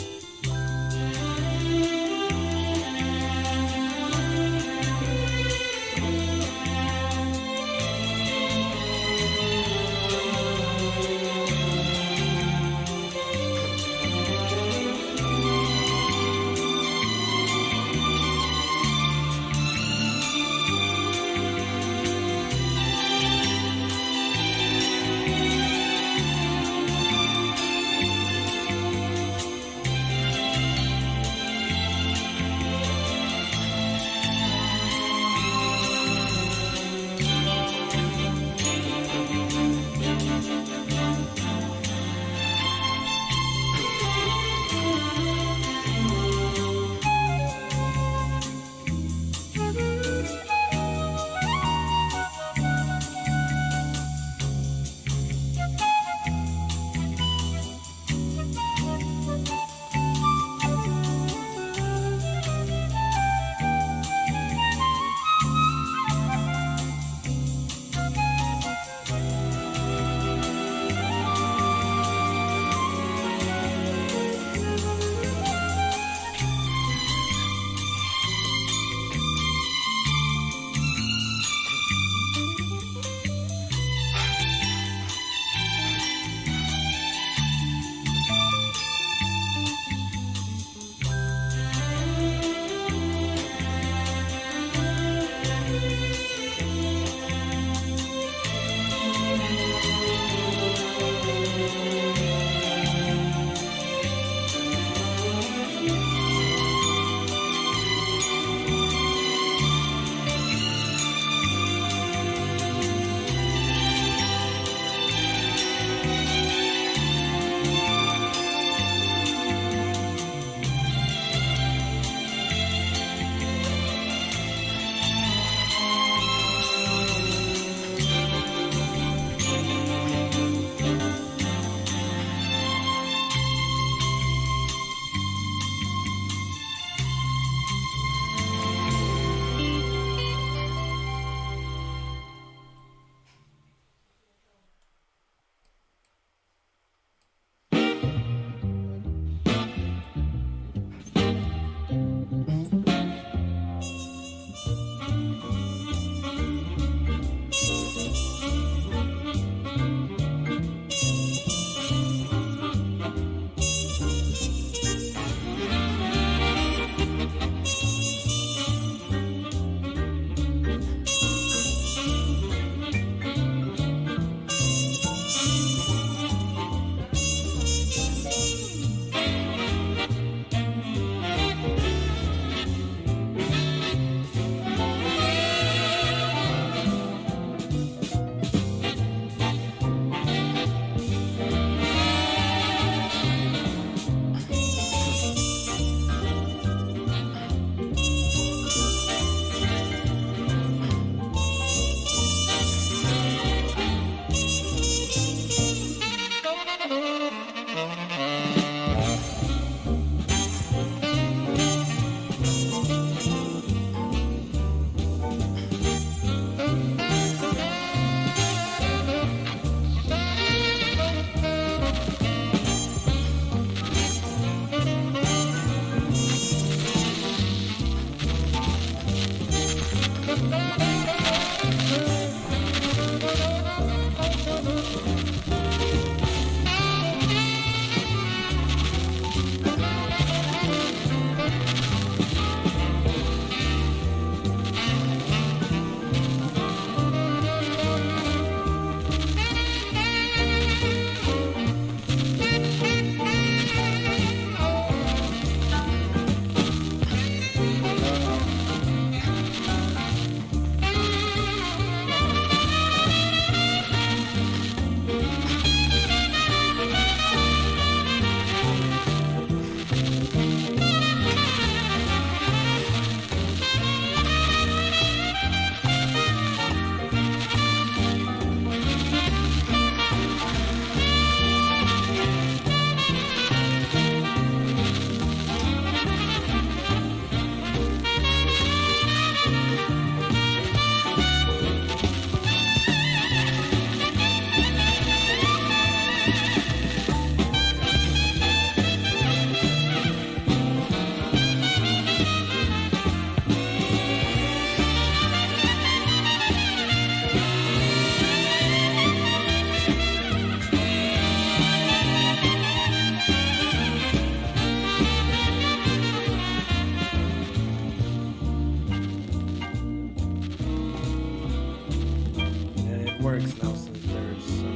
And it works now since there's some.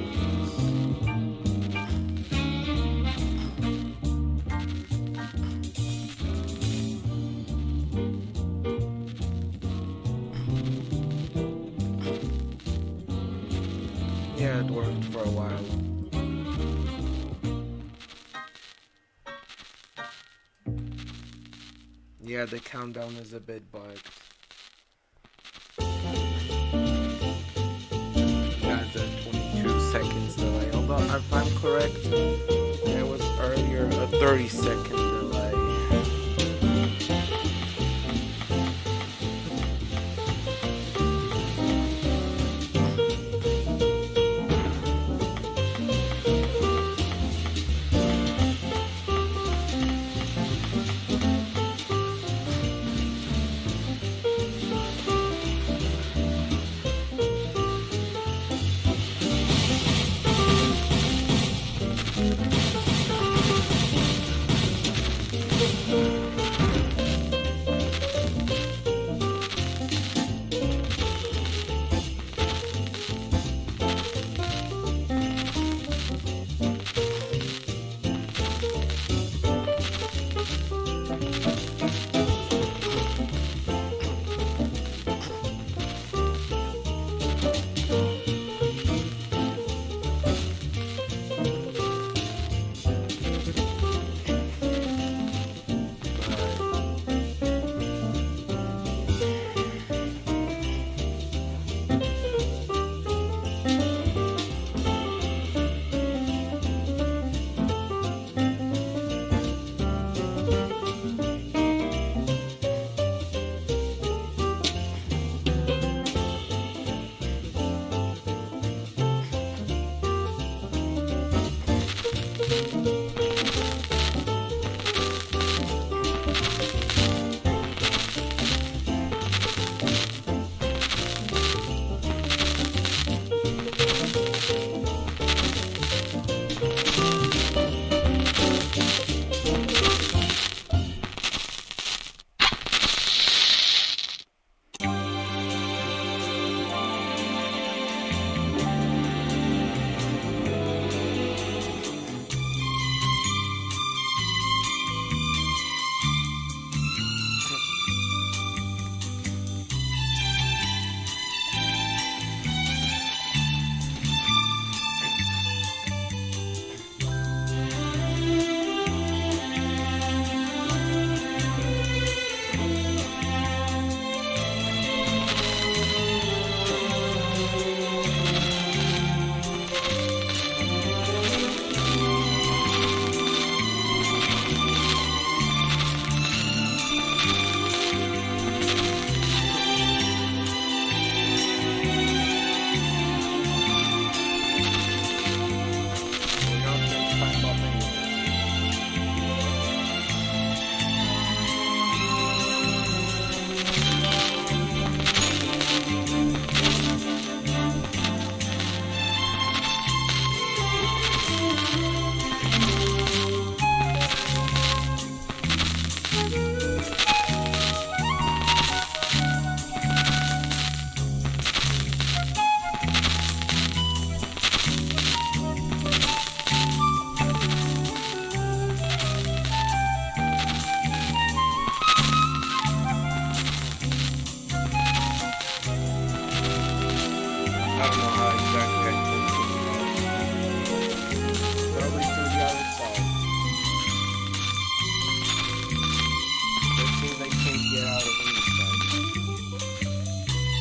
Yeah, it worked for a while. Yeah, the countdown is a bit bugged. Yeah, the 22 seconds delay. Although, if I'm correct, there was earlier a 30-second delay.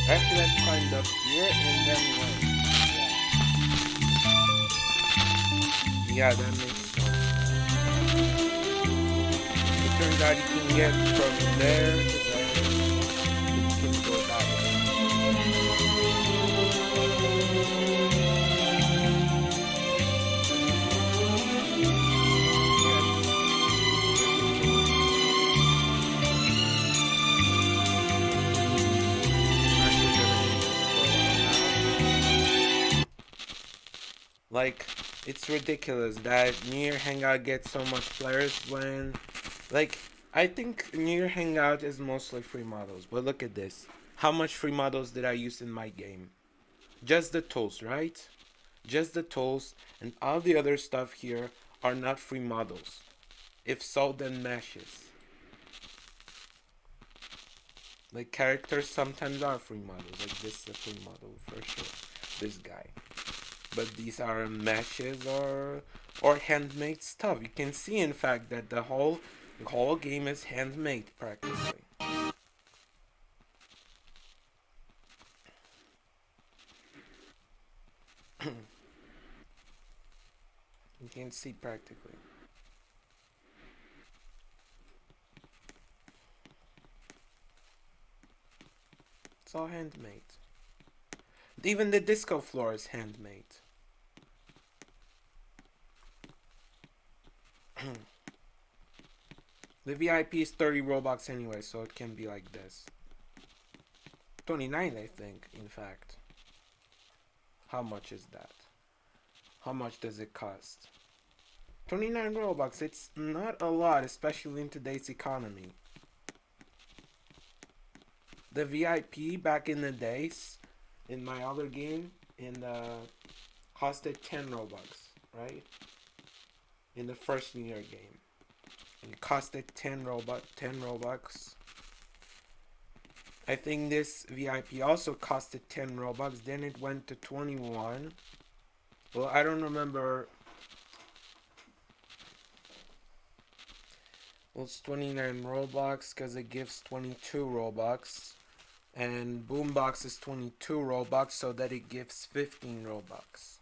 Actually, let's climb up here and then wait. Yeah, that makes sense. It turns out you can get from there to there. You can go that way. Like, it's ridiculous that New Year Hangout gets so much players when, like, I think New Year Hangout is mostly free models, but look at this. How much free models did I use in my game? Just the tools, right? Just the tools, and all the other stuff here are not free models. If so, then meshes. Like, characters sometimes are free models, like this is a free model for sure. This guy. But these are meshes or handmade stuff. You can see in fact that the whole game is handmade practically. You can see practically. It's all handmade. Even the disco floor is handmade. The VIP is 30 Robux anyway, so it can be like this. 29, I think, in fact. How much is that? How much does it cost? 29 Robux, it's not a lot, especially in today's economy. The VIP back in the days, in my other game, costed 10 Robux, right? In the first New Year game. It costed 10 Robux. I think this VIP also costed 10 Robux. Then it went to 21. Well, I don't remember. Well, it's 29 Robux because it gives 22 Robux. And Boombox is 22 Robux, so that it gives 15 Robux.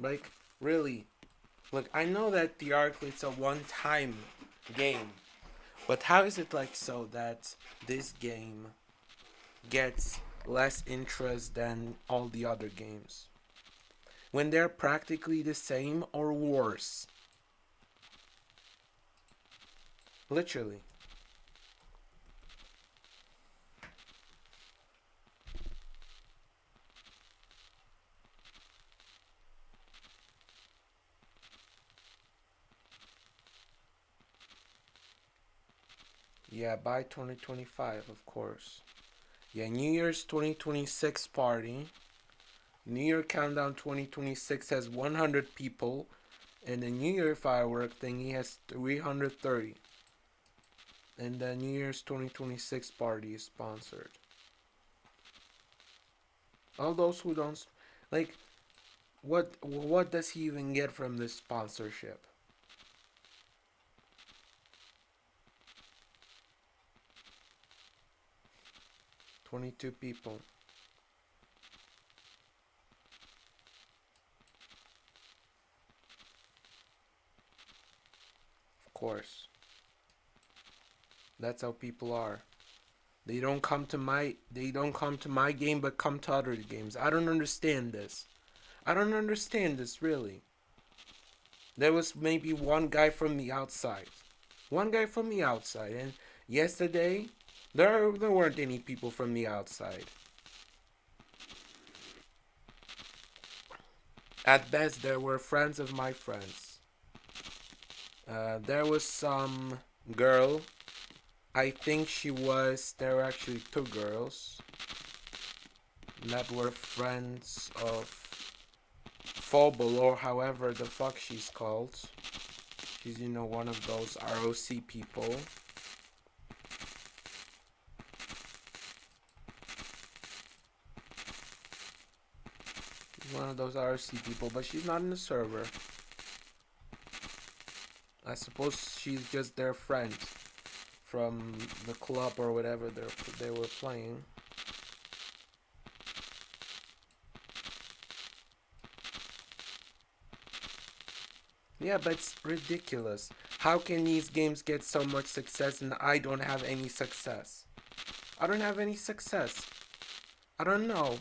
Like, really. Look, I know that the Arc it's a one-time game. But how is it like so that this game gets less interest than all the other games? When they're practically the same or worse. Literally. Yeah, by 2025, of course. Yeah, New Year's 2026 party. New Year Countdown 2026 has 100 people. And the New Year firework thingy has 330. And the New Year's 2026 party is sponsored. All those who don't... Like, what does he even get from this sponsorship? $22 people. Of course. That's how people are. They don't come to my game but come to other games. I don't understand this. I don't understand this really. There was maybe one guy from the outside. One guy from the outside, and yesterday there weren't any people from the outside. At best there were friends of my friends. There was some girl. I think there were actually two girls that were friends of Phobal, or however the fuck she's called. She's, one of those ROC people. She's one of those ROC people, but she's not in the server. I suppose she's just their friend from the club or whatever they were playing. Yeah, but it's ridiculous. How can these games get so much success and I don't have any success? I don't have any success. I don't know.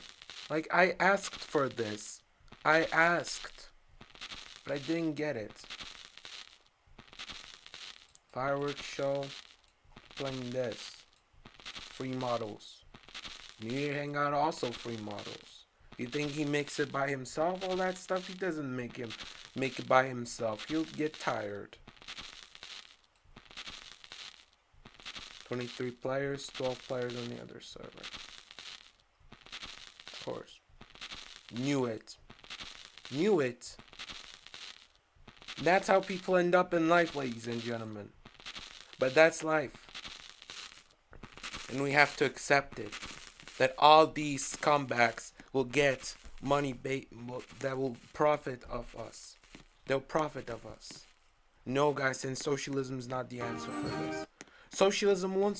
Like, I asked for this. I asked. But I didn't get it. Fireworks show. Playing this. Free models. New Year Hangout also free models. You think he makes it by himself? All that stuff? He doesn't make it by himself. He'll get tired. 23 players, 12 players on the other server. Of course. Knew it. Knew it. That's how people end up in life, ladies and gentlemen. But that's life. And we have to accept it. That all these scumbags will get money that will profit of us. They'll profit of us. No, guys, and socialism is not the answer for this. Socialism won't